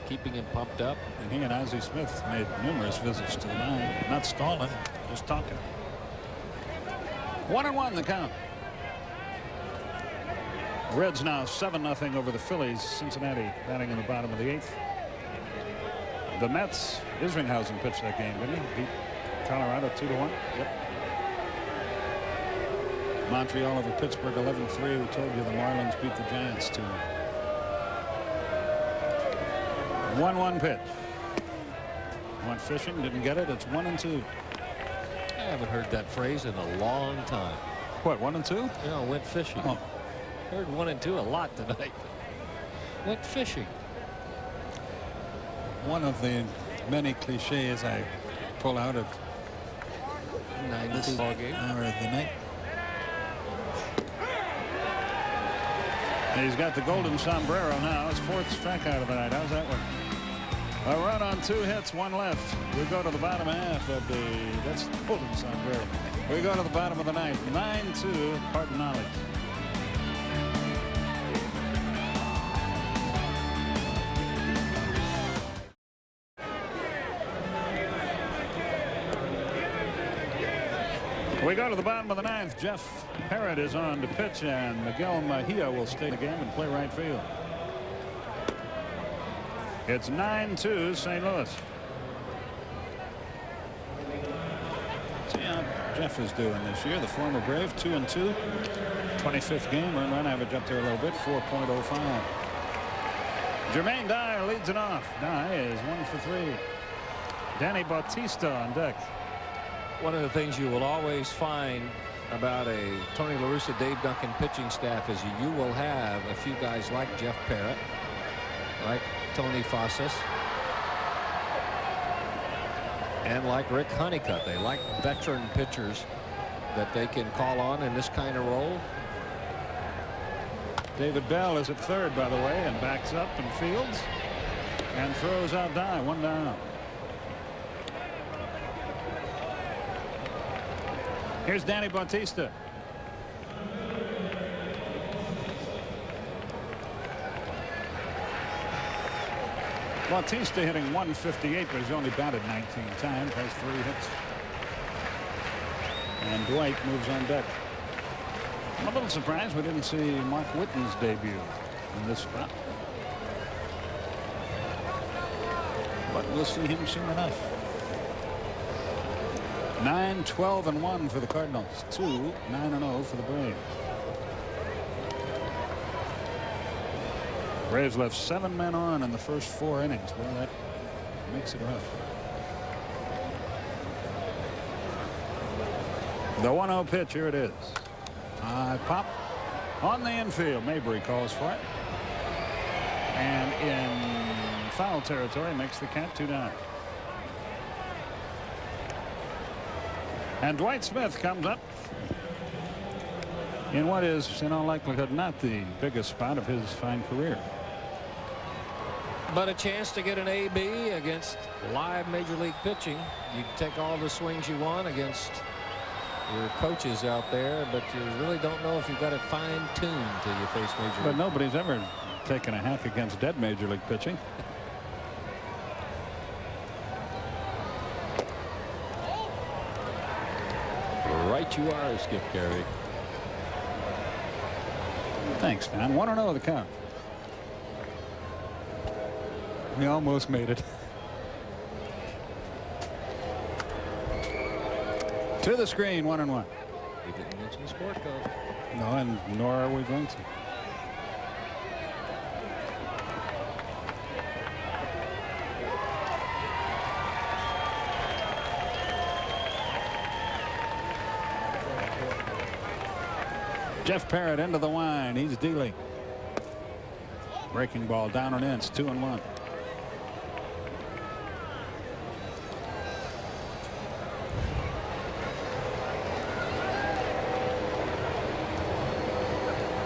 keeping him pumped up. And he and Ozzie Smith made numerous visits to the mound, not stalling, just talking. 1-1 the count. Reds now 7-0 over the Phillies. Cincinnati batting in the bottom of the 8th. The Mets, Isringhausen pitched that game, didn't he? Beat Colorado 2-1. Yep. Montreal over Pittsburgh 11-3. We told you the Marlins beat the Giants 2-1. 1-1 pitch. Went fishing, didn't get it. It's 1-2. I haven't heard that phrase in a long time. What, 1-2? Yeah, went fishing. Oh. Heard 1 and 2 a lot tonight. Went fishing. One of the many cliches I pull out of this ball game hour of the night. And he's got the golden sombrero now. His 4th strikeout of the night. How's that one? A run on 2 hits, 1 left. We go to the bottom half of that's the golden sombrero. We go to the bottom of the ninth. 9-2 Cardinals. We go to the bottom of the 9th. Jeff Parrott is on to pitch, and Miguel Mejia will stay in the game and play right field. It's 9-2 St. Louis. See how Jeff is doing this year. The former Brave, 2-2. 25th game, run average up there a little bit, 4.05. Jermaine Dyer leads it off. Dyer is 1 for 3. Danny Bautista on deck. One of the things you will always find about a Tony La Russa, Dave Duncan pitching staff is you will have a few guys like Jeff Parrott, like Tony Fossas, and like Rick Honeycutt. They like veteran pitchers that they can call on in this kind of role. David Bell is at third, by the way, and backs up and fields and throws out die. One down. Here's Danny Bautista. Bautista hitting 158, but he's only batted 19 times, has 3 hits. And Dwight moves on deck. I'm a little surprised we didn't see Mark Whiten's debut in this spot. But we'll see him soon enough. 9-12-1 for the Cardinals. 2-9-0 for the Braves. Braves left 7 men on in the first 4 innings. Well, that makes it rough. The 1-0 pitch, here it is. High pop on the infield. Mabry calls for it. And in foul territory, makes the count 2 down. And Dwight Smith comes up in what is, in all likelihood, not the biggest spot of his fine career. But a chance to get an AB against live major league pitching. You take all the swings you want against your coaches out there, but you really don't know if you've got it fine-tuned till you face major league. But nobody's ever taken a hack against dead major league pitching. Right you are, Skip Carey. Thanks, man. 1-0 the count. We almost made it. To the screen, 1-1. We didn't mention the sport code. No, and nor are we going to. Jeff Parrott into the wine. He's dealing. Breaking ball down and in. It's 2-1.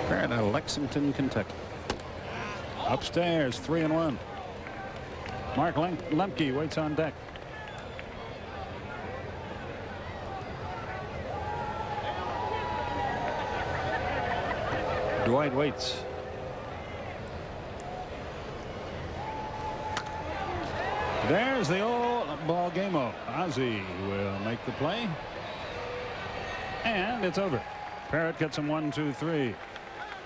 Parrott out of Lexington, Kentucky. Upstairs, 3-1. Mark Lemke waits on deck. Dwight waits. There's the old ball game-o. Ozzie will make the play. And it's over. Parrott gets him 1, 2, 3.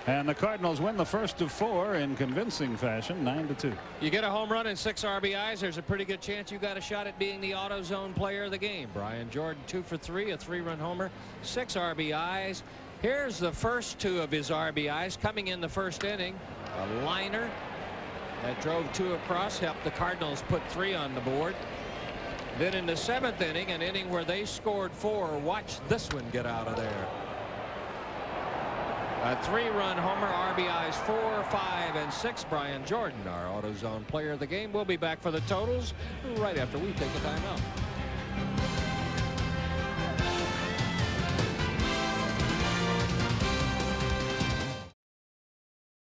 And the Cardinals win the first of 4 in convincing fashion, 9-2. You get a home run and 6 RBIs. There's a pretty good chance you got a shot at being the AutoZone player of the game. Brian Jordan 2 for 3, a 3-run homer, 6 RBIs. Here's the first 2 of his RBIs coming in the first inning. A liner that drove 2 across, helped the Cardinals put 3 on the board. Then in the 7th inning, an inning where they scored 4. Watch this one get out of there. A 3-run homer, RBIs 4, 5, and 6. Brian Jordan, our AutoZone player of the game. We'll be back for the totals right after we take a timeout.